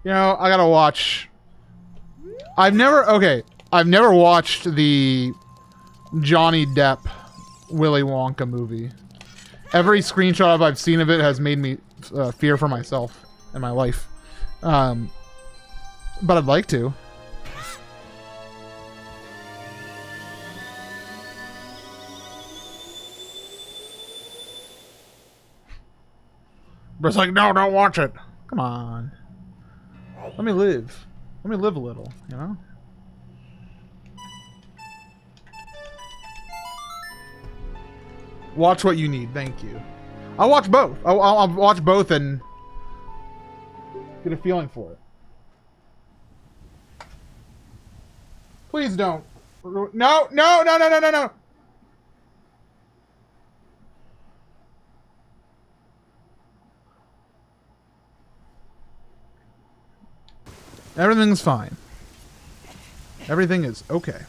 A: You know, I gotta watch. I've never watched the Johnny Depp Willy Wonka movie. Every screenshot I've seen of it has made me fear for myself and my life. But I'd like to. But it's like, no, don't watch it. Come on. Let me live. Let me live a little, you know? Watch what you need. Thank you. I'll watch both. I'll watch both and get a feeling for it. Please don't. No, no, no, no, no, no, no. Everything's fine. Everything is okay.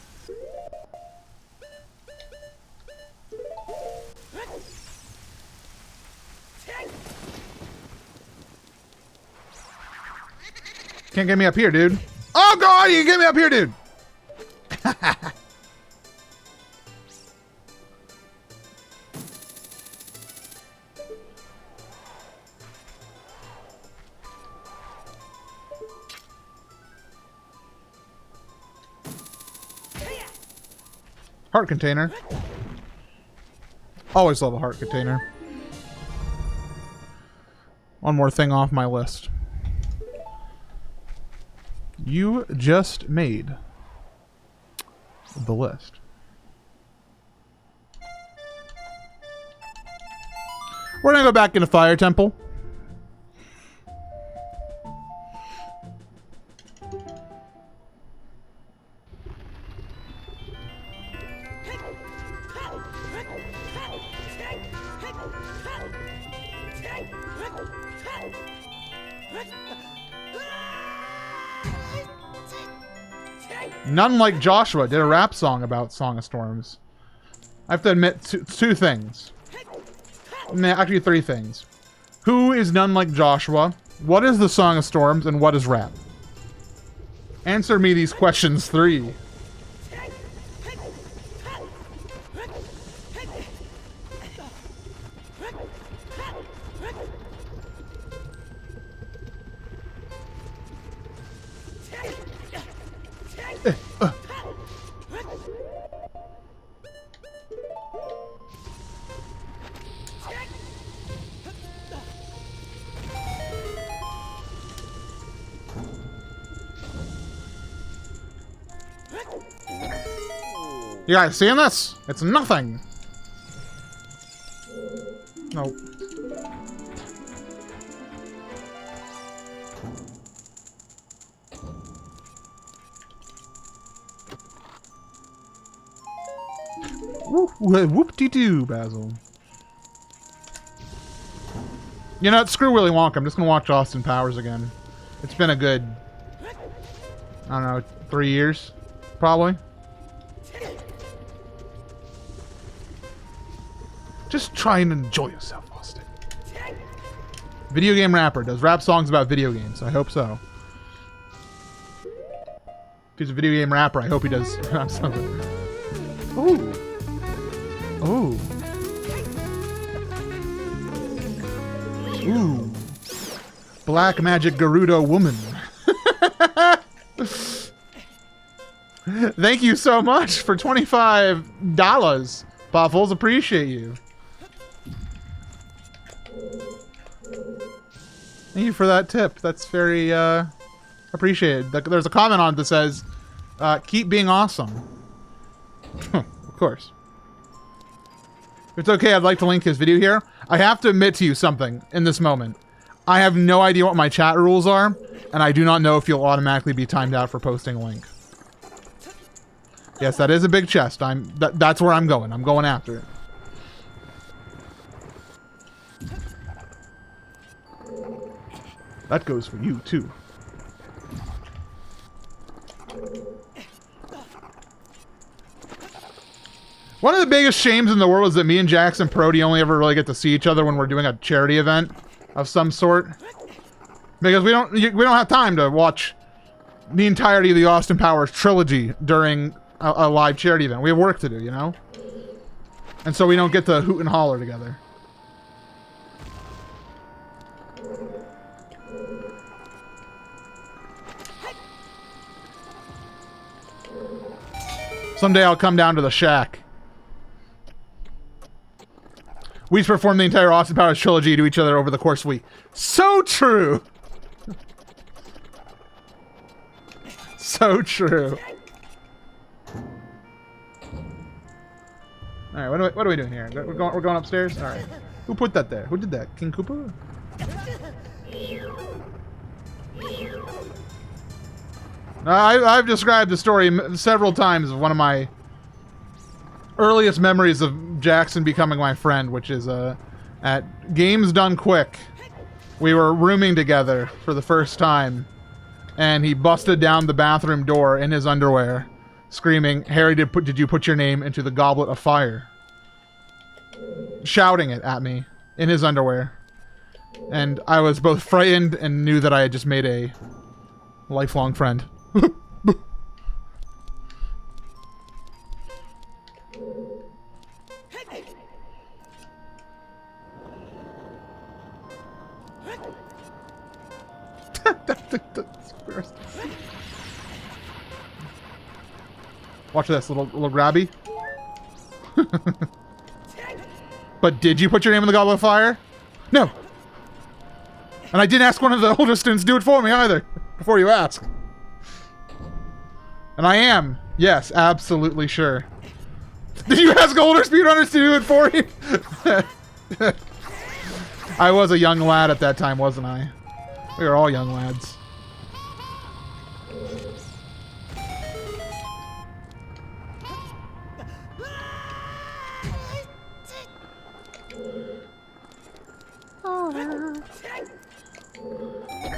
A: Can't get me up here, dude. Oh god, you can get me up here, dude. Heart container. Always love a heart container. One more thing off my list. You just made the list. We're gonna go back into Fire Temple. None Like Joshua did a rap song about Song of Storms. I have to admit two things. Actually, three things. Who is None Like Joshua? What is the Song of Storms? And what is rap? Answer me these questions three. You guys seeing this? It's nothing. No. Whoop-de-doo, Basil. You know what? Screw Willy Wonka. I'm just gonna watch Austin Powers again. It's been a good, I don't know, 3 years, probably. Just try and enjoy yourself, Austin. Video game rapper. Does rap songs about video games. I hope so. If he's a video game rapper, I hope he does rap songs. Ooh. Ooh. Ooh. Black Magic Gerudo Woman. Thank you so much for $25. Puffles, appreciate you. Thank you for that tip. That's very appreciated. There's a comment on it that says, keep being awesome. Of course. If it's okay, I'd like to link his video here. I have to admit to you something in this moment. I have no idea what my chat rules are, and I do not know if you'll automatically be timed out for posting a link. Yes, that is a big chest. That's where I'm going. I'm going after it. That goes for you, too. One of the biggest shames in the world is that me and Jackson Prody only ever really get to see each other when we're doing a charity event of some sort. Because we don't have time to watch the entirety of the Austin Powers trilogy during a live charity event. We have work to do, you know? And so we don't get to hoot and holler together. Someday I'll come down to the shack. We perform the entire Austin Powers trilogy to each other over the course of a week. So true! So true. Alright, what are we doing here? We're going upstairs? Alright. Who put that there? Who did that? King Koopa? I've described the story several times of one of my earliest memories of Jackson becoming my friend, which is at Games Done Quick. We were rooming together for the first time, and he busted down the bathroom door in his underwear, screaming, "Harry, did you put your name into the goblet of fire?" Shouting it at me in his underwear. And I was both frightened and knew that I had just made a lifelong friend. Watch this, little grabby. But did you put your name in the Goblet of Fire? No. And I didn't ask one of the older students to do it for me either, before you ask. And I am, yes, absolutely sure. Did you ask older speedrunners to do it for you? I was a young lad at that time, wasn't I? We were all young lads.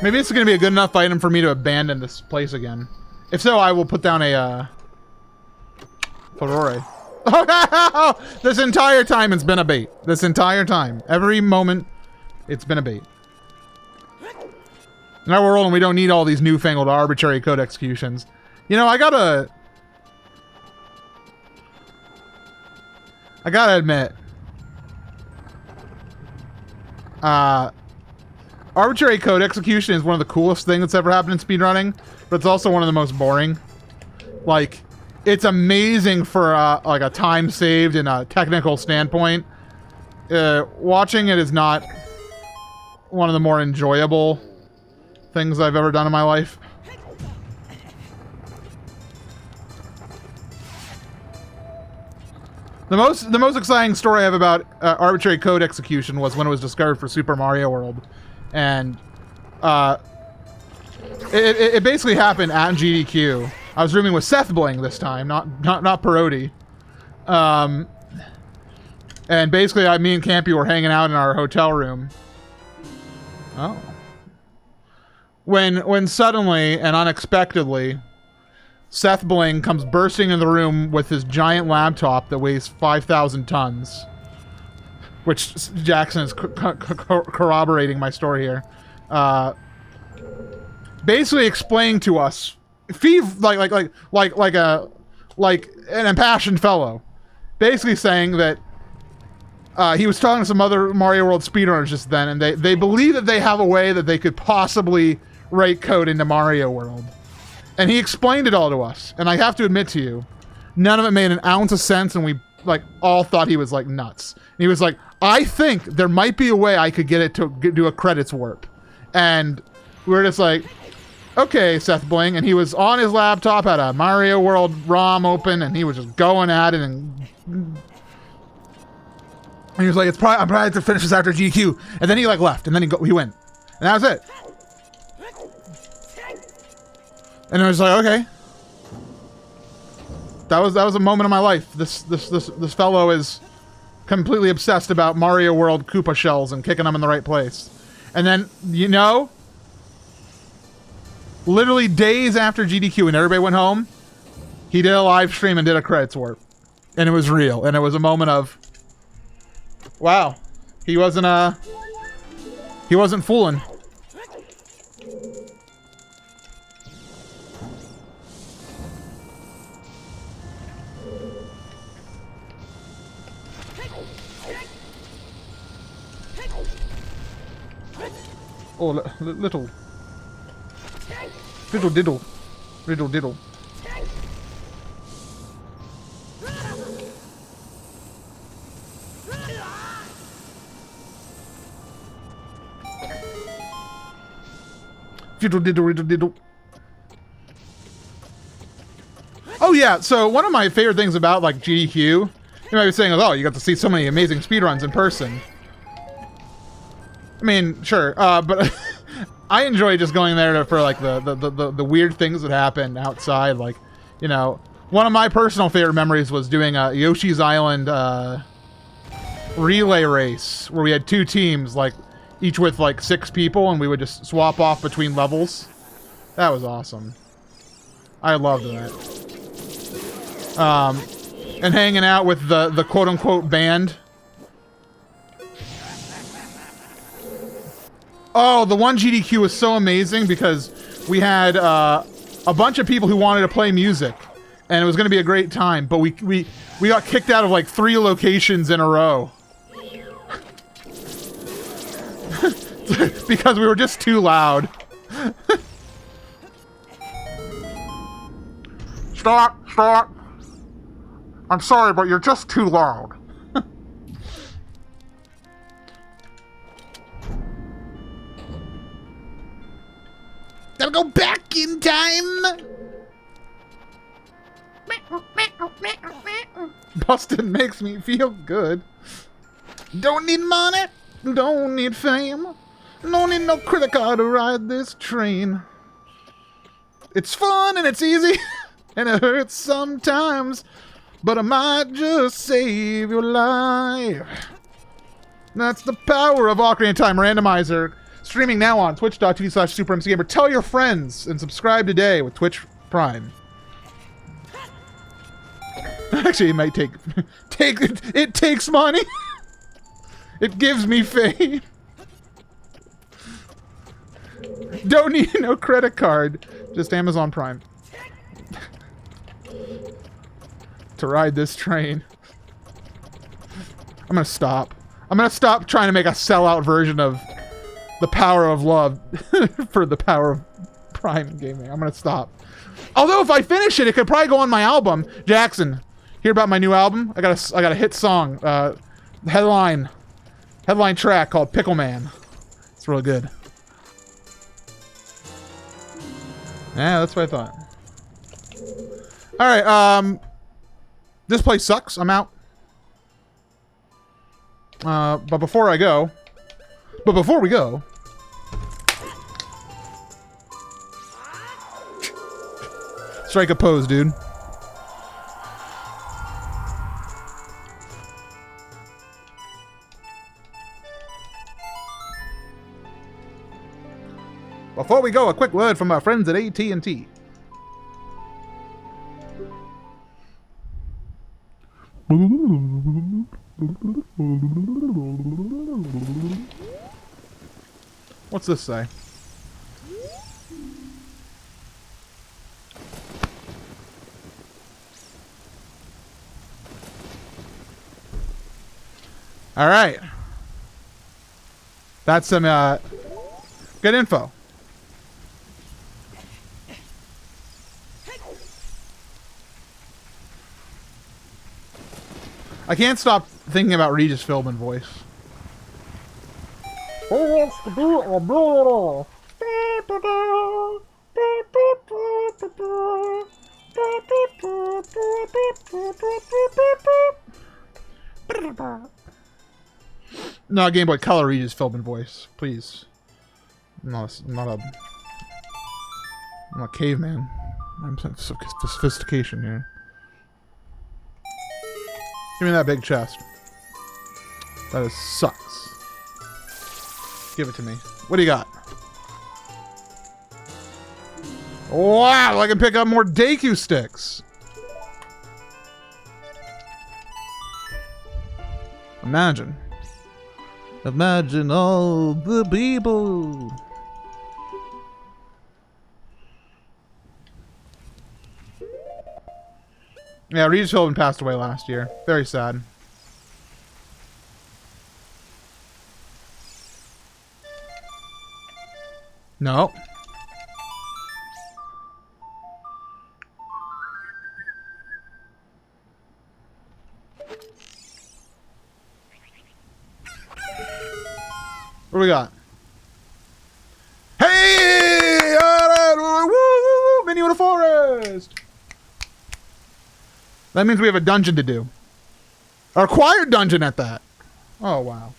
A: Maybe this is going to be a good enough item for me to abandon this place again. If so, I will put down a, Ferrari. Oh, no! This entire time it's been a bait. This entire time. Every moment, it's been a bait. Now we're rolling, we don't need all these newfangled arbitrary code executions. You know, I gotta admit, arbitrary code execution is one of the coolest things that's ever happened in speedrunning, but it's also one of the most boring. Like, it's amazing for like a time saved in a technical standpoint. Watching it is not one of the more enjoyable things I've ever done in my life. The most exciting story I have about arbitrary code execution was when it was discovered for Super Mario World, and it basically happened at GDQ. I was rooming with Seth Bling this time, not Parodi. And basically, me and Campy were hanging out in our hotel room. Oh. When suddenly and unexpectedly, Seth Bling comes bursting in the room with his giant laptop that weighs 5,000 tons. Which Jackson is corroborating my story here. Basically explaining to us, like an impassioned fellow, basically saying that he was talking to some other Mario World speedrunners just then, and they believe that they have a way that they could possibly write code into Mario World. And he explained it all to us, and I have to admit to you, none of it made an ounce of sense, and we all thought he was nuts. And he was like, I think there might be a way I could get it to do a credits warp. And we were just like, okay, Seth Bling. And he was on his laptop, had a Mario World ROM open, and he was just going at it. And he was like, I'm probably have to finish this after GQ. And then he left, and then he went. And that was it. And I was like, okay. That was a moment of my life. This fellow is completely obsessed about Mario World Koopa shells and kicking them in the right place. And then, literally days after GDQ when everybody went home, he did a live stream and did a credits warp. And it was real. And it was a moment of, wow, he wasn't fooling. Oh, little diddle. Riddle diddle. Fiddle diddle riddle diddle. Oh yeah, so one of my favorite things about GDQ, you might be saying, oh, you got to see so many amazing speedruns in person. I mean, sure, but I enjoy just going there for the weird things that happen outside. One of my personal favorite memories was doing a Yoshi's Island relay race where we had two teams, each with 6 people, and we would just swap off between levels. That was awesome. I loved that. And hanging out with the quote-unquote band. Oh, the one GDQ was so amazing because we had a bunch of people who wanted to play music, and it was going to be a great time, but we got kicked out of 3 locations in a row. Because we were just too loud. Stop. I'm sorry, but you're just too loud. Gotta go back in time. Bustin' makes me feel good. Don't need money, don't need fame, don't need no credit card to ride this train. It's fun and it's easy, and it hurts sometimes, but I might just save your life. That's the power of Ocarina of Time Randomizer. Streaming now on twitch.tv/SuperMCGamer. Tell your friends and subscribe today with Twitch Prime. Actually, it might take it takes money. It gives me fame. Don't need no credit card. Just Amazon Prime. To ride this train. I'm gonna stop. I'm gonna stop trying to make a sellout version of The Power of Love for The Power of Prime Gaming. I'm gonna stop. Although if I finish it, it could probably go on my album. Jackson, hear about my new album? I got a hit song, headline track called Pickle Man. It's real good. Yeah, that's what I thought. All right, this place sucks. I'm out. But before we go, strike a pose, dude. Before we go, a quick word from our friends at AT&T. What's this say? All right. That's some good info. I can't stop thinking about Regis Philbin voice. No, Game Boy Color Regis Philbin voice, please. I'm not a caveman. I'm sophistication here. Give me that big chest. That sucks. Give it to me. What do you got? Wow, I can pick up more Deku sticks. Imagine. Imagine all the people. Yeah, Regis Philbin passed away last year. Very sad. No. What do we got? Hey! Woo! Mini in a forest! That means we have a dungeon to do. A required dungeon at that. Oh, wow.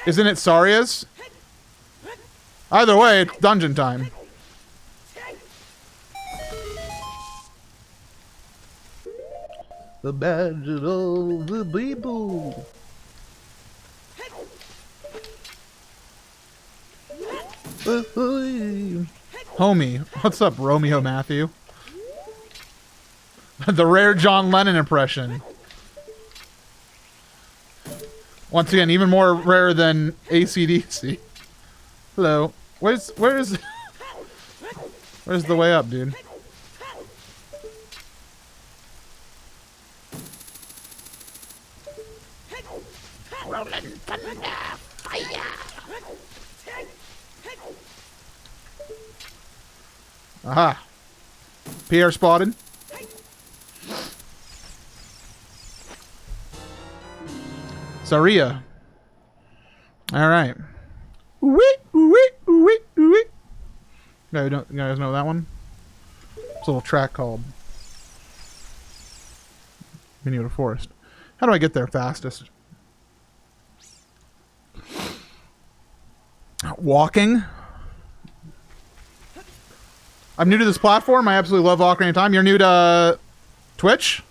A: Isn't it Saria's? Either way, it's dungeon time. The badge of all the people. Homie, what's up, Romeo Matthew? The rare John Lennon impression. Once again, even more rare than AC/DC. Hello. Where's the way up, dude? Rolling thunder, fire. Aha. Pierre spotted. Saria. All right. You guys know that one? It's a little track called Mini to Forest. How do I get there fastest? Walking. I'm new to this platform. I absolutely love Ocarina of Time. You're new to Twitch?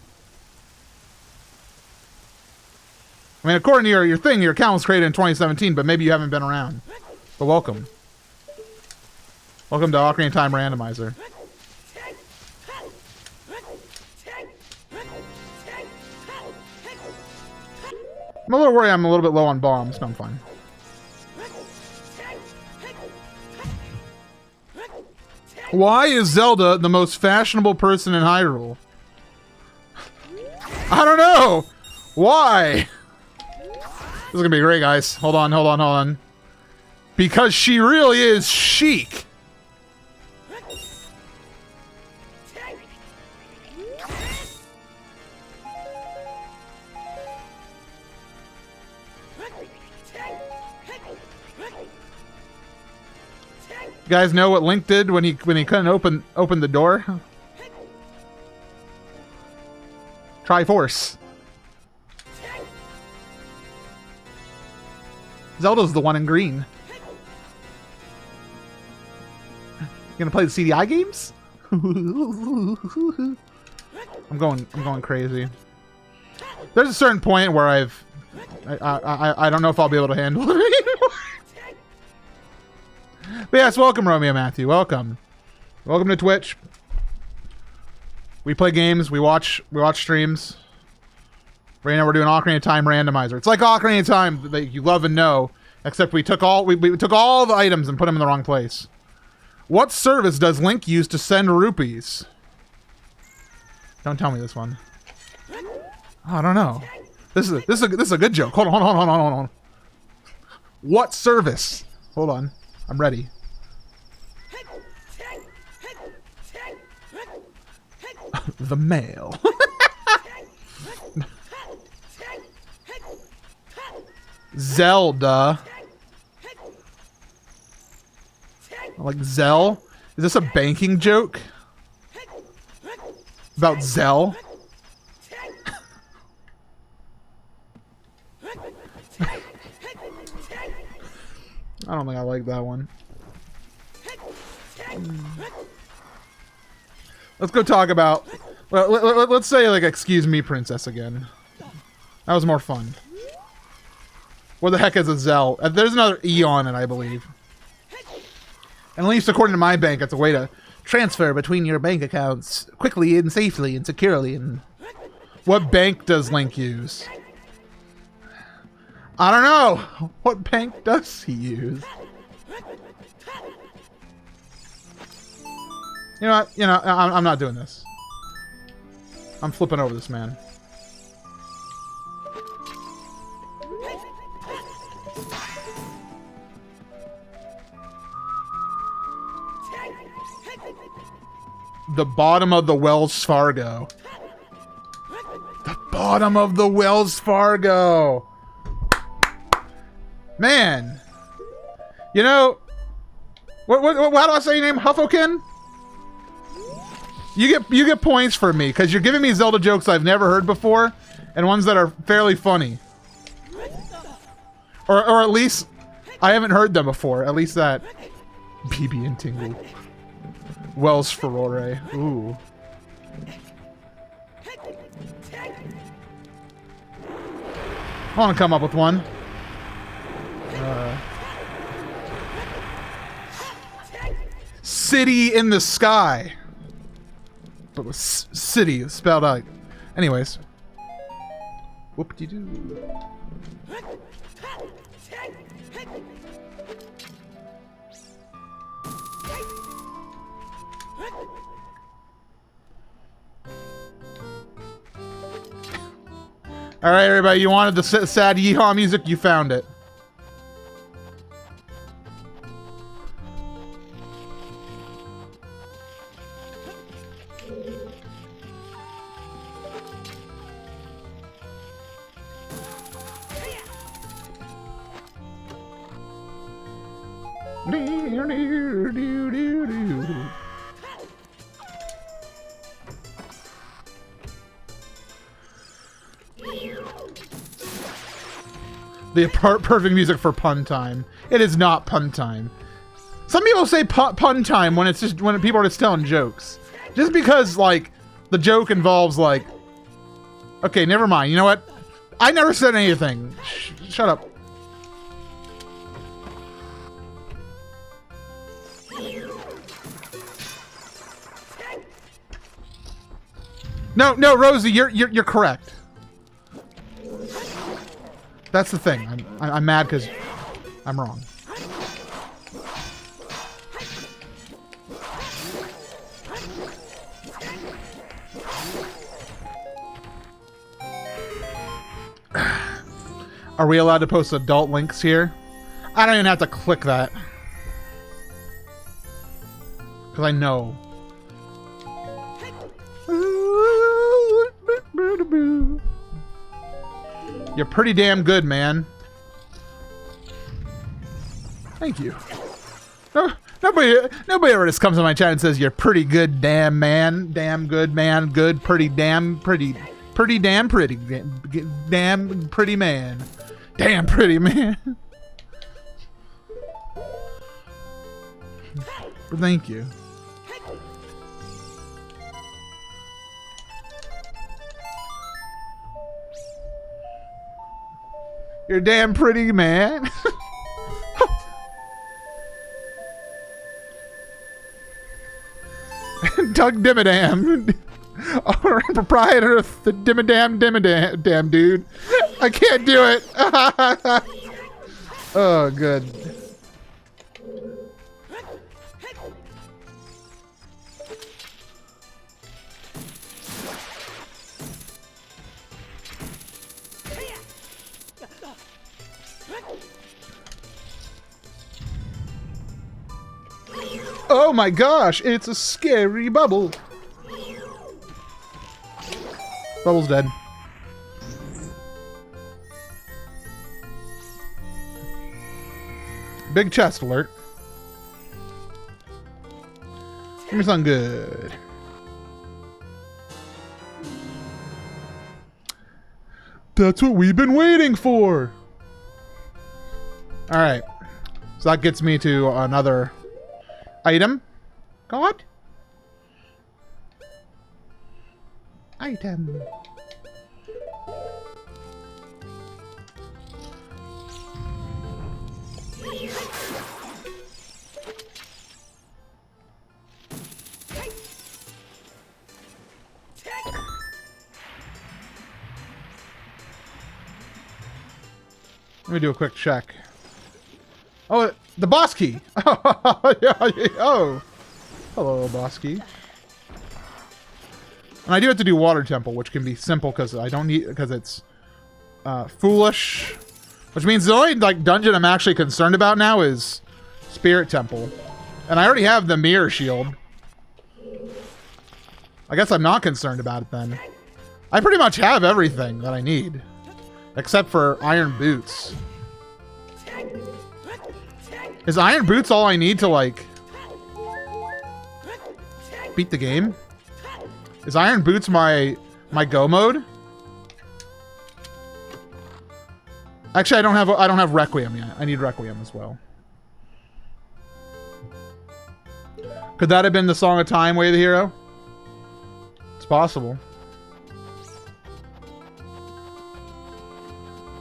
A: I mean, according to your thing, your account was created in 2017, but maybe you haven't been around. But welcome. Welcome to Ocarina of Time Randomizer. I'm a little worried I'm a little bit low on bombs, but I'm fine. Why is Zelda the most fashionable person in Hyrule? I don't know! Why? This is gonna be great, guys. Hold on. Because she really is chic. You guys know what Link did when he couldn't open the door? Triforce. Zelda's the one in green. You gonna play the CDI games? I'm going crazy. There's a certain point where I don't know if I'll be able to handle it anymore. But yes, welcome Romeo Matthew. Welcome to Twitch. We play games. We watch streams. Right now we're doing Ocarina of Time Randomizer. It's like Ocarina of Time that you love and know, except we took all the items and put them in the wrong place. What service does Link use to send rupees? Don't tell me this one. Oh, I don't know. This is a good joke. Hold on. What service? Hold on. I'm ready. The mail. Zelda. Like Zell? Is this a banking joke? About Zell? I don't think I like that one. Let's go talk about... Well, let's say, like, excuse me, princess, again. That was more fun. What the heck is a Zell? There's another E on it, I believe. And at least according to my bank, it's a way to transfer between your bank accounts quickly and safely and securely. And what bank does Link use? I don't know. What bank does he use? You know what? I'm not doing this. I'm flipping over this man. The bottom of the Wells Fargo. The bottom of the Wells Fargo. Man. You know, how do I say your name? Huffokin? You get points for me because you're giving me Zelda jokes I've never heard before and ones that are fairly funny. Or at least I haven't heard them before. At least that. BB and Tingle. Wells Furore. Ooh. I want to come up with one. City in the sky. But with city spelled out. Anyways. Whoop-de-doo. All right, everybody, you wanted the sad yeehaw music? You found it. The perfect music for pun time. It is not pun time. Some people say pun time when it's just when people are just telling jokes. Just because like the joke involves like. Okay, never mind. You know what? I never said anything. Shut up. No, Rosie, you're correct. That's the thing. I'm mad because I'm wrong. Are we allowed to post adult links here? I don't even have to click that. Because I know. You're pretty damn good, man. Thank you. Nobody ever just comes on my chat and says you're pretty good, damn man, damn good man, good, pretty damn pretty, damn pretty man, damn pretty man. But thank you. You're damn pretty, man. Doug Dimmadam. Our proprietor of the Dimmadam dude. I can't do it. Oh, good. Oh my gosh, it's a scary bubble. Bubble's dead. Big chest alert. Give me something good. That's what we've been waiting for. All right. So that gets me to another item. God? Item. Let me do a quick check. Oh, the boss key. Oh, hello, boss key. And I do have to do Water Temple, which can be simple because I don't need because it's foolish, which means the only like dungeon I'm actually concerned about now is Spirit Temple, and I already have the Mirror Shield. I guess I'm not concerned about it then. I pretty much have everything that I need, except for Iron Boots. Is Iron Boots all I need to like beat the game? Is Iron Boots my go mode? Actually, I don't have Requiem yet. I need Requiem as well. Could that have been the Song of Time, Way of the Hero? It's possible.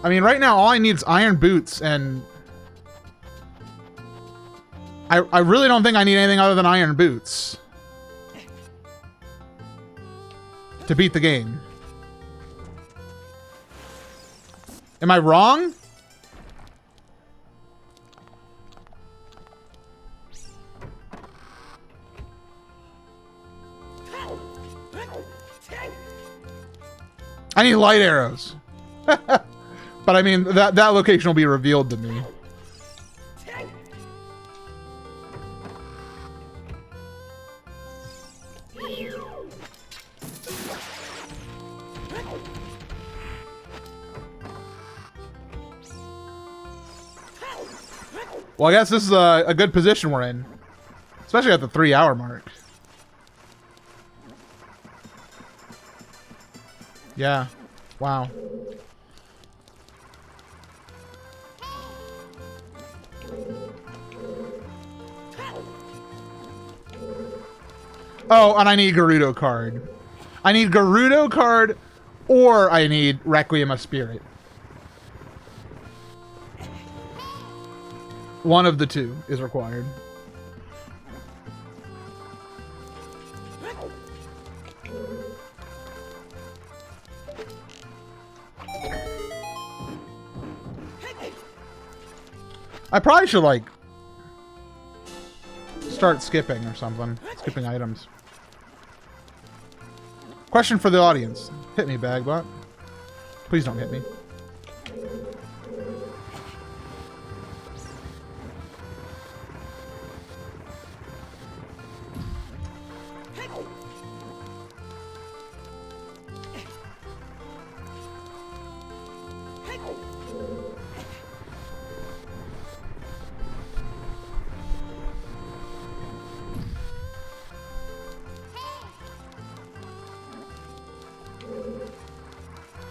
A: I mean, right now all I need is Iron Boots, and I really don't think I need anything other than Iron Boots to beat the game. Am I wrong? I need light arrows. But I mean, that location will be revealed to me. Well, I guess this is a good position we're in. Especially at the 3-hour mark. Yeah. Wow. Oh, and I need Gerudo card. I need Gerudo card, or I need Requiem of Spirit. One of the two is required. I probably should, like, start skipping or something. Skipping items. Question for the audience. Hit me, Bagbot. Please don't hit me.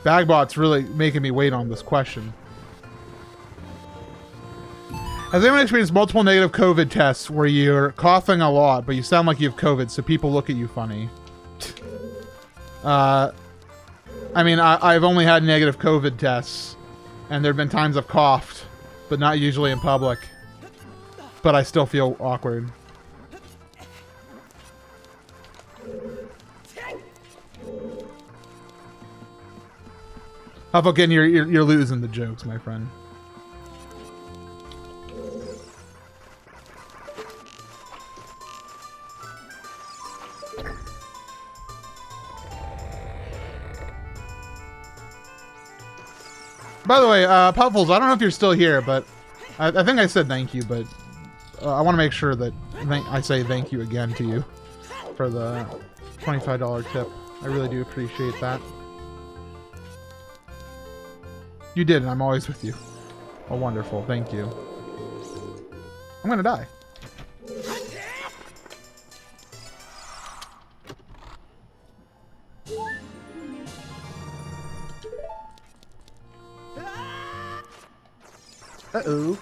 A: Bagbot's really making me wait on this question. Has anyone experienced multiple negative COVID tests where you're coughing a lot, but you sound like you have COVID, so people look at you funny? I mean, I've only had negative COVID tests, and there have been times I've coughed, but not usually in public. But I still feel awkward. How about getting you're losing the jokes, my friend. By the way, Puffles, I don't know if you're still here, but I think I said thank you, but I want to make sure that I say thank you again to you for the $25 tip. I really do appreciate that. You did, and I'm always with you. Oh, wonderful. Thank you. I'm gonna die. Uh-oh.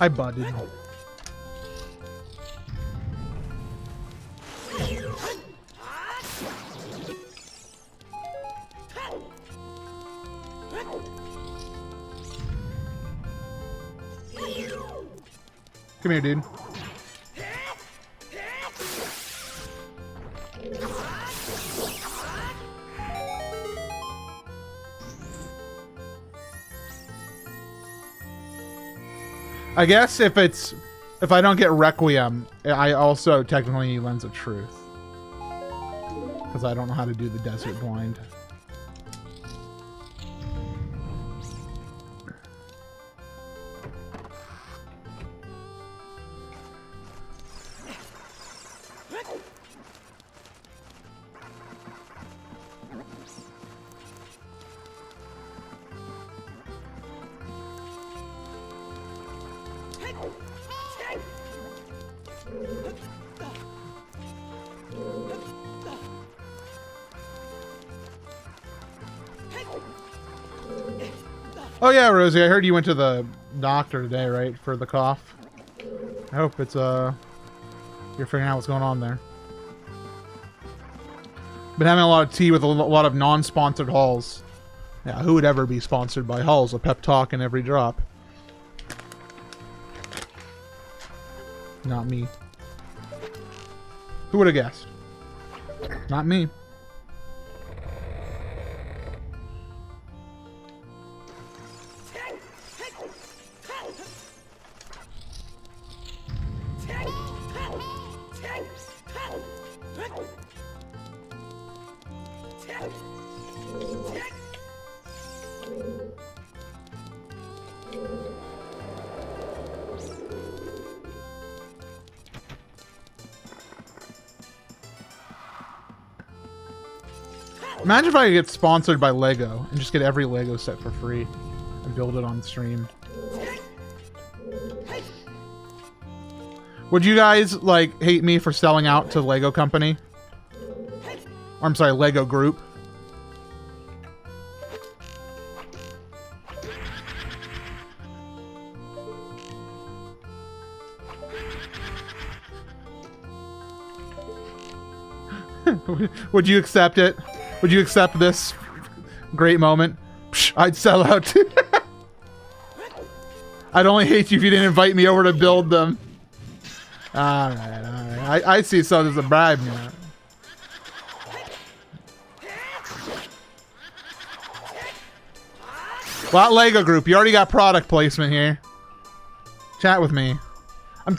A: I butted. Come here, dude. I guess if I don't get Requiem, I also technically need Lens of Truth. Because I don't know how to do the Desert Blind. Oh yeah, Rosie, I heard you went to the doctor today, right? For the cough. I hope it's, you're figuring out what's going on there. Been having a lot of tea with a lot of non-sponsored hauls. Yeah, who would ever be sponsored by Halls? A pep talk in every drop. Not me. Who would have guessed? Not me. Imagine if I could get sponsored by Lego and just get every Lego set for free and build it on stream. Would you guys, like, hate me for selling out to the Lego company? Or, I'm sorry, Lego group. Would you accept it? Would you accept this great moment? Psh, I'd sell out too. I'd only hate you if you didn't invite me over to build them. Alright, alright. I see so as a bribe now. Well, Lego group, you already got product placement here. Chat with me.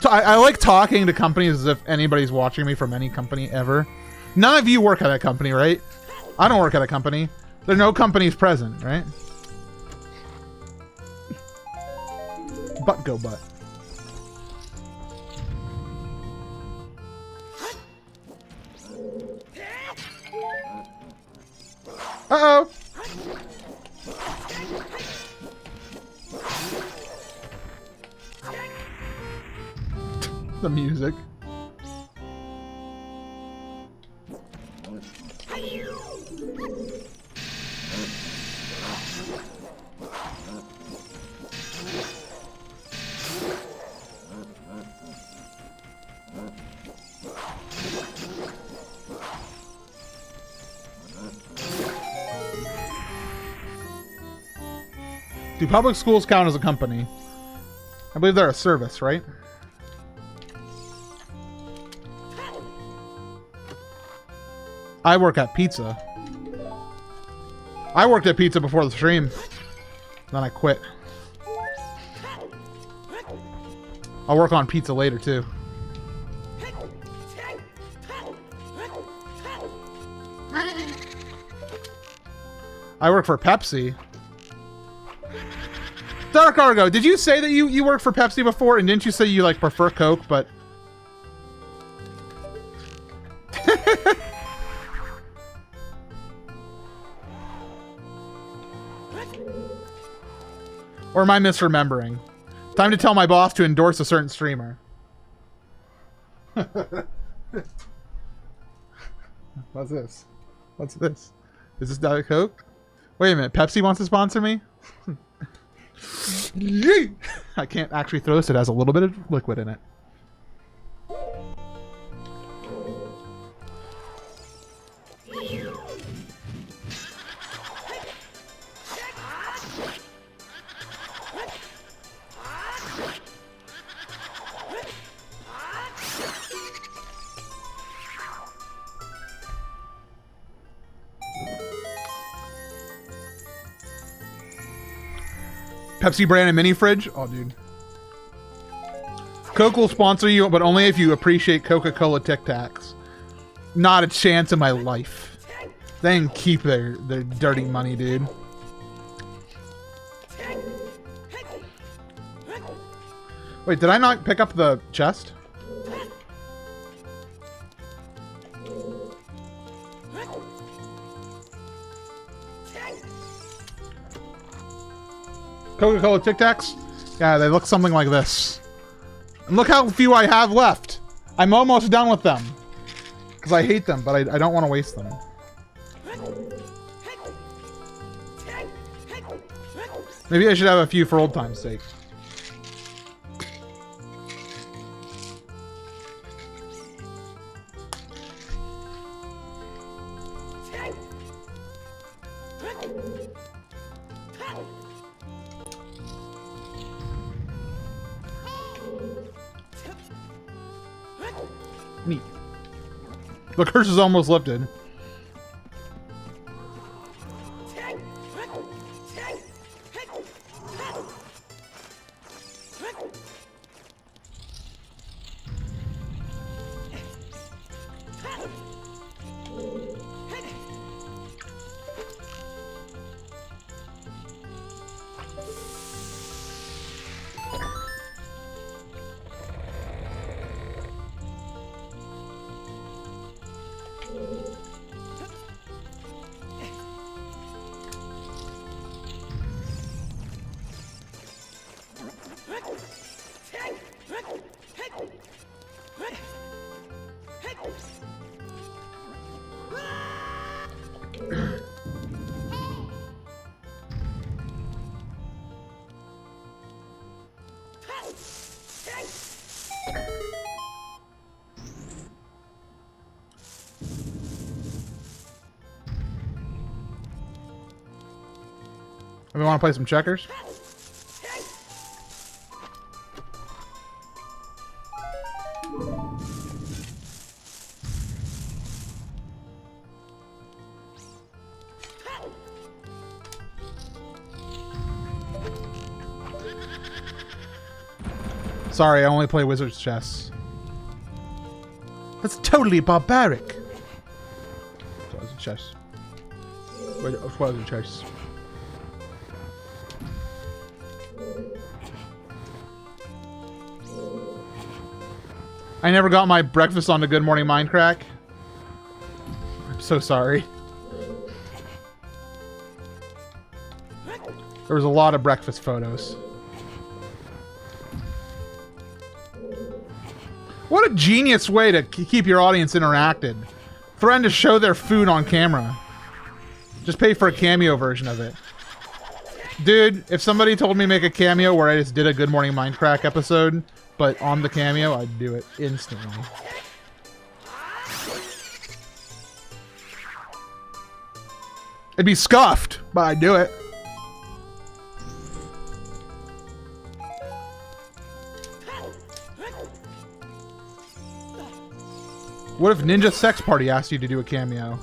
A: I like talking to companies as if anybody's watching me from any company ever. None of you work at that company, right? I don't work at a company. There are no companies present, right? Butt go butt. Uh-oh. The music. Do public schools count as a company? I believe they're a service, right? I work at pizza. I worked at pizza before the stream. Then I quit. I'll work on pizza later, too. I work for Pepsi. Dark Argo, did you say that you worked for Pepsi before? And didn't you say you, like, prefer Coke, but... Or am I misremembering? Time to tell my boss to endorse a certain streamer. What's this? What's this? Is this Diet Coke? Wait a minute, Pepsi wants to sponsor me? I can't actually throw this. It has a little bit of liquid in it. Pepsi brand and mini fridge? Oh, dude. Coke will sponsor you, but only if you appreciate Coca-Cola Tic Tacs. Not a chance in my life. They can keep their dirty money, dude. Wait, did I not pick up the chest? Coca-Cola Tic Tacs? Yeah, they look something like this. And look how few I have left. I'm almost done with them. Because I hate them, but I don't want to waste them. Maybe I should have a few for old time's sake. Neat. The curse is almost lifted. We want to play some checkers? Sorry, I only play Wizard's Chess. That's totally barbaric. Wizard's Chess. Wizard's Chess. I never got my breakfast on the Good Morning Mindcrack. I'm so sorry. There was a lot of breakfast photos. What a genius way to keep your audience interacted. Threaten to show their food on camera. Just pay for a cameo version of it. Dude, if somebody told me to make a cameo where I just did a Good Morning Minecraft episode, but on the cameo, I'd do it instantly. It'd be scuffed, but I'd do it. What if Ninja Sex Party asked you to do a cameo?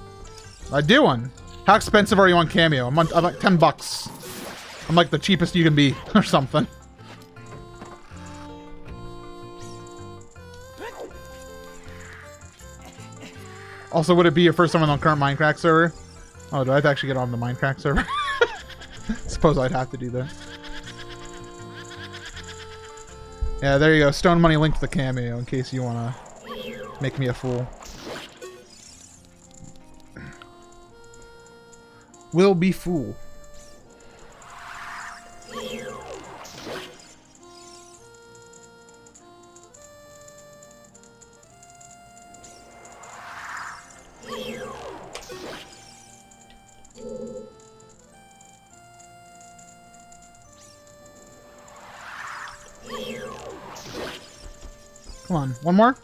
A: I'd do one. How expensive are you on Cameo? I'm like $10. I'm like the cheapest you can be, or something. Also, would it be your first time on the current Minecraft server? Oh, do I have to actually get on the Minecraft server? Suppose I'd have to do that. Yeah, there you go. Stone Money linked the Cameo in case you want to make me a fool. Will be fool. Come on, one more?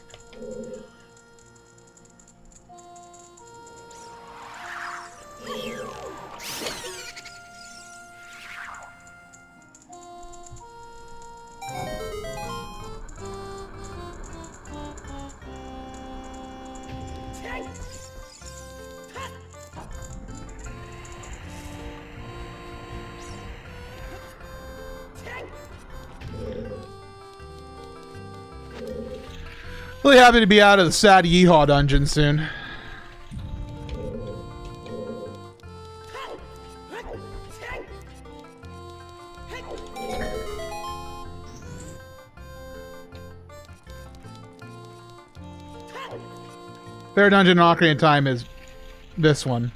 A: Really happy to be out of the sad Yeehaw dungeon soon. Fair dungeon in Ocarina of Time is this one.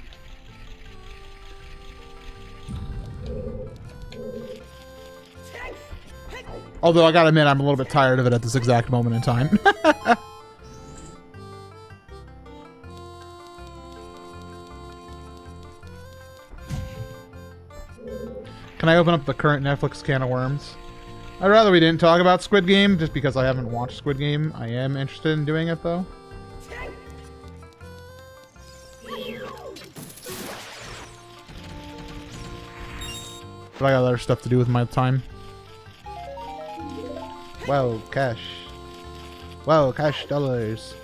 A: Although I gotta admit, I'm a little bit tired of it at this exact moment in time. Can I open up the current Netflix can of worms? I'd rather we didn't talk about Squid Game, just because I haven't watched Squid Game. I am interested in doing it, though. But I got other stuff to do with my time. Wow, cash. Wow, cash dollars.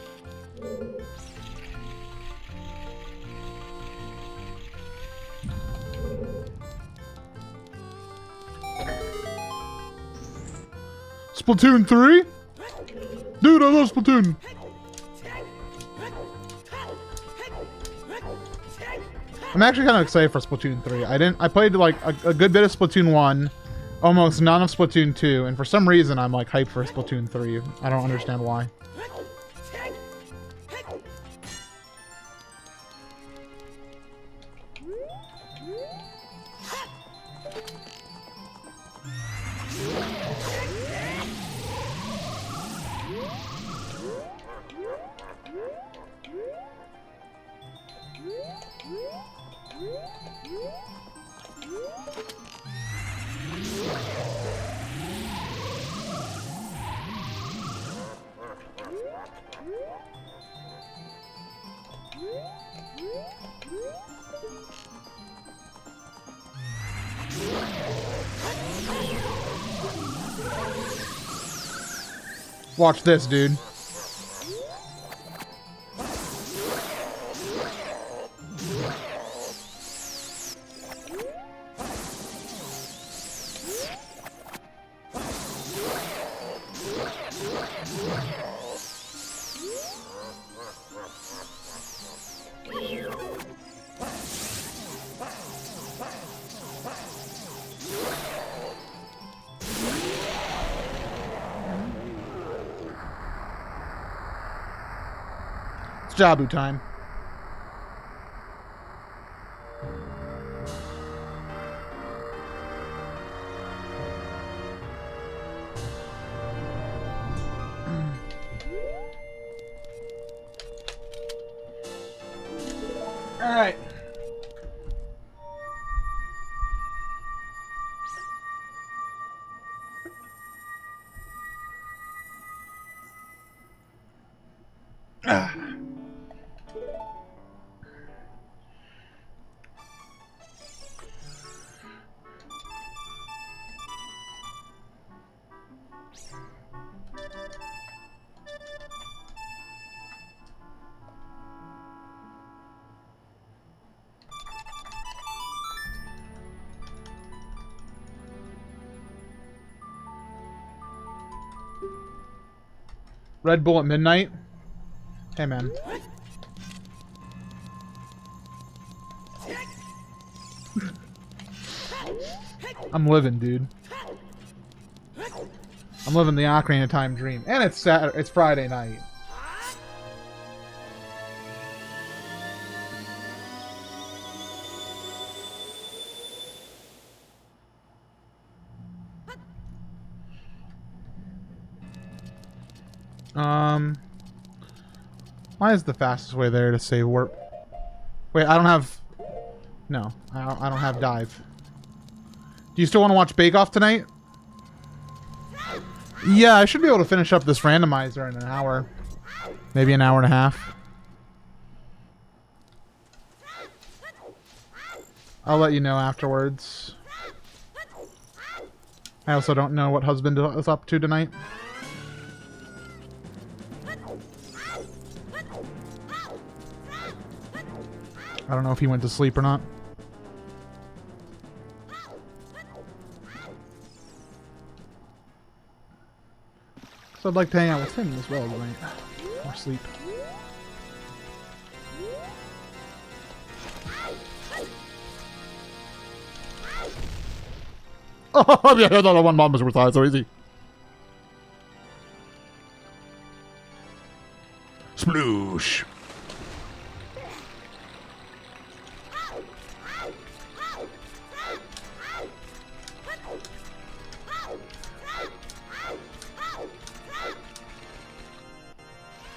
A: Splatoon 3? Dude, I love Splatoon. I'm actually kind of excited for Splatoon 3. I played like a good bit of Splatoon 1, almost none of Splatoon 2, and for some reason I'm like hyped for Splatoon 3. I don't understand why. Watch this, dude. Jabu time. Alright. Red Bull at midnight? Hey, man. I'm living, dude. I'm living the Ocarina of Time dream. And it's Friday night. Why is the fastest way there to save warp? Wait, I don't have... No, I don't have dive. Do you still want to watch Bake Off tonight? Yeah, I should be able to finish up this randomizer in an hour. Maybe an hour and a half. I'll let you know afterwards. I also don't know what husband is up to tonight. I don't know if he went to sleep or not. So I'd like to hang out with him as well tonight. Or sleep. Oh, yeah, no, one bomb was worth so easy. Sploosh.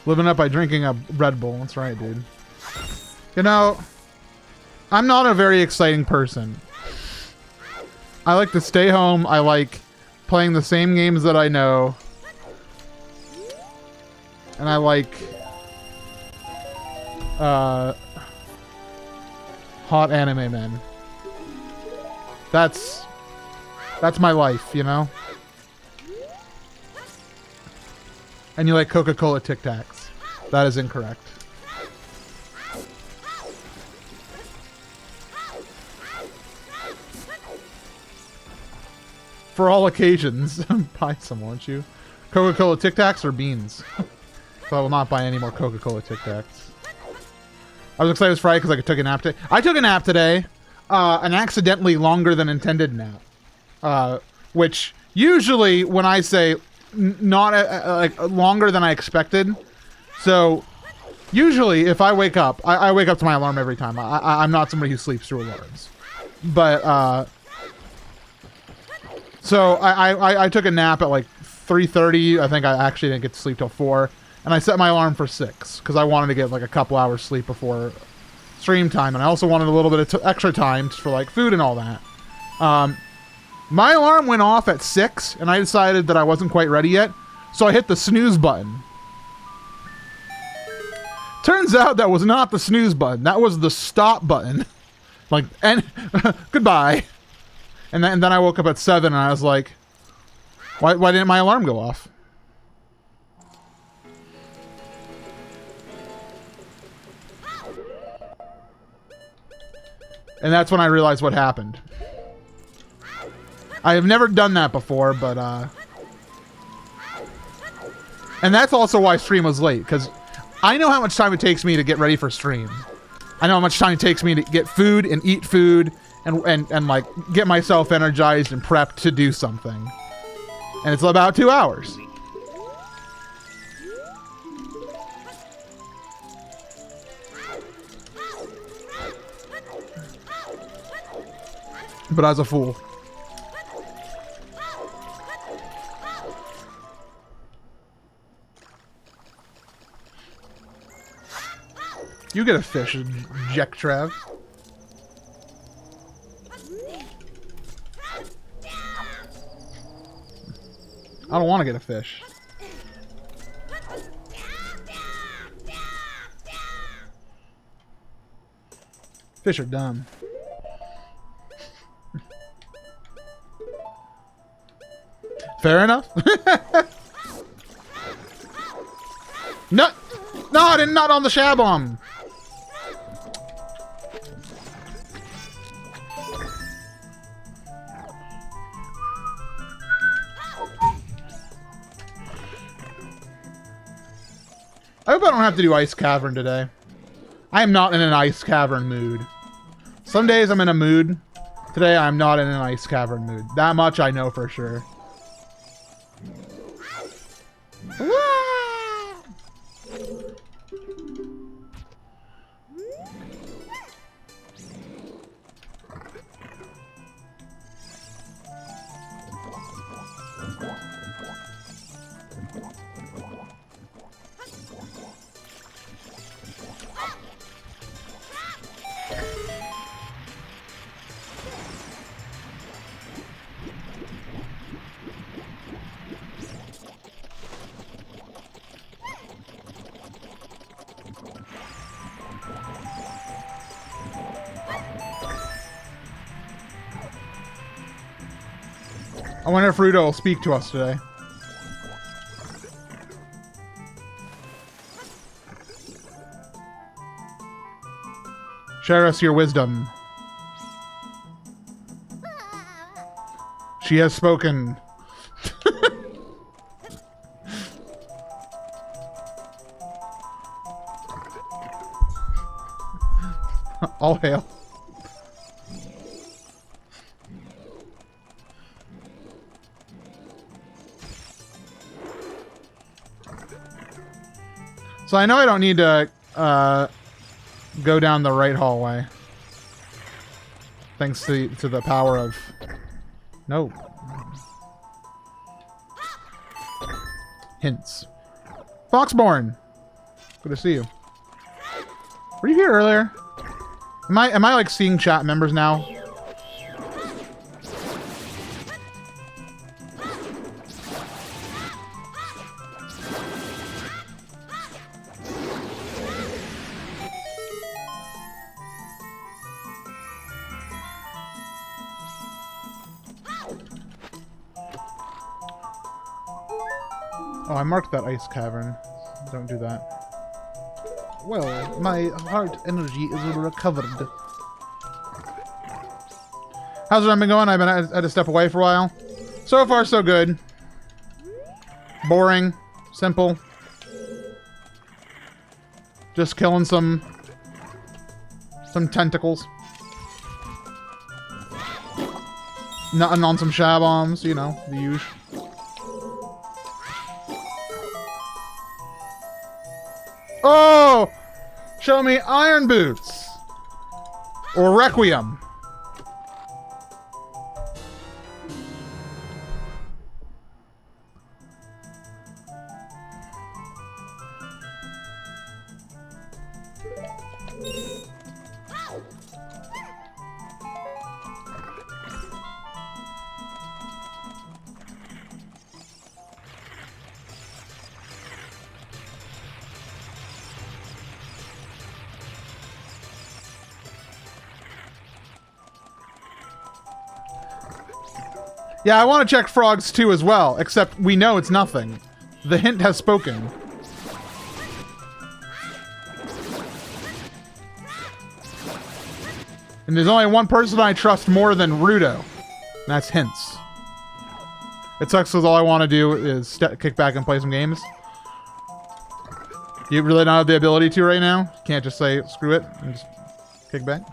A: Living up by drinking a Red Bull. That's right, dude. You know, I'm not a very exciting person. I like to stay home. I like playing the same games that I know. And I like hot anime men. That's my life, you know? And you like Coca-Cola Tic Tacs. That is incorrect. For all occasions, buy some, won't you? Coca-Cola Tic Tacs or beans? So I will not buy any more Coca-Cola Tic Tacs. I was excited it was Friday because I took a nap today. I took a nap today, an accidentally longer than intended nap. Which usually when I say not like longer than I expected. So usually if I wake up, I wake up to my alarm every time. I'm not somebody who sleeps through alarms. But so I took a nap at like 3:30. I think I actually didn't get to sleep till 4. And I set my alarm for 6 because I wanted to get like a couple hours sleep before stream time. And I also wanted a little bit of extra time for like food and all that. My alarm went off at 6 and I decided that I wasn't quite ready yet. So I hit the snooze button. Turns out that was not the snooze button. That was the stop button. Like, and goodbye. And then I woke up at 7 and I was like, why didn't my alarm go off? And that's when I realized what happened. I have never done that before, but and that's also why stream was late, because I know how much time it takes me to get ready for stream. I know how much time it takes me to get food and eat food and like get myself energized and prepped to do something. And it's about 2 hours. But I was a fool. You get a fish, Jack Trav. I don't want to get a fish. Fish are dumb. Fair enough. No, no, I did not on the Shabomb. I hope I don't have to do Ice Cavern today. I am not in an Ice Cavern mood. Some days I'm in a mood. Today I'm not in an Ice Cavern mood. That much I know for sure. I wonder if Rudo will speak to us today. Share us your wisdom. She has spoken. All hail. So I know I don't need to go down the right hallway. Thanks to the power of... No. Hints. Foxborn! Good to see you. Were you here earlier? Am I like seeing chat members now? Oh, I marked that ice cavern. Don't do that. Well, my heart energy is recovered. How's it been going? I've been had to step away for a while. So far, so good. Boring. Simple. Just killing some tentacles. Nothing on some Shabombs, you know, the usual. Oh! Show me Iron Boots! Or Requiem. Yeah, I want to check frogs too as well, except we know it's nothing. The hint has spoken. And there's only one person I trust more than Rudo. And that's hints. It sucks because all I want to do is kick back and play some games. You really don't have the ability to right now? You can't just say, screw it, and just kick back?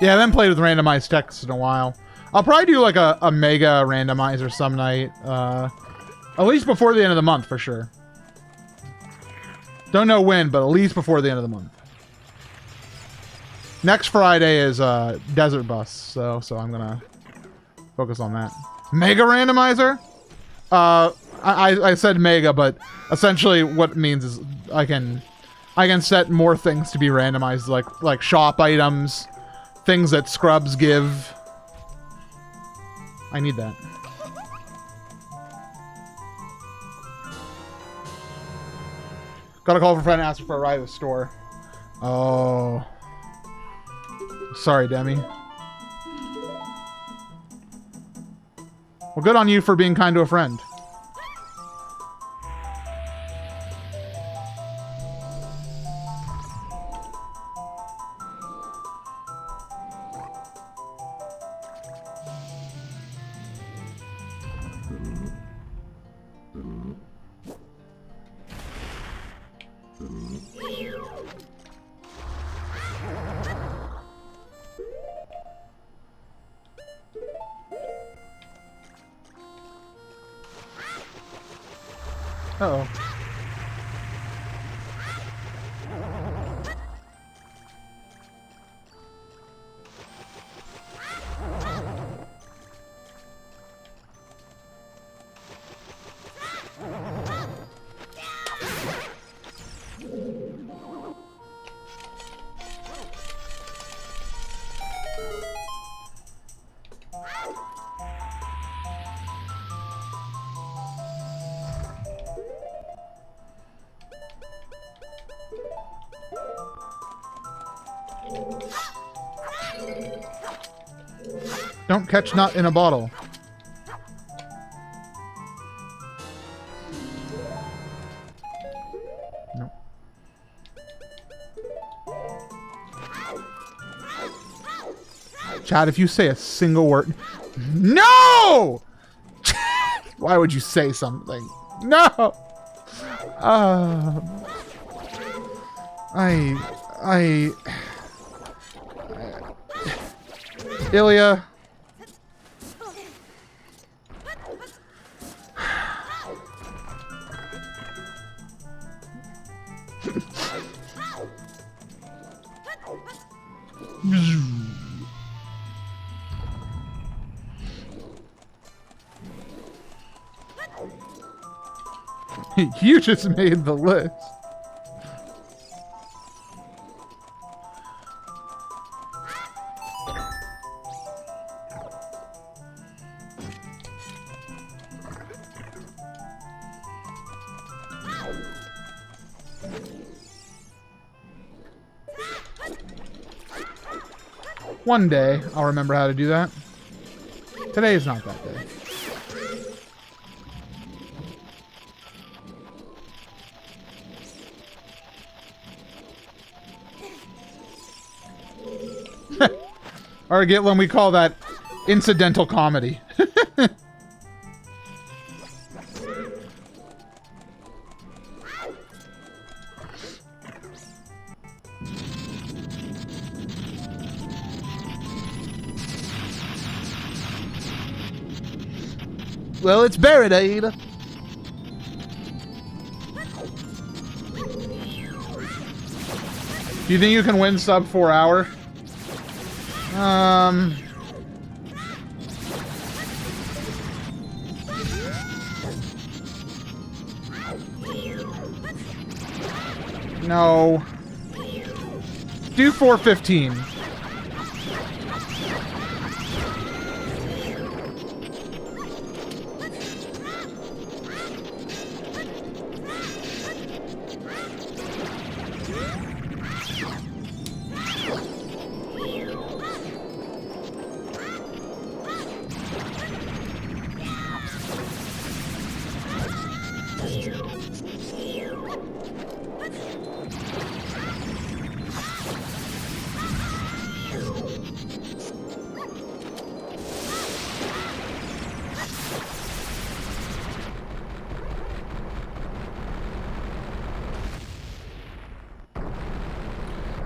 A: Yeah, I haven't played with randomized text in a while. I'll probably do like a mega randomizer some night. At least before the end of the month, for sure. Don't know when, but at least before the end of the month. Next Friday is Desert Bus, so I'm gonna focus on that. Mega randomizer? I said mega, but essentially what it means is I can set more things to be randomized, like shop items, things that scrubs give. I need that. Got a call from a friend asking for a ride to the store. Oh. Sorry, Demi. Well, good on you for being kind to a friend. Uh-oh. Don't catch nut in a bottle. No. Chad, if you say a single word... No! Why would you say something? No! Ilya... You just made the list. One day, I'll remember how to do that. Today is not that day. Or get when we call that incidental comedy. Well, it's Baradade. Do you think you can win sub 4 hour? No. Do 415.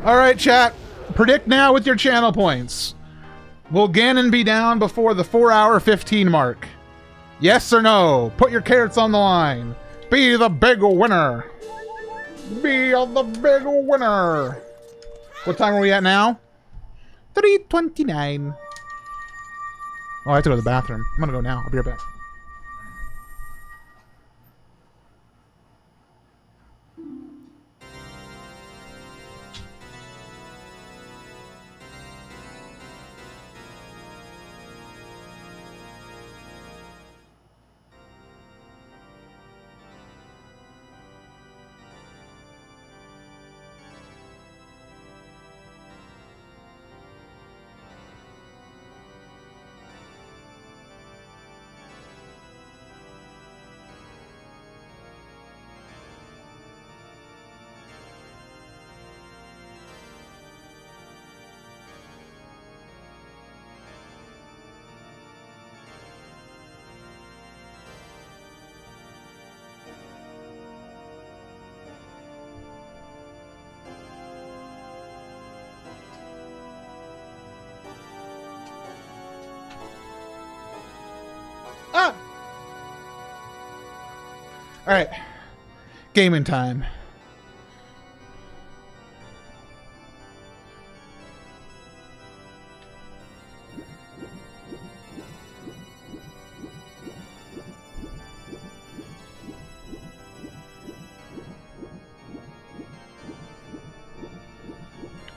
A: All right, chat. Predict now with your channel points. Will Ganon be down before the 4-hour 15 mark? Yes or no? Put your carrots on the line. Be the big winner. Be the big winner. What time are we at now? 3:29. Oh, I have to go to the bathroom. I'm gonna go now. I'll be right back. Alright. Gaming time.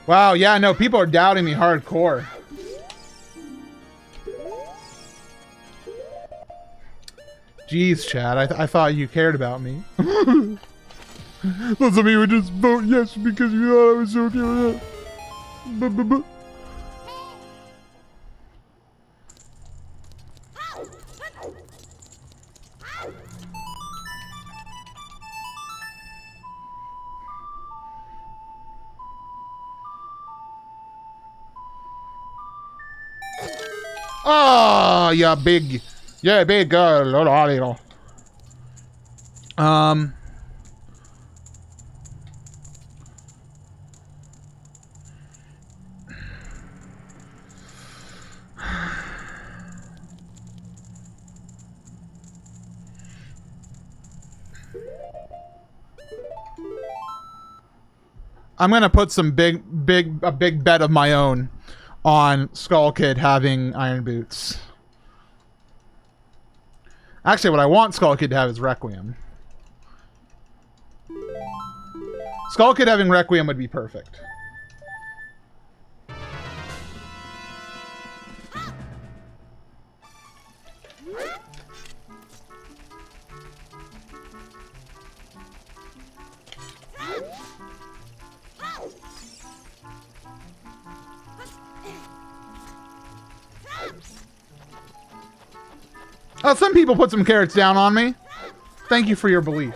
A: Wow, yeah, no, people are doubting me hardcore. Jeez, Chad, I thought you cared about me. Doesn't mean you would just vote yes because you thought I was so cute. Oh, yeah, big. Yeah, big girl. I'm gonna put some big bet of my own on Skull Kid having iron boots. Actually, what I want Skull Kid to have is Requiem. Skull Kid having Requiem would be perfect. Oh, some people put some carrots down on me. Thank you for your belief.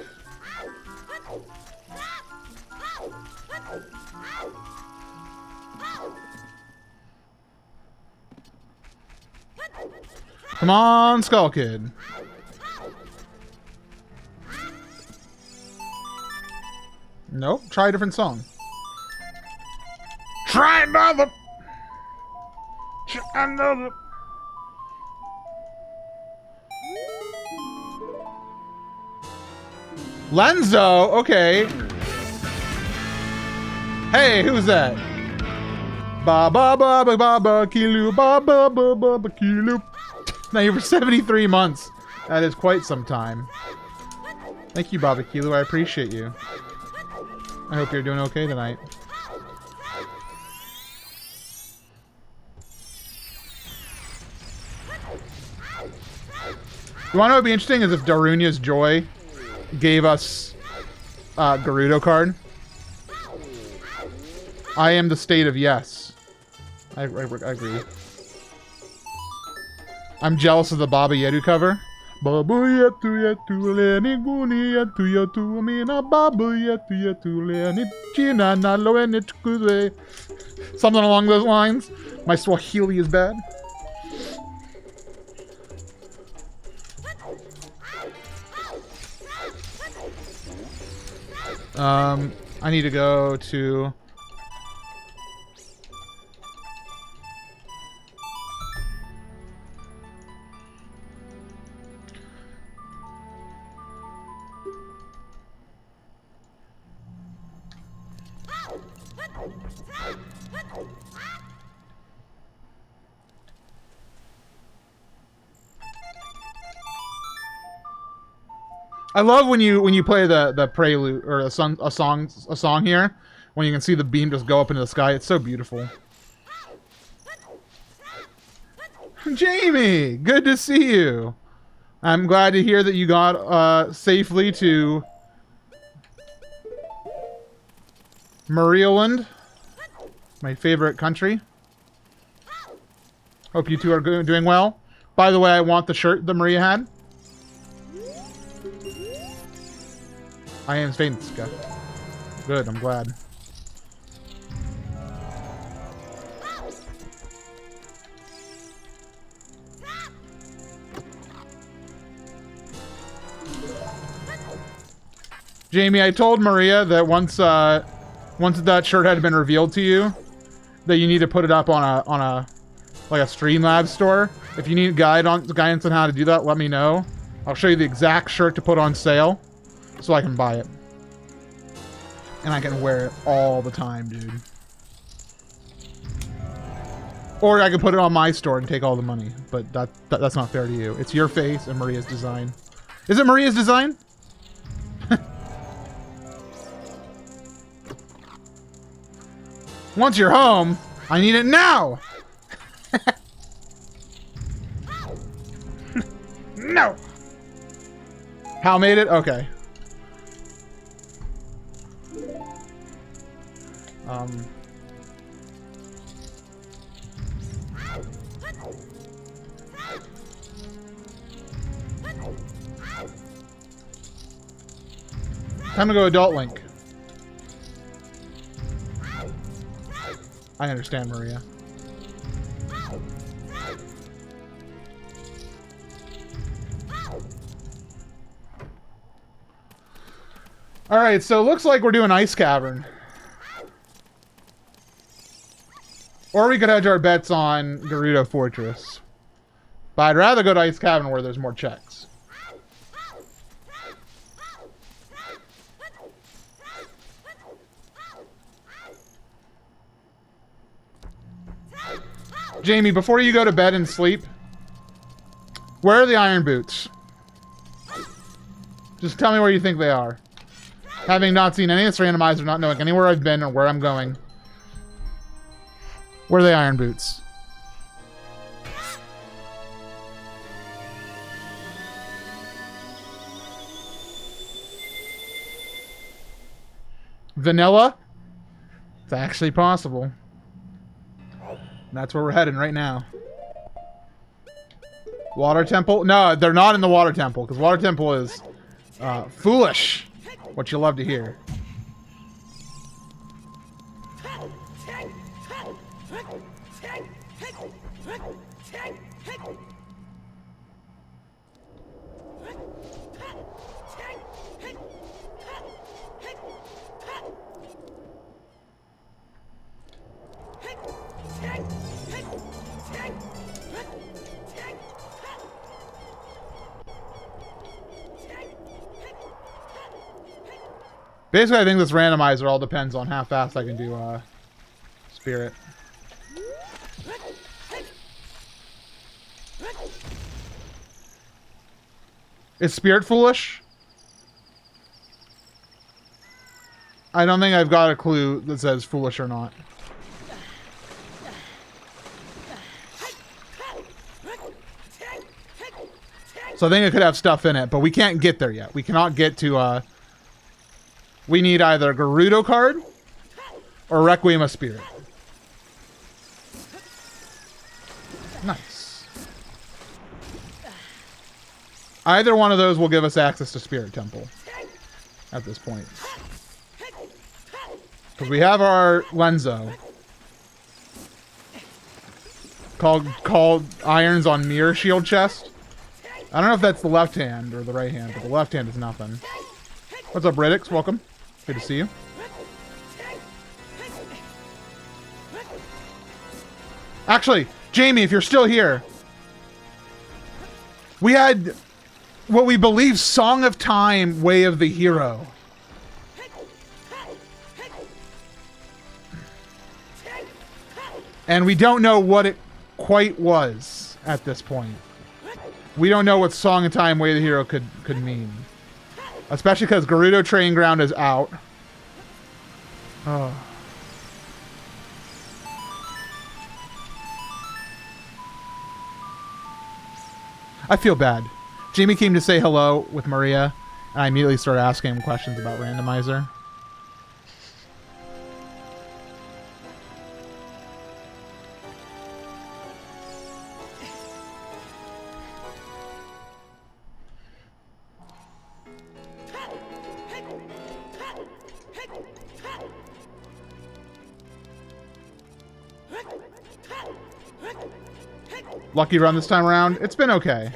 A: Come on, Skull Kid. Nope, try a different song. Try another. Try another. Lenzo, okay. Hey, who's that? Ba ba ba ba ba ba kilu ba ba ba ba ba kilu. Now you're for 73 months. That is quite some time. Thank you, Baba Kilu. I appreciate you. I hope you're doing okay tonight. You want to know what would be interesting is if Darunia's Joy gave us Gerudo card. I am the state of yes. I agree. I'm jealous of the Baba Yetu cover. Baba Yetu Yetu Leni Guni Yetu Yetu Mina Baba Yetu Yetu Leni China na Loeni Chukuzwe. Something along those lines. My Swahili is bad. I need to go to... I love when you play the prelude or a song here, when you can see the beam just go up into the sky. It's so beautiful. Jamie, good to see you. I'm glad to hear that you got safely to Marialand, my favorite country. Hope you two are doing well. By the way, I want the shirt that Maria had. I am Svenska. Good, I'm glad. Jamie, I told Maria that once that shirt had been revealed to you, that you need to put it up on a like a Streamlabs store. If you need guidance on how to do that, let me know. I'll show you the exact shirt to put on sale, so I can buy it. And I can wear it all the time, dude. Or I can put it on my store and take all the money, but that's not fair to you. It's your face and Maria's design. Is it Maria's design? Once you're home, I need it now! No! Hal made it? Okay. Time to go Adult Link. I understand, Maria. Alright, so it looks like we're doing Ice Cavern. Or we could hedge our bets on Gerudo Fortress. But I'd rather go to Ice Cavern where there's more checks. Jamie, before you go to bed and sleep, where are the iron boots? Just tell me where you think they are. Having not seen any of this randomizer, not knowing anywhere I've been or where I'm going. Where are the iron boots? Vanilla? It's actually possible. That's where we're heading right now. Water Temple? No, they're not in the Water Temple, because Water Temple is foolish. What you love to hear. Basically, I think this randomizer all depends on how fast I can do Spirit. Is Spirit foolish? I don't think I've got a clue that says foolish or not. So I think it could have stuff in it, but we can't get there yet. We cannot get to we need either a Gerudo card or Requiem of Spirit. Nice. Either one of those will give us access to Spirit Temple at this point. Because we have our Lenzo. Called Irons on Mirror Shield Chest. I don't know if that's the left hand or the right hand, but the left hand is nothing. What's up, Riddix? Welcome. Good to see you. Actually, Jamie, if you're still here, we had what we believe Song of Time, Way of the And we don't know what it quite was at this point. We don't know what Song of Time, Way of the Hero could mean. Especially because Gerudo Training Ground is out. Oh. I feel bad. Jamie came to say hello with Maria, and I immediately started asking him questions about Randomizer. Lucky run this time around. It's been okay.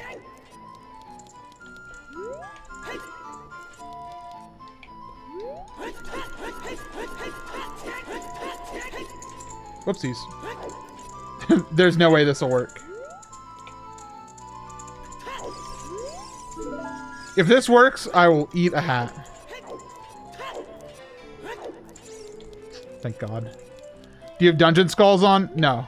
A: Whoopsies. There's no way this will work. If this works, I will eat a hat. Thank God. Do you have Dungeon Skulls on? No.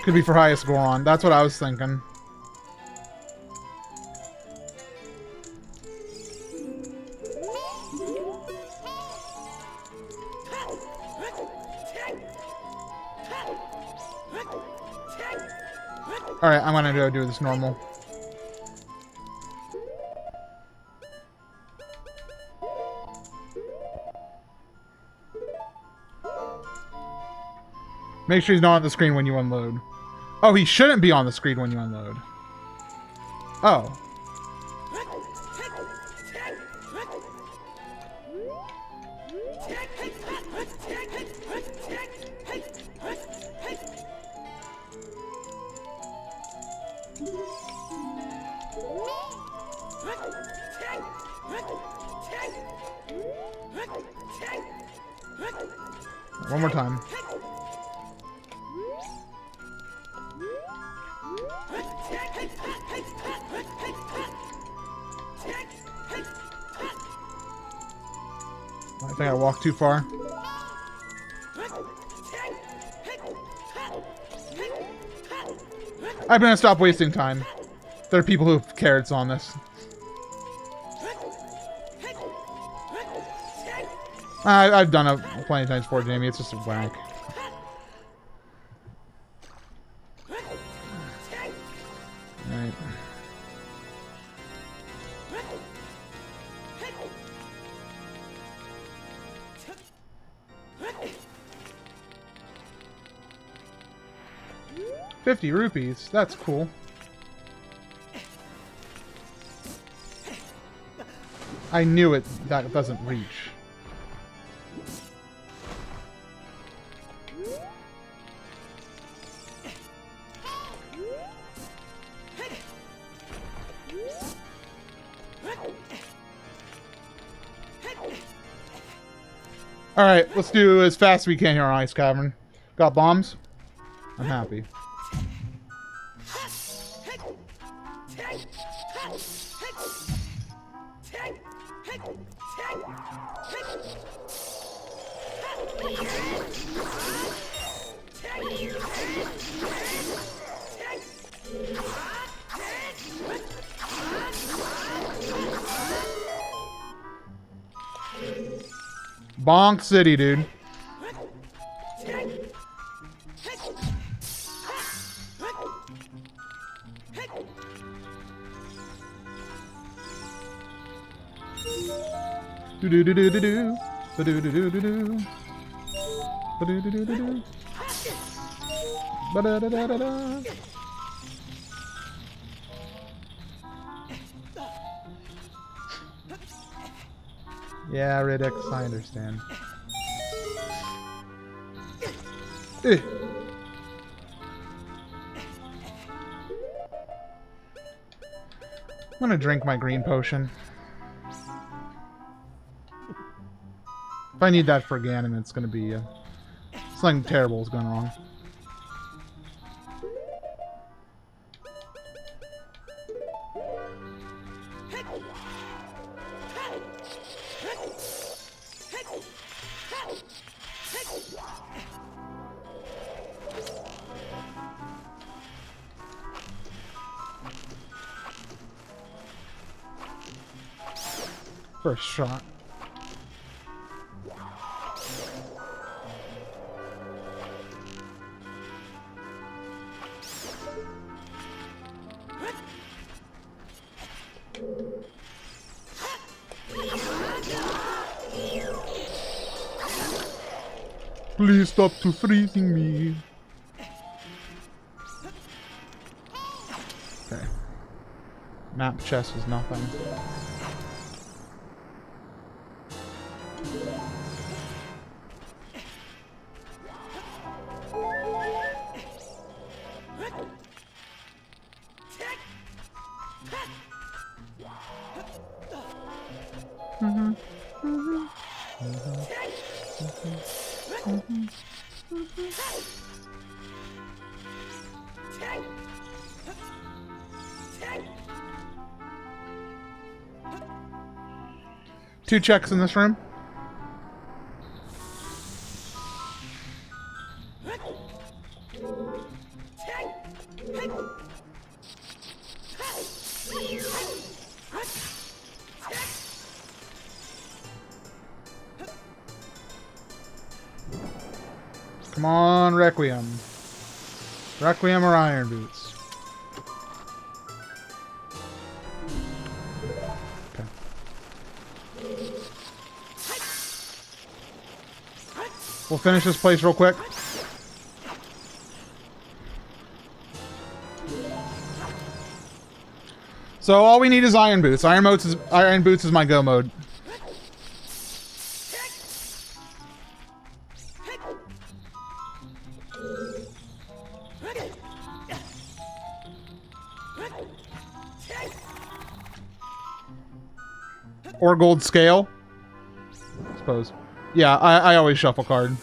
A: Could be for highest Goron. That's what I was thinking. Alright, I'm gonna go do this normal. Make sure he's not on the screen when you unload. Oh, he shouldn't be on the screen when you unload. Oh. One more time. I think I walked too far. I'm gonna stop wasting time. There are people who have carrots on this. I've done it plenty of times before, Jamie. It's just a whack. Alright. $50. That's cool. I knew it. That doesn't reach. Alright, let's do as fast as we can here on Ice Cavern. Got bombs? I'm happy. Bonk City, dude. Do do do do do do do do do do do do do do do do ba da da da da da. Yeah, Ridix, I understand. gonna drink my green potion. If I need that for Ganon, it's gonna be something terrible is going wrong. First shot. Please stop to freezing me. Okay. Map chest is nothing. Two checks in this room. Come on, Requiem. Requiem or Iron Boots? Okay. We'll finish this place real quick. So all we need is Iron Boots. Iron Boots is my go mode. Or gold scale, I suppose. Yeah, I always shuffle card.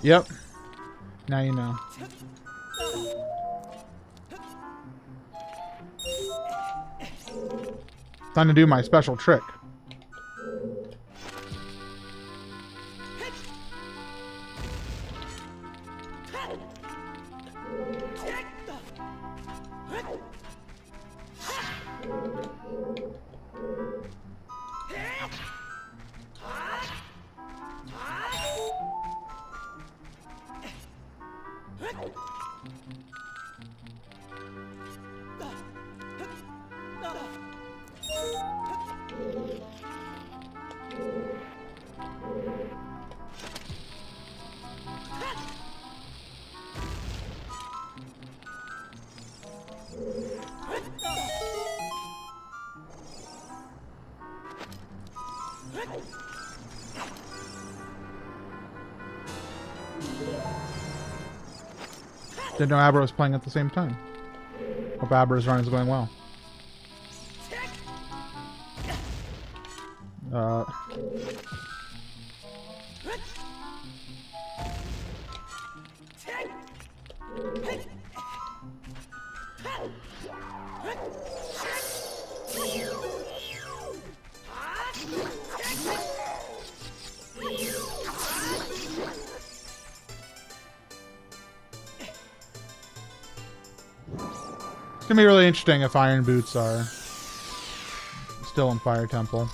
A: Yep. Now you know. Time to do my special trick. Didn't know Abra was playing at the same time. Hope Abra's run is going well. It's gonna be really interesting if Iron Boots are still in Fire Temple.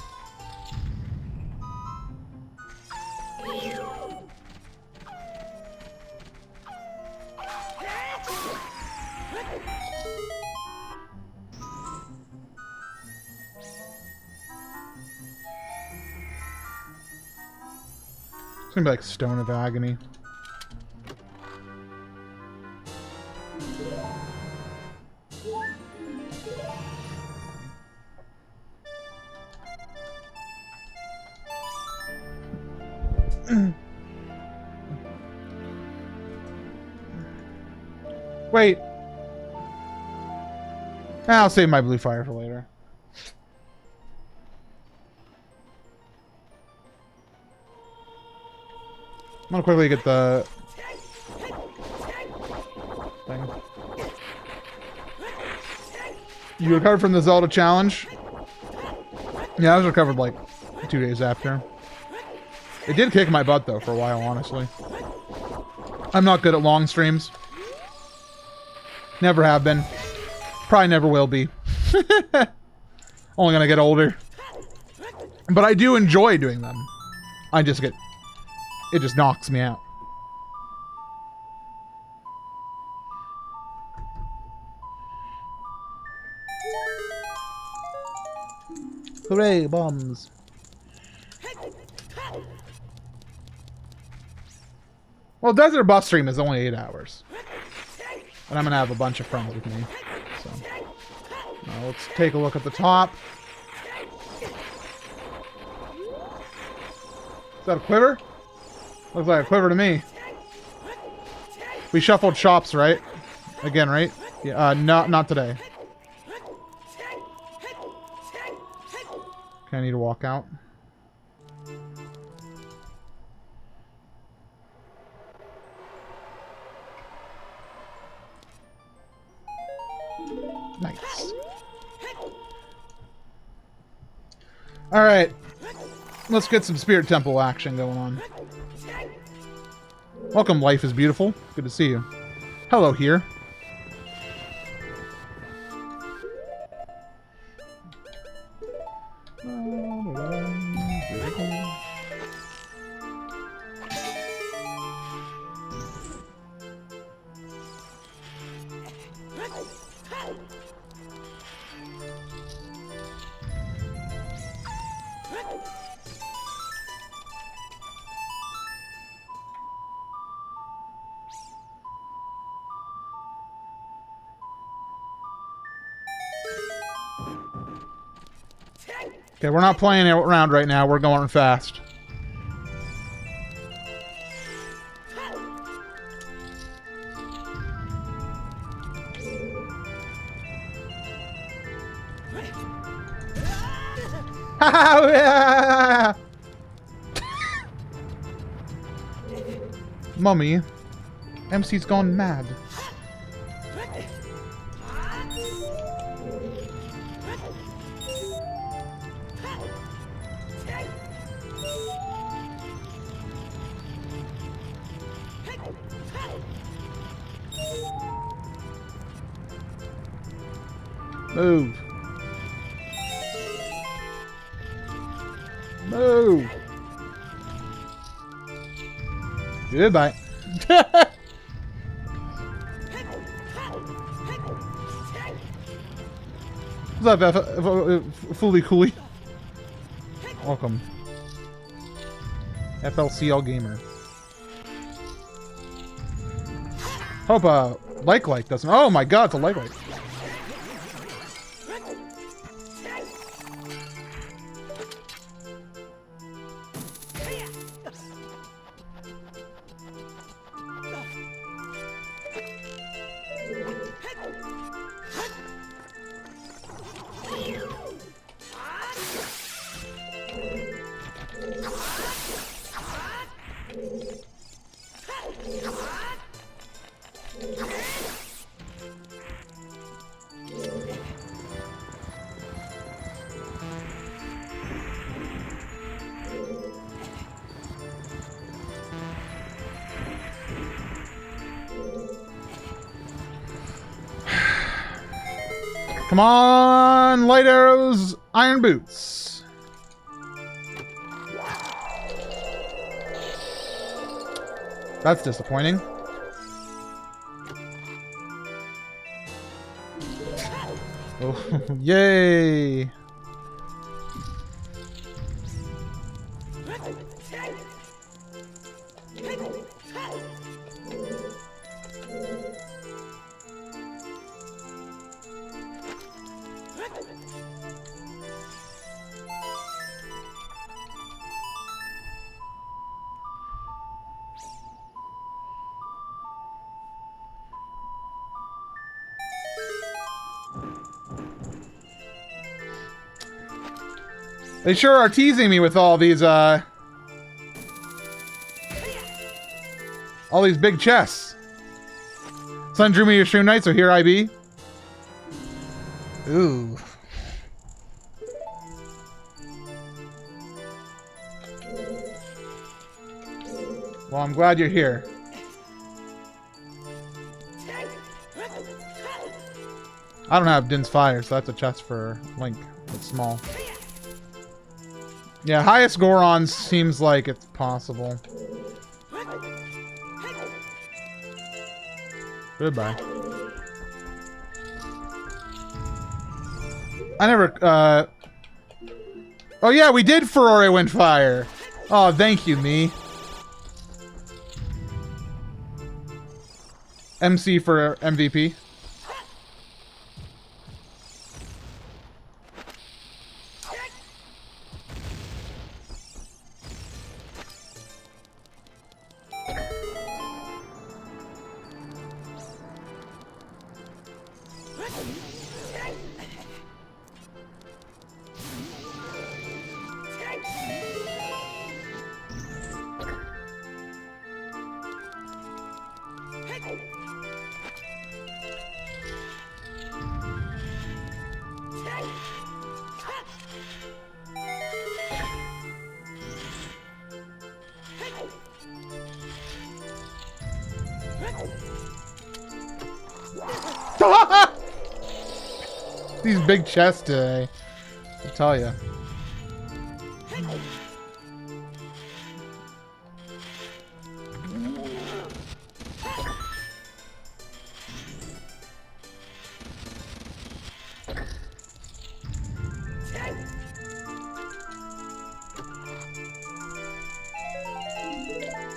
A: It's gonna be like Stone of Agony. Wait. I'll save my blue fire for later. I'm gonna quickly get the thing. You recovered from the Zelda challenge? Yeah, I was recovered like 2 days after. It did kick my butt though for a while, honestly. I'm not good at long streams. Never have been. Probably never will be. Only gonna get older. But I do enjoy doing them. I just get... It just knocks me out. Hooray, bombs. Well, Desert Bus Stream is only 8 hours. And I'm gonna have a bunch of friends with me. So now let's take a look at the top. Is that a quiver? Looks like a quiver to me. We shuffled shops, right? Again, right? Yeah, not today. Okay, I need to walk out. Nice. Alright. Let's get some Spirit Temple action going on. Welcome, Life is Beautiful. Good to see you. Hello here. Okay, we're not playing around right now. We're going fast. Mummy, MC's gone mad. Move. Move. Goodbye. What's up, Fooly Cooly? Welcome. FLCL Gamer. Hope like doesn't... Oh my god, it's a like. Come on, light arrows, iron boots. That's disappointing. Oh, yay. They sure are teasing me with all these big chests. Son drew me your stream night, so here I be. Ooh. Well, I'm glad you're here. I don't have Din's Fire, so that's a chest for Link. It's small. Yeah, highest Goron seems like it's possible. Goodbye. I never, Oh yeah, we did Furore Windfire! Oh, thank you, me. MC for MVP. These big chests today, I tell you.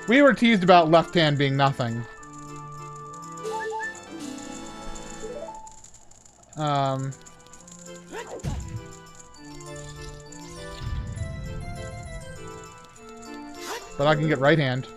A: We were teased about left hand being nothing. But I can get right hand.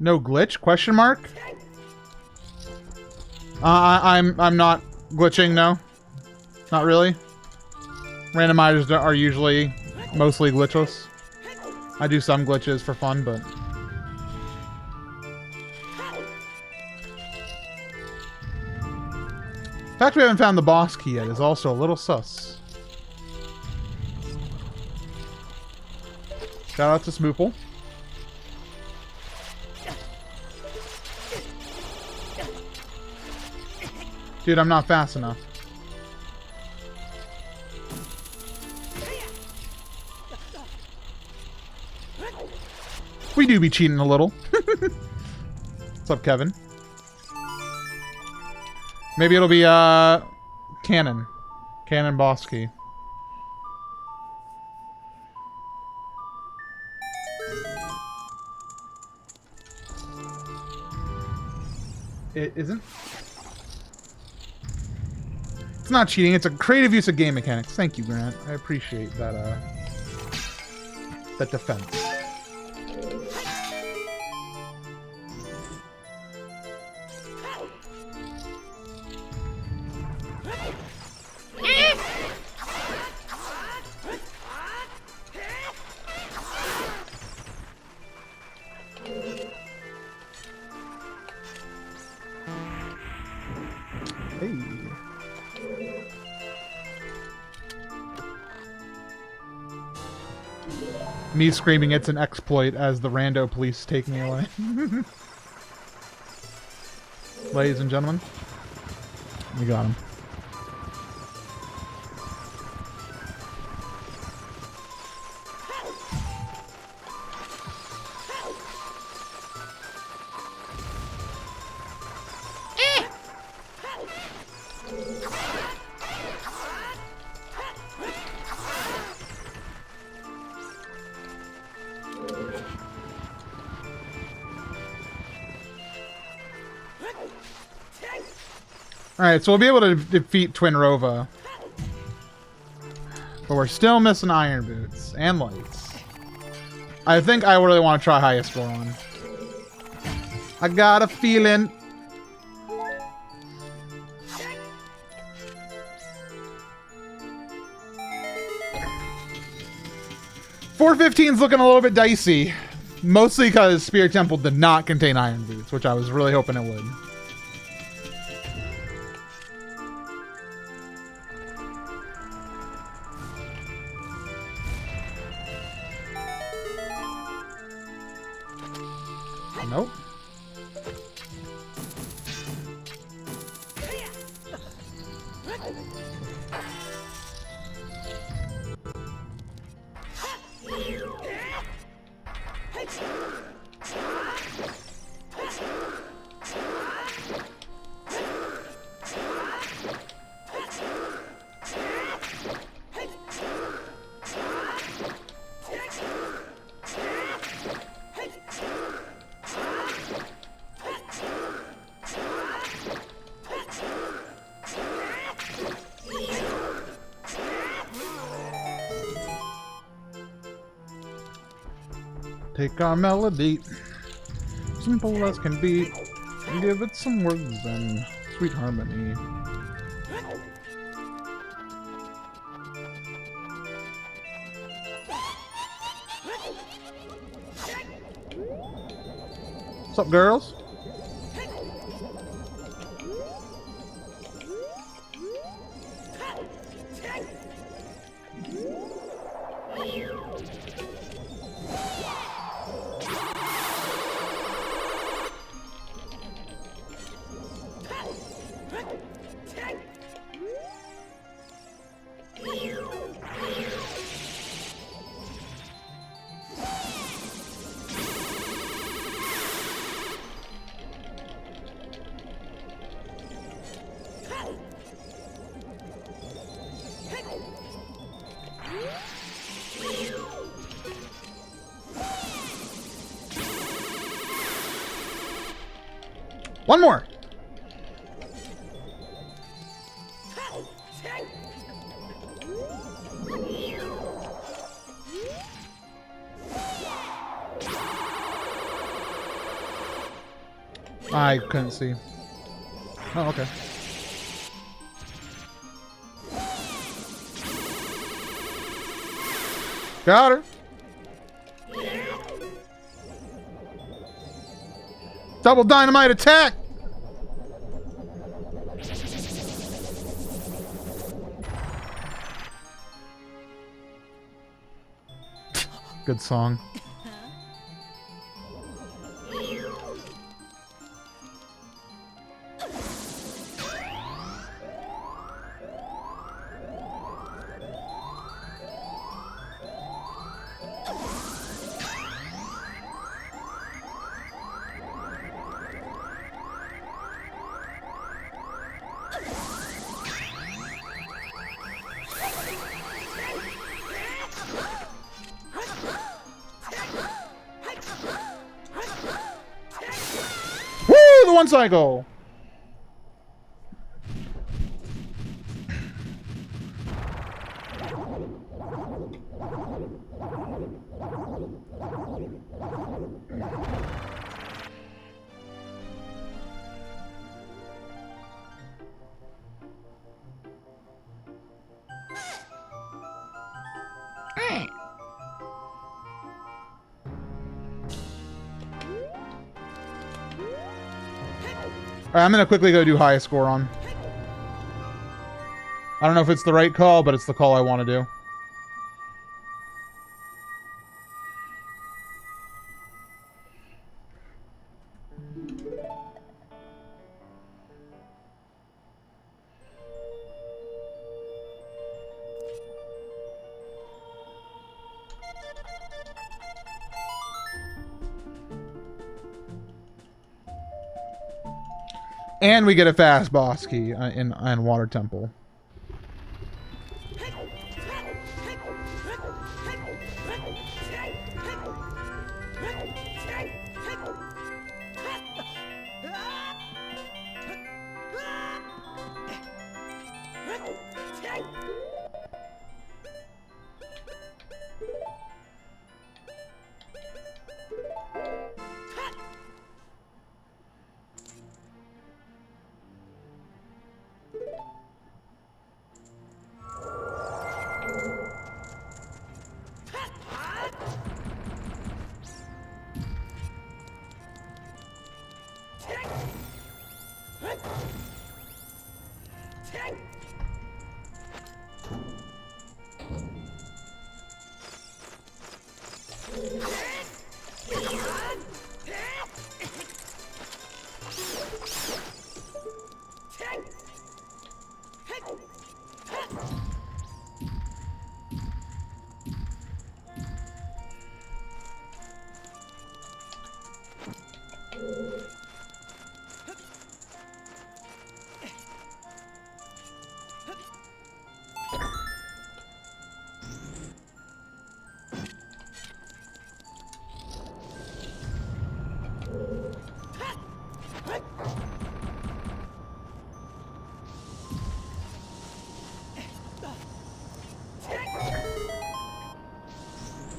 A: No glitch? Question mark? I'm not glitching, no. Not really. Randomizers are usually mostly glitchless. I do some glitches for fun, but... The fact we haven't found the boss key yet is also a little sus. Shout out to Smoople. Dude, I'm not fast enough. We do be cheating a little. What's up, Kevin? Maybe it'll be, Canon. Canon boss key. It isn't? It's not cheating, it's a creative use of game mechanics. Thank you, Grant. I appreciate that, that defense. Me screaming it's an exploit as the rando police take me away. ladies and gentlemen. We got him. Alright, so we'll be able to defeat Twin Rova. But we're still missing Iron Boots and Lights. I think I really want to try highest score on. I got a feeling. $415's looking a little bit dicey. Mostly because Spirit Temple did not contain Iron Boots, which I was really hoping it would. Nope. Take our melody, simple as can be, and give it some words and sweet harmony. What's up, girls? One more. I couldn't see. Oh, okay. Got her. Double dynamite attack. Good song. The one cycle. Alright, I'm gonna quickly go do highest score on. I don't know if it's the right call, but it's the call I want to do. And we get a fast boss key in Water Temple.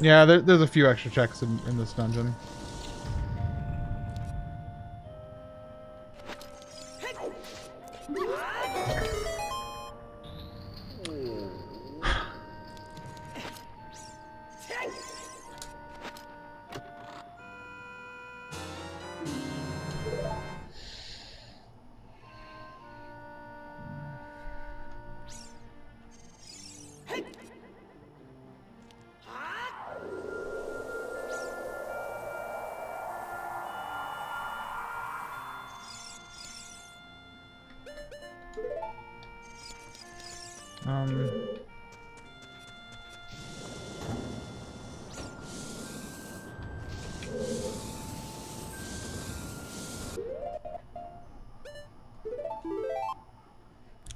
A: Yeah, there's a few extra checks in this dungeon.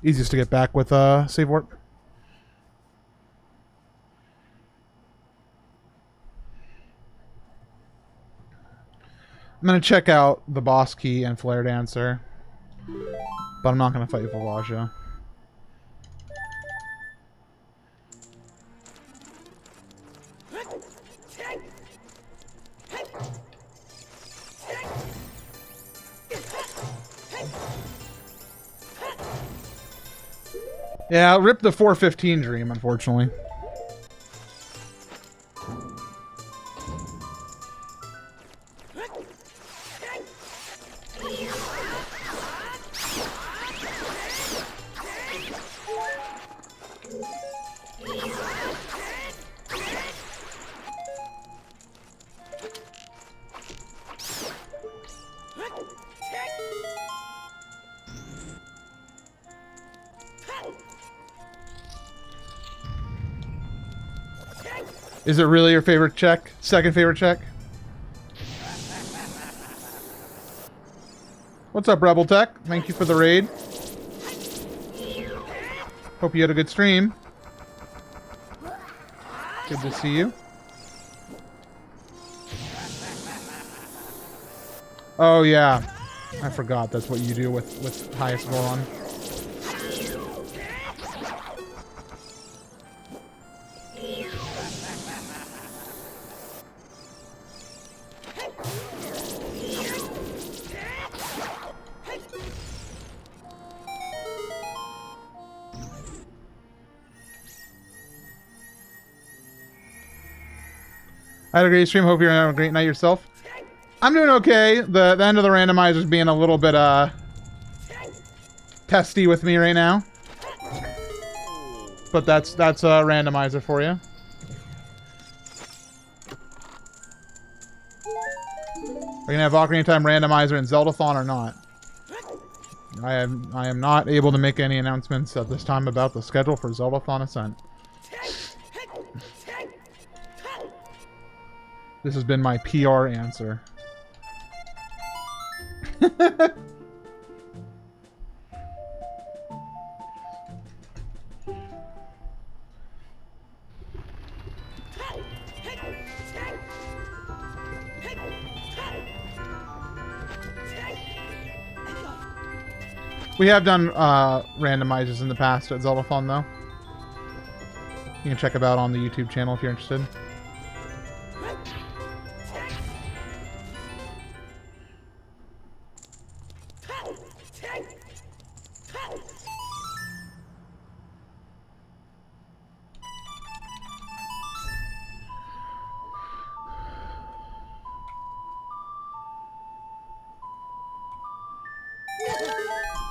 A: Easiest to get back with save warp. I'm gonna check out the boss key and Flare Dancer, but I'm not gonna fight Vavaja. Yeah, rip the 415 dream, unfortunately. Is it really your favorite check? Second favorite check? What's up, Rebel Tech? Thank you for the raid. Hope you had a good stream. Good to see you. Oh yeah, I forgot that's what you do with highest Goron. I had a great stream. Hope you're having a great night yourself. I'm doing okay. The end of the randomizer is being a little bit testy with me right now. But that's a randomizer for you. We're gonna have Ocarina Time randomizer and Zeldathon or not. I am not able to make any announcements at this time about the schedule for Zeldathon Ascent. This has been my PR answer. We have done randomizers in the past at Zeldathon, though. You can check it out on the YouTube channel if you're interested.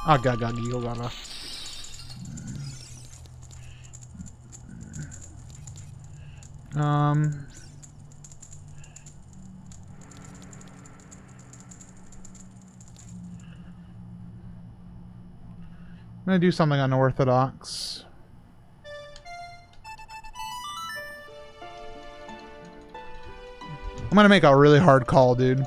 A: Oh, God, Giggle, Gaga. I'm gonna do something unorthodox. I'm gonna make a really hard call, dude.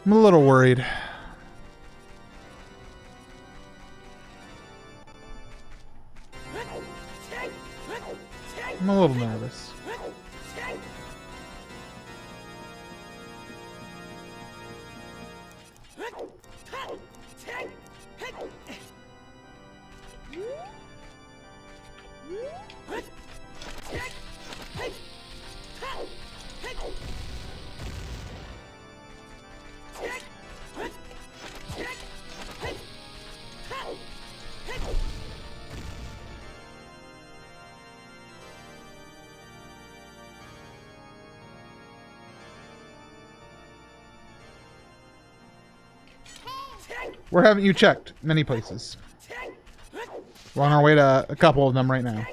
A: I'm a little worried. I'm a little nervous. Where haven't you checked? Many places. We're on our way to a couple of them right now.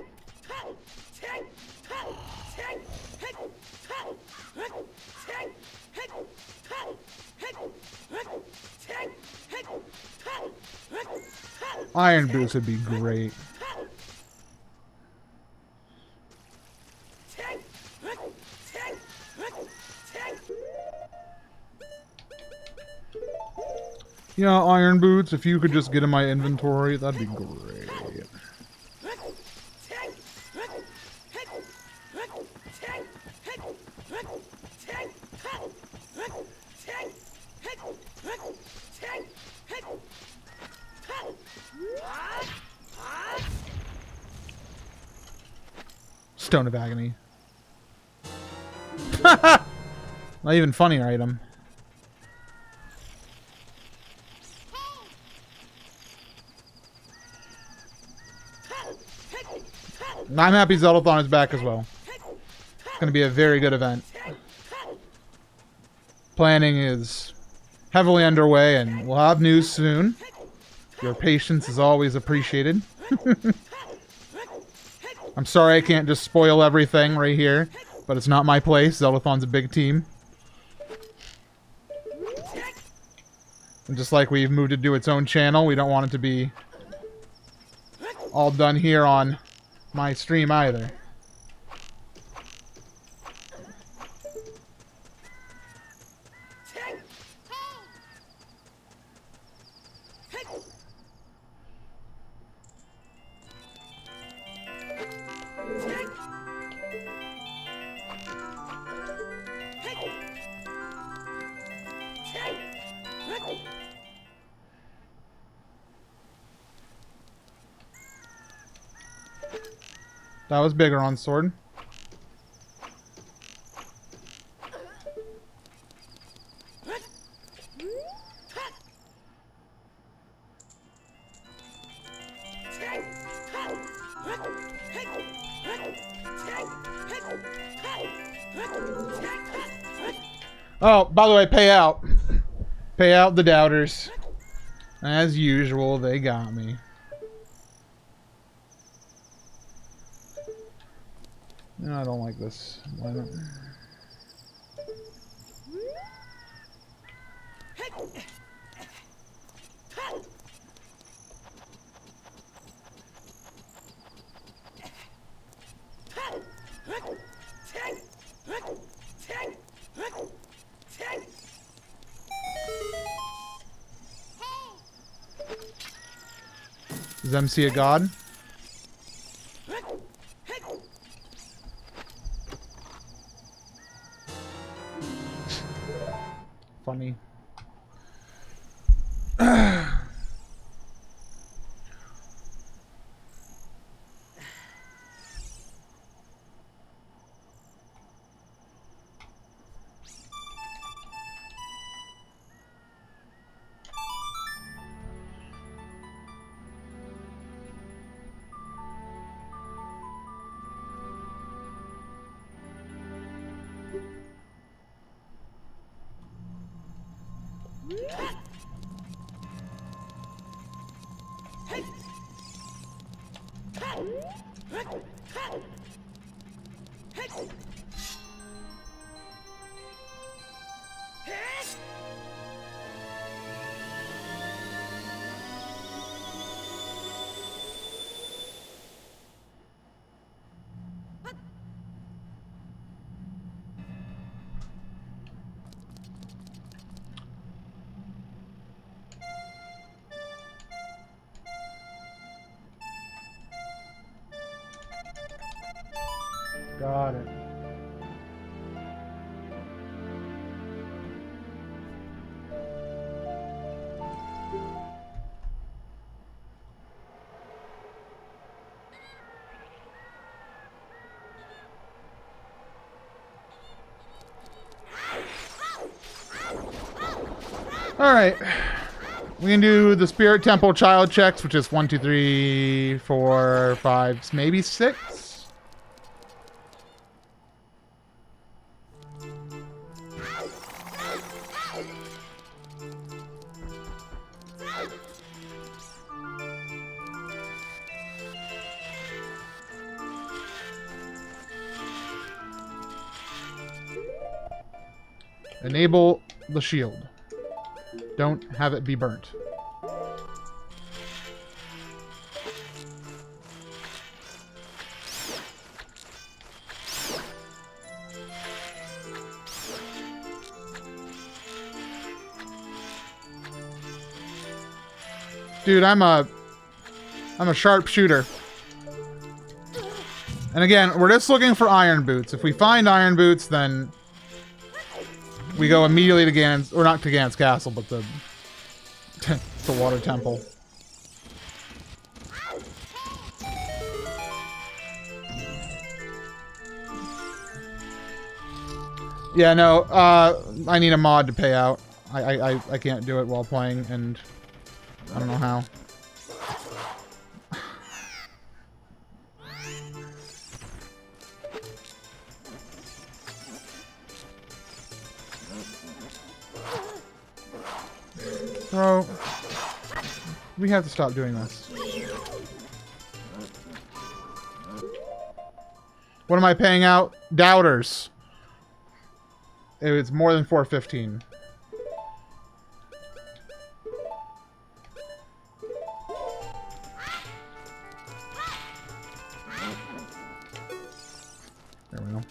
A: Iron Boots would be great. Yeah, Iron Boots, if you could just get in my inventory, that'd be great. Stone of Agony. Not even funnier item. I'm happy Zeldathon is back as well. It's going to be a very good event. Planning is heavily underway and we'll have news soon. Your patience is always appreciated. I'm sorry I can't just spoil everything right here, but it's not my place. Zeldathon's a big team. And just like we've moved it to its own channel, we don't want it to be all done here on my stream either. That was bigger on sword. Oh, by the way, pay out. Pay out the doubters. As usual, they got me. No, I don't like this. Why not? Is MC a god? Funny. Got it. All right. We can do the Spirit Temple child checks, which is 1, 2, 3, 4, 5, maybe 6. Enable the shield. Don't have it be burnt. Dude, I'm a sharpshooter. And again, we're just looking for iron boots. If we find iron boots, then we go immediately to Ganon's, or not to Ganon's castle, but the water temple. Yeah, no, I need a mod to pay out. I can't do it while playing, and I don't know how. Bro, we have to stop doing this. What am I paying out? Doubters. It's more than 415. There we go.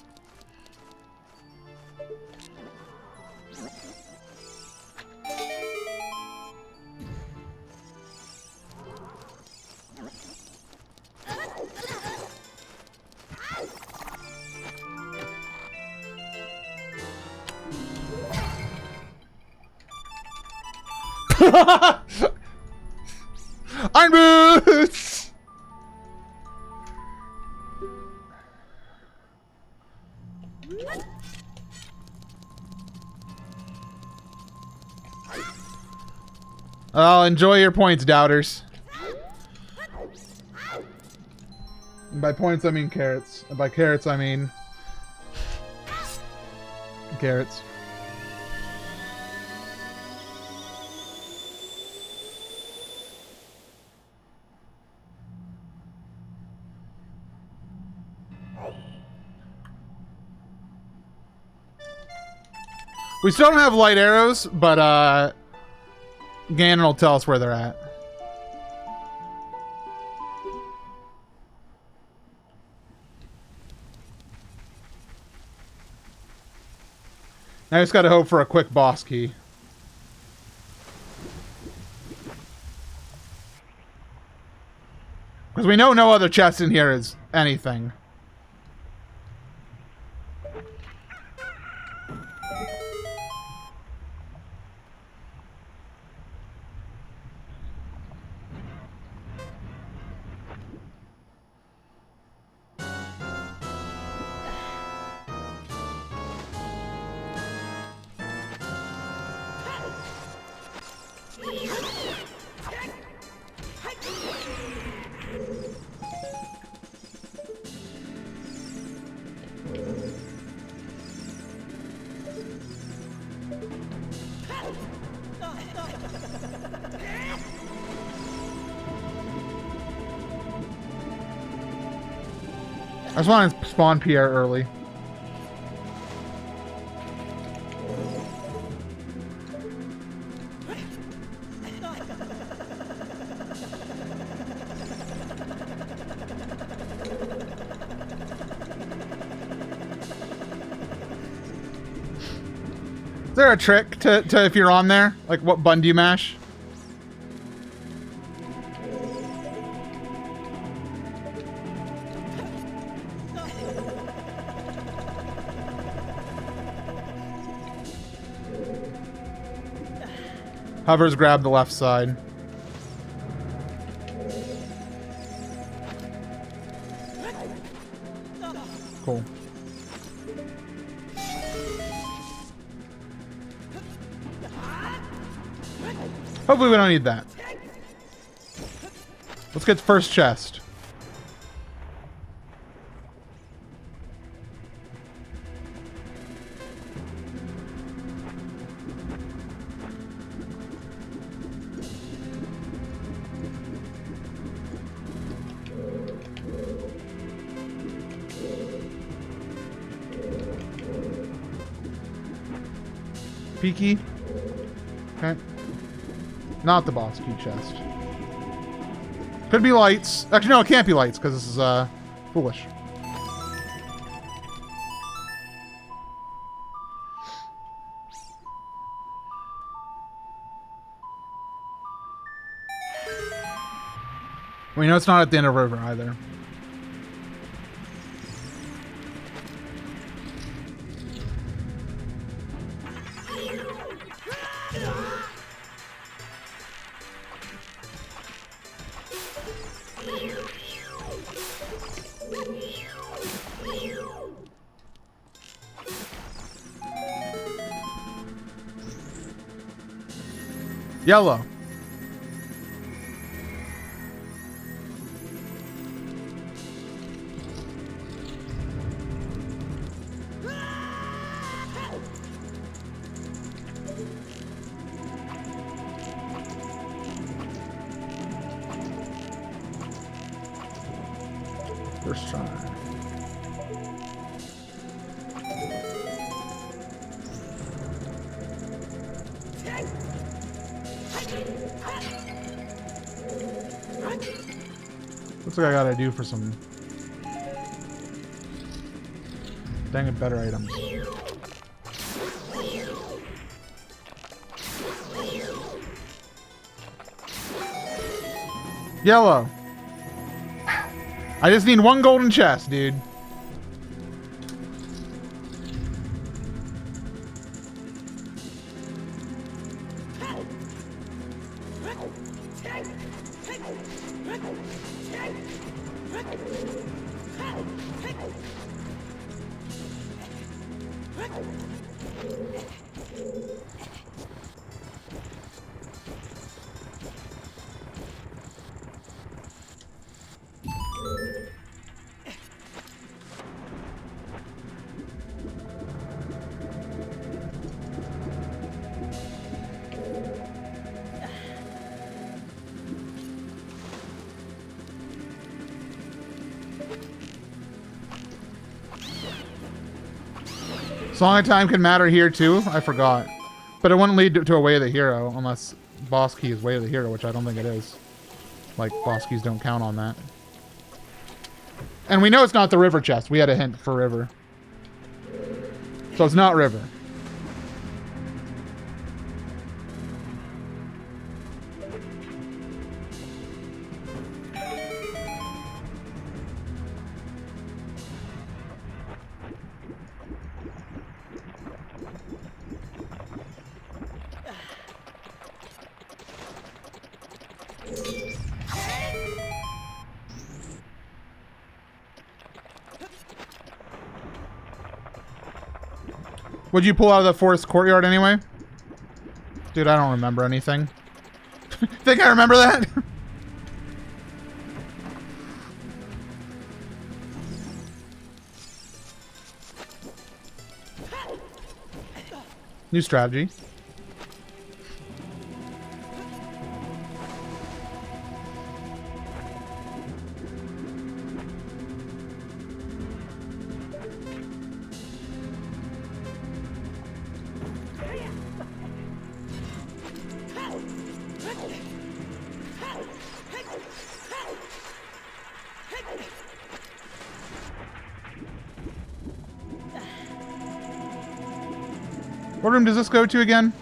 A: Iron boots! Oh, enjoy your points, doubters. And by points, I mean carrots. And by carrots, I mean carrots. We still don't have light arrows, but Ganon will tell us where they're at. Now I just gotta hope for a quick boss key. Because we know no other chest in here is anything. I just want to spawn Pierre early. Is there a trick to if you're on there? Like, what button do you mash? Hovers grab the left side. Cool. Hopefully we don't need that. Let's get the first chest. Peaky. Okay. Not the boss key chest. Could be lights. Actually, no, it can't be lights because this is foolish. Well, you know it's not at the end of the river either. Yellow. First try. Looks like I gotta do for some dang it better items. Yellow. I just need one golden chest, dude. Song of Time can matter here too? I forgot. But it wouldn't lead to a Way of the Hero unless boss key is Way of the Hero, which I don't think it is. Like, boss keys don't count on that. And we know it's not the river chest. We had a hint for river. So it's not river. What'd you pull out of the forest courtyard anyway? Dude, I don't remember anything. Think I remember that? New strategy. What room does this go to again?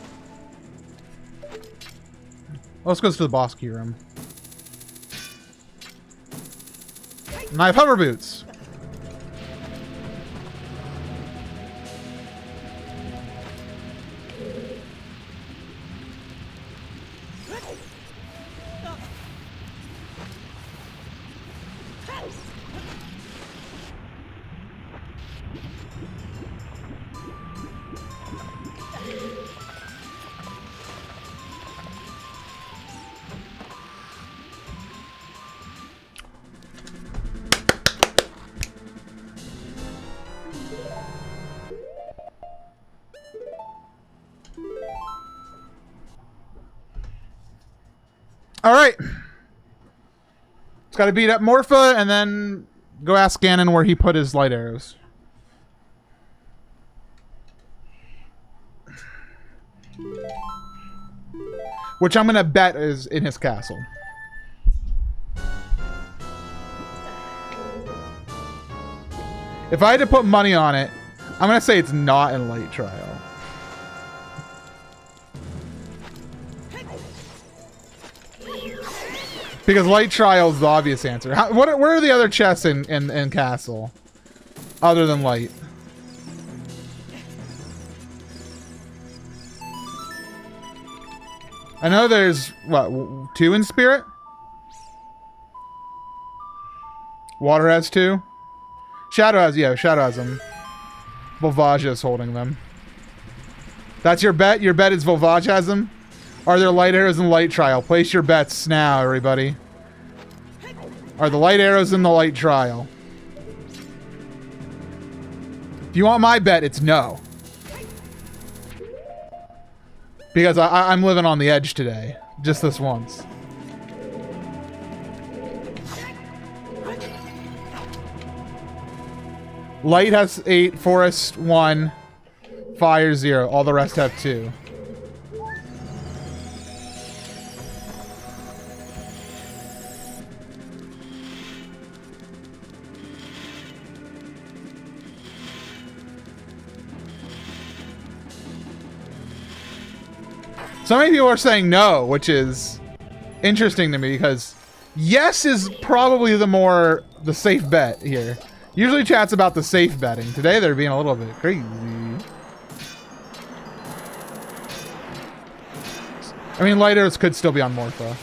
A: Oh, this goes to the boss key room. And I have hover boots. All right. It's got to beat up Morpha and then go ask Ganon where he put his light arrows. Which I'm going to bet is in his castle. If I had to put money on it, I'm going to say it's not in Light Trial. Because Light Trial is the obvious answer. Where are the other chests in Castle? Other than Light? I know there's, what, 2 in Spirit? Water has 2? Shadow has, yeah, Shadow has them. Volvagia is holding them. That's your bet? Your bet is Volvagia has them? Are there light arrows in Light Trial? Place your bets now, everybody. Are the light arrows in the Light Trial? If you want my bet, it's no. Because I'm living on the edge today. Just this once. Light has 8, Forest 1, Fire 0. All the rest have 2. So many people are saying no, which is interesting to me because yes is probably the safe bet here. Usually chat's about the safe betting. Today they're being a little bit crazy. I mean, light arrows could still be on Morpha.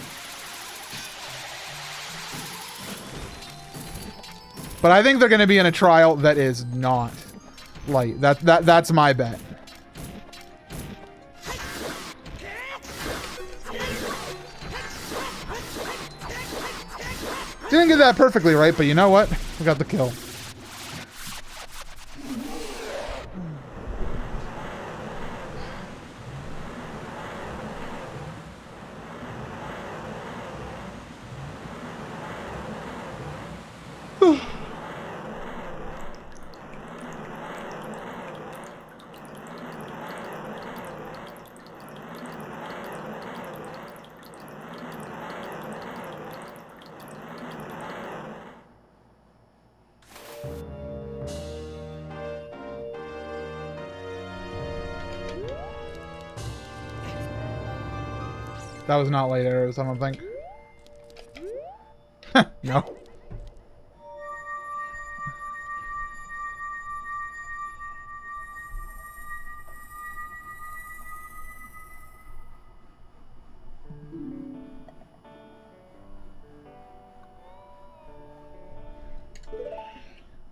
A: But I think they're going to be in a trial that is not light. That's my bet. Didn't get that perfectly right, but you know what? We got the kill. That was not light arrows, I don't think. No.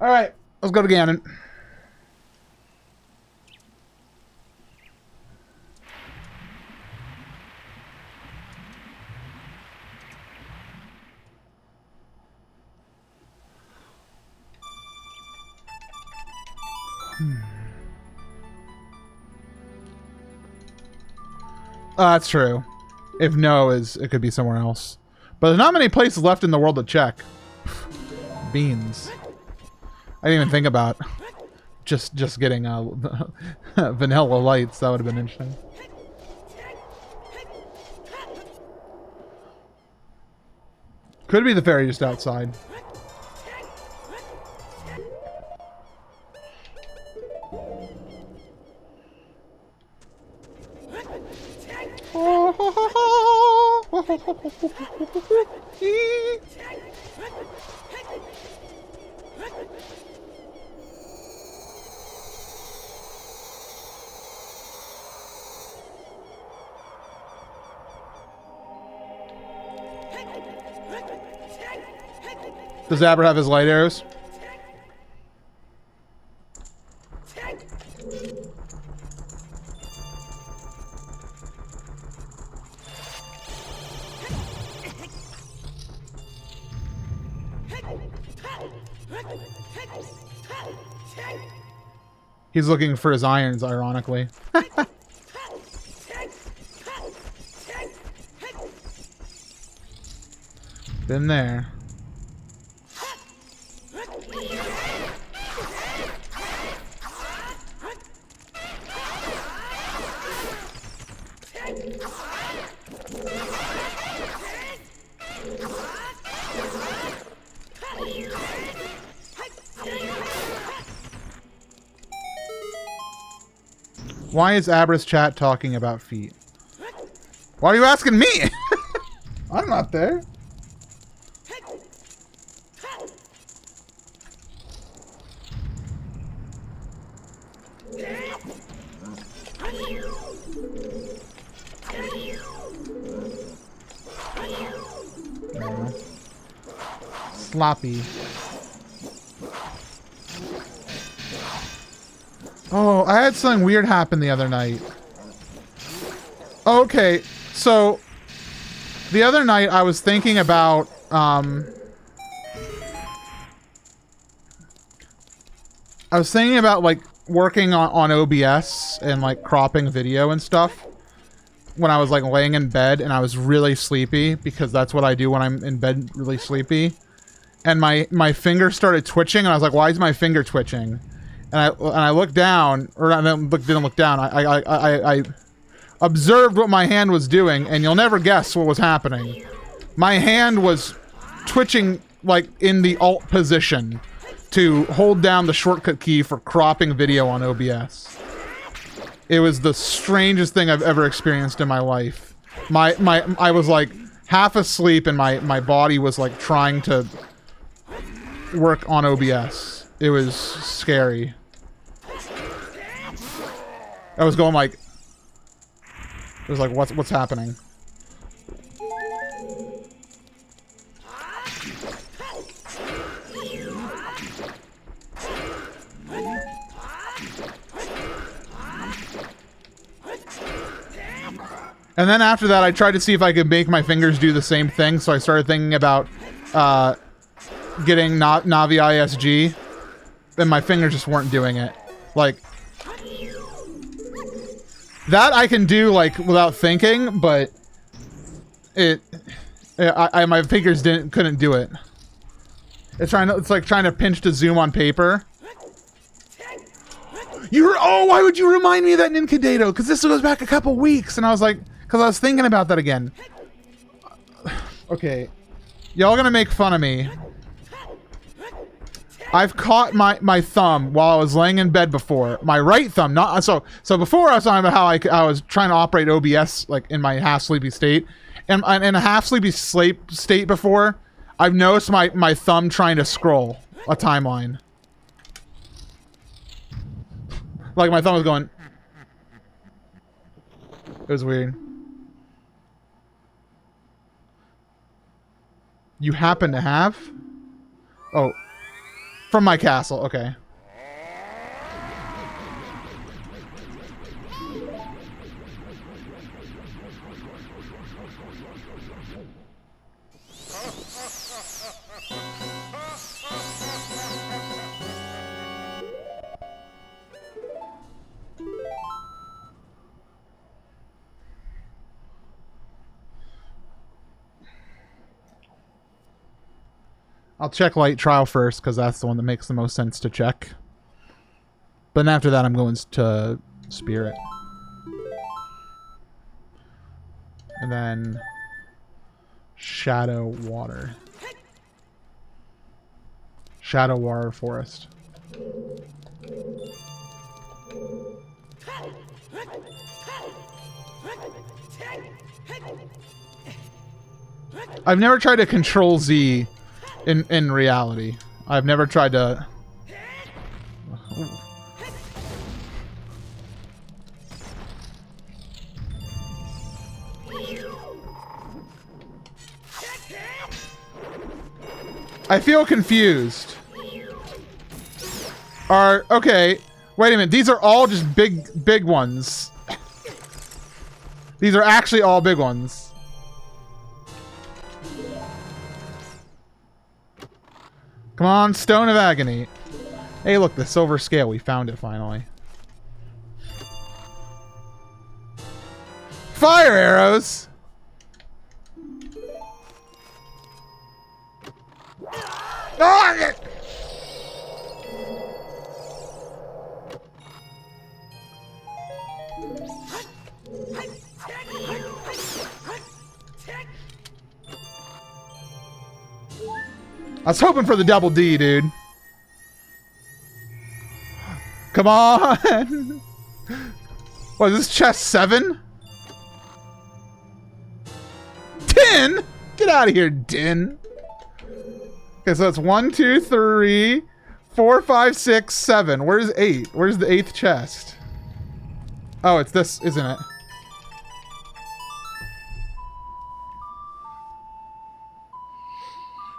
A: Alright, let's go to Ganon. That's true. If no is, it could be somewhere else. But there's not many places left in the world to check. Beans. I didn't even think about just getting vanilla lights. That would have been interesting. Could be the fairy just outside. Does Aber have his light arrows? He's looking for his irons, ironically. Been there. Why is Abra's chat talking about feet? Why are you asking me? I'm not there. Sloppy. Oh, I had something weird happen the other night. Okay, so the other night I was thinking about like working on OBS and like cropping video and stuff when I was like laying in bed and I was really sleepy, because that's what I do when I'm in bed really sleepy. And my finger started twitching and I was like, why is my finger twitching? And I looked down, or I didn't look down. I observed what my hand was doing, and you'll never guess what was happening. My hand was twitching like in the alt position to hold down the shortcut key for cropping video on OBS. It was the strangest thing I've ever experienced in my life. I was like half asleep, and my body was like trying to work on OBS. It was scary. I was going like, it was like, what's happening? And then after that, I tried to see if I could make my fingers do the same thing. So I started thinking about getting Navi ISG, and my fingers just weren't doing it. Like, that I can do like without thinking, but my fingers couldn't do it. It's like trying to pinch to zoom on paper. Oh, why would you remind me of that Ninkadado? Because this goes back a couple weeks, and I was like, because I was thinking about that again. Okay, y'all gonna make fun of me. I've caught my thumb while I was laying in bed before. My right thumb, not so before I was talking about how I was trying to operate OBS like in my half sleepy state. And in a half sleepy state before, I've noticed my thumb trying to scroll a timeline. Like my thumb was going. It was weird. You happen to have? Oh. From my castle, okay. I'll check Light Trial first, because that's the one that makes the most sense to check. But then after that, I'm going to Spirit. And then Shadow Water. Shadow Water Forest. I've never tried to control Z in reality. I've never tried to... I feel confused. Okay, wait a minute. These are all just big ones. These are actually all big ones. Come on, Stone of Agony. Hey, look, the silver scale. We found it finally. Fire arrows! Oh, I was hoping for the double D, dude. Come on! What, is this chest 7? 10? Get out of here, Din. Okay, so it's 1, 2, 3, 4, 5, 6, 7. Where's 8? Where's the 8th chest? Oh, it's this, isn't it?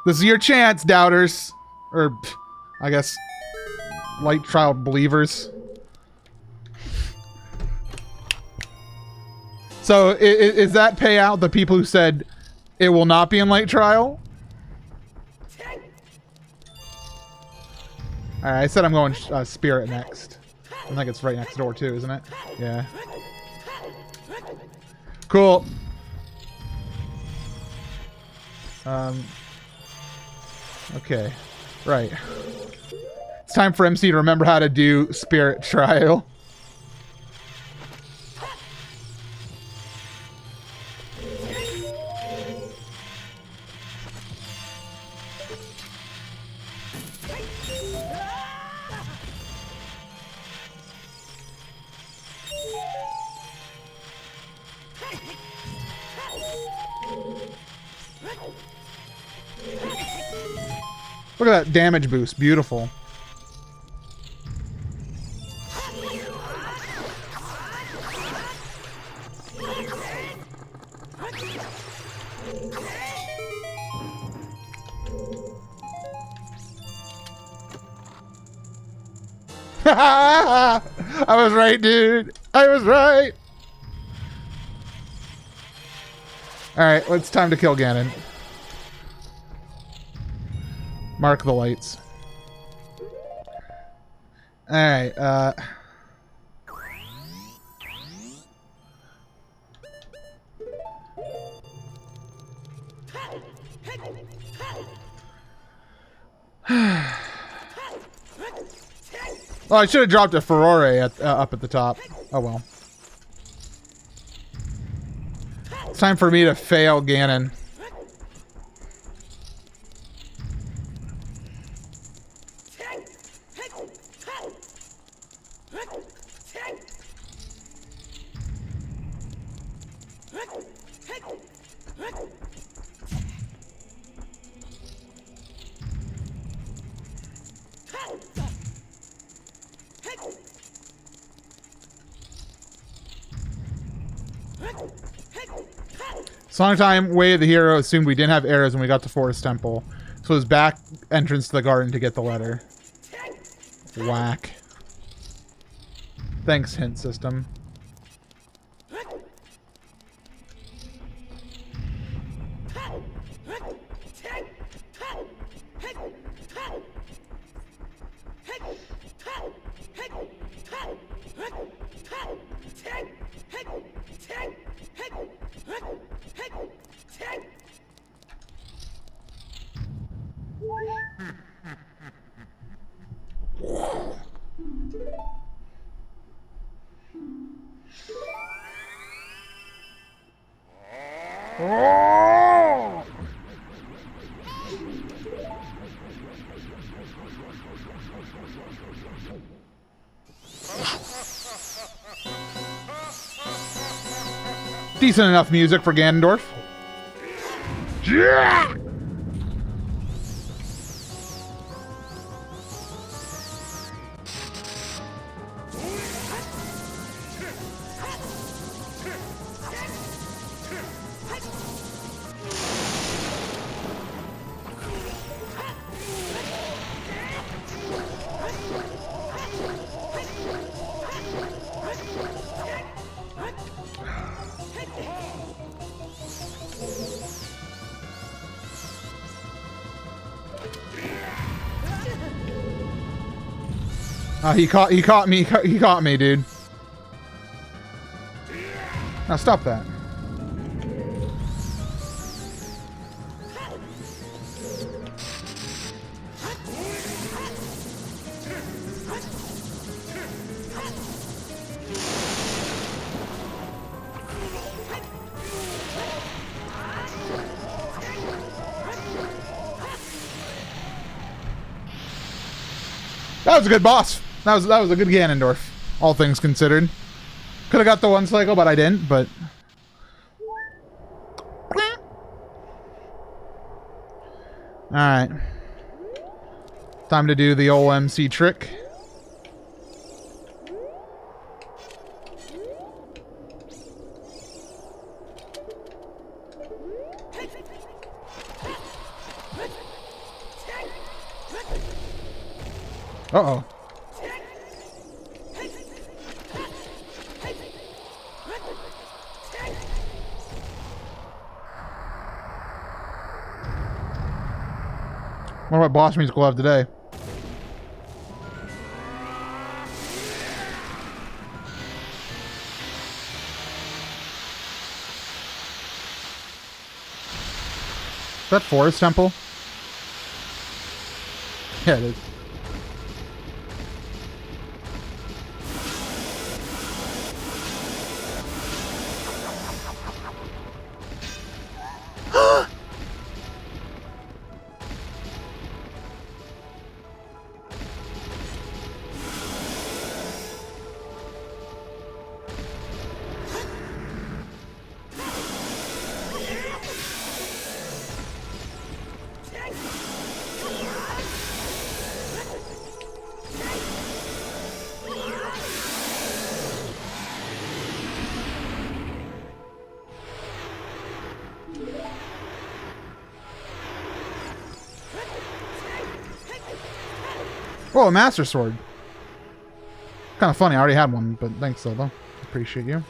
A: This is your chance, doubters. Or, I guess, light trial believers. So, is that payout the people who said it will not be in light trial? Alright, I said I'm going Spirit next. I think it's right next door too, isn't it? Yeah. Cool. Okay. Right. It's time for MC to remember how to do Spirit Trial. Look at that damage boost. Beautiful. I was right, dude. I was right. Alright, it's time to kill Ganon. Mark the lights. Alright, oh, I should have dropped a Furore at, up at the top. Oh well. It's time for me to fail Ganon. Sonic Time, Way of the Hero assumed we didn't have arrows when we got to Forest Temple. So it was back entrance to the garden to get the letter. Whack. Thanks, hint system. Decent enough music for Ganondorf. Yeah! He caught me, dude. Now stop that. That was a good boss. That was a good Ganondorf, all things considered. Could have got the one cycle, but I didn't, but... Alright. Time to do the old MC trick. Uh-oh. What about boss music we'll have today? Is that Forest Temple? Yeah, it is. Oh, a Master Sword. Kind of funny. I already had one, but thanks, Zelda. Appreciate you.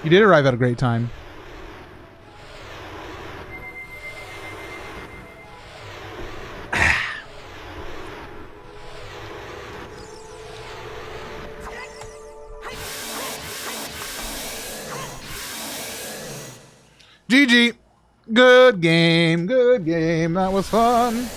A: You did arrive at a great time. GG. Good game. Good game. That was fun.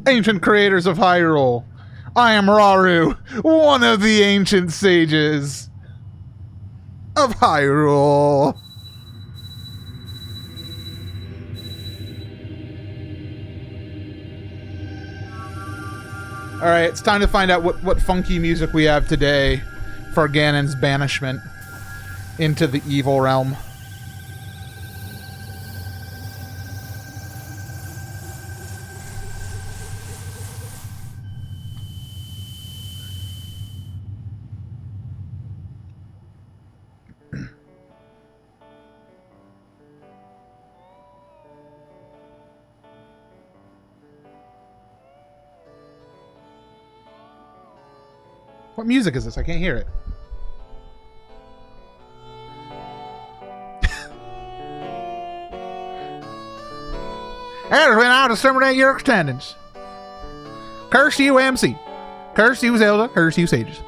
A: Ancient creators of Hyrule. I am Raru, one of the ancient sages of Hyrule. Alright, it's time to find out what funky music we have today for Ganon's banishment into the evil realm. What music is this? I can't hear it. Has been out to disseminate your attendance. Curse you, MC. Curse you, Zelda. Curse you, sages.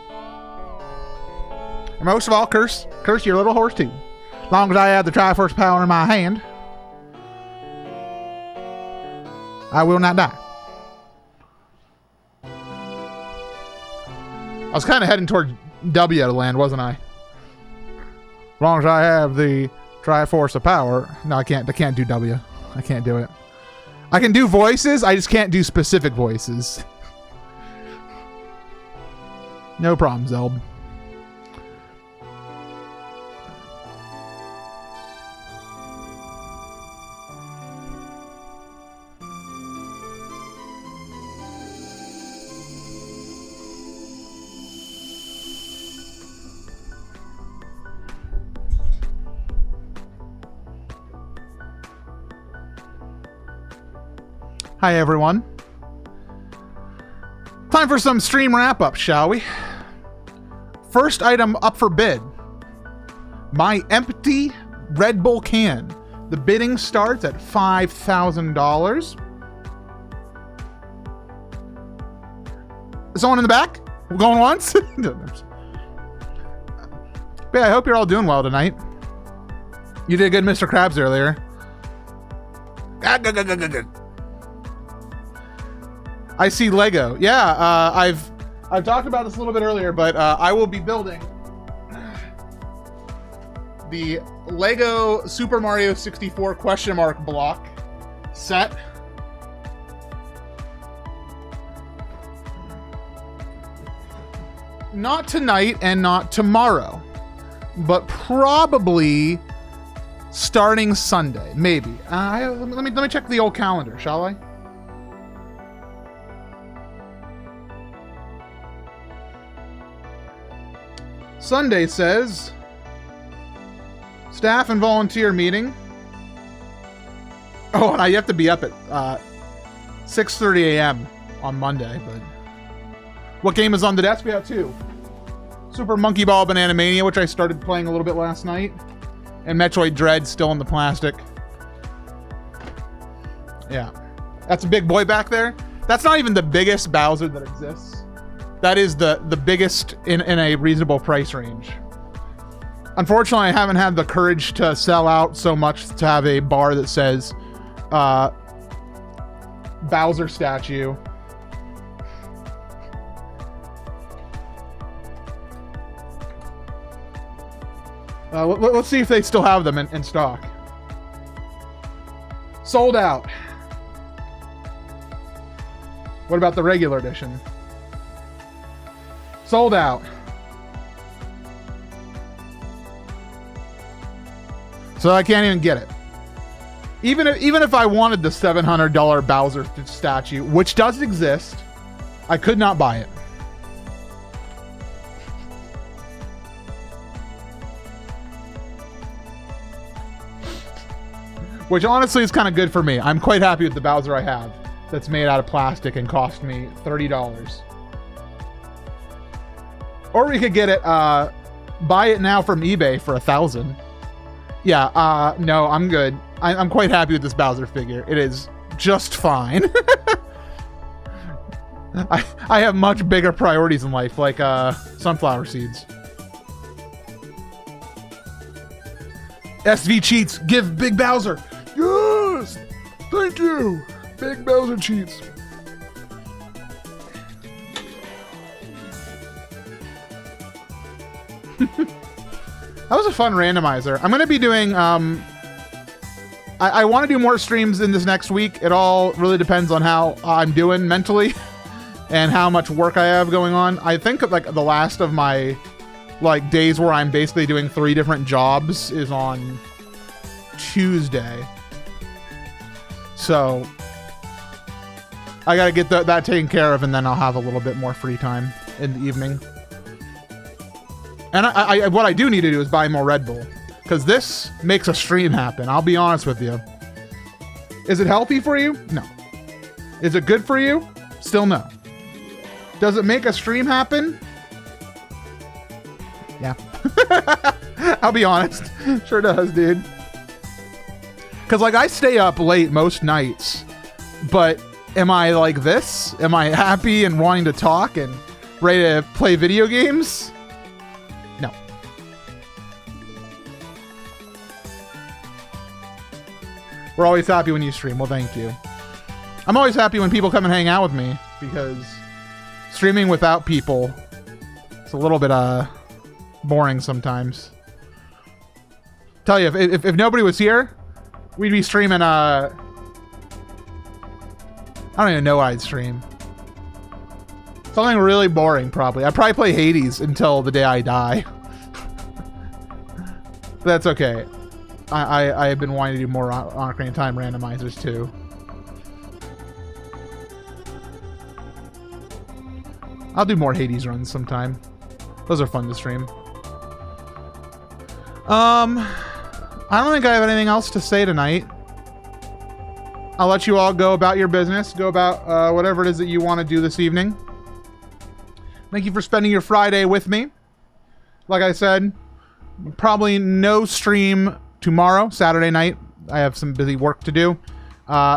A: And most of all, curse your little horse too. As long as I have the Triforce power in my hand, I will not die. I was kind of heading toward W land, wasn't I? As long as I have the Triforce of power. No, I can't do W. I can't do it. I can do voices, I just can't do specific voices. No problem, Zelb. Hi everyone. Time for some stream wrap-up, shall we? First item up for bid. My empty Red Bull can. The bidding starts at $5,000. Someone in the back? We're going once? Yeah, I hope you're all doing well tonight. You did good, Mr. Krabs, earlier. Good. I see Lego. Yeah, I've talked about this a little bit earlier, but I will be building the Lego Super Mario 64 question mark block set. Not tonight and not tomorrow, but probably starting Sunday, maybe. Let me check the old calendar, shall I? Sunday says staff and volunteer meeting. Oh, and I have to be up at 6:30 a.m. on Monday. But what game is on the desk? We have two: Super Monkey Ball Banana Mania, which I started playing a little bit last night, and Metroid Dread still in the plastic. Yeah, that's a big boy back there. That's not even the biggest Bowser that exists. That is the biggest in a reasonable price range. Unfortunately, I haven't had the courage to sell out so much to have a bar that says Bowser statue. Let's see if they still have them in stock. Sold out. What about the regular edition? Sold out. So I can't even get it. Even if I wanted the $700 Bowser statue, which does exist, I could not buy it. Which honestly is kind of good for me. I'm quite happy with the Bowser I have that's made out of plastic and cost me $30. Or we could get it, buy it now from eBay for $1,000. Yeah, no, I'm good. I'm quite happy with this Bowser figure. It is just fine. I have much bigger priorities in life, like sunflower seeds. SV cheats, give Big Bowser. Yes! Thank you! Big Bowser cheats. That was a fun randomizer. I'm going to be doing, I want to do more streams in this next week. It all really depends on how I'm doing mentally and how much work I have going on. I think like the last of my like days where I'm basically doing 3 different jobs is on Tuesday. So I got to get that taken care of, and then I'll have a little bit more free time in the evening. And what I do need to do is buy more Red Bull, because this makes a stream happen. I'll be honest with you. Is it healthy for you? No. Is it good for you? Still no. Does it make a stream happen? Yeah. I'll be honest. Sure does, dude. Because, like, I stay up late most nights, but am I like this? Am I happy and wanting to talk and ready to play video games? No. We're always happy when you stream. Well, thank you. I'm always happy when people come and hang out with me, because streaming without people, it's a little bit boring sometimes. Tell you, if nobody was here, we'd be streaming I don't even know what I'd stream. Something really boring, probably. I'd probably play Hades until the day I die. But that's okay. I have been wanting to do more Ocarina of Time randomizers too. I'll do more Hades runs sometime. Those are fun to stream. I don't think I have anything else to say tonight. I'll let you all go about your business. Go about whatever it is that you want to do this evening. Thank you for spending your Friday with me. Like I said, probably no stream tomorrow, Saturday night. I have some busy work to do.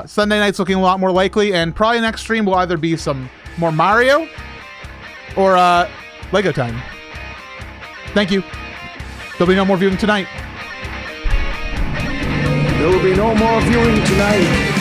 A: Sunday night's looking a lot more likely, and probably next stream will either be some more Mario or Lego time. Thank you. There'll be no more viewing tonight.
B: There will be no more viewing tonight.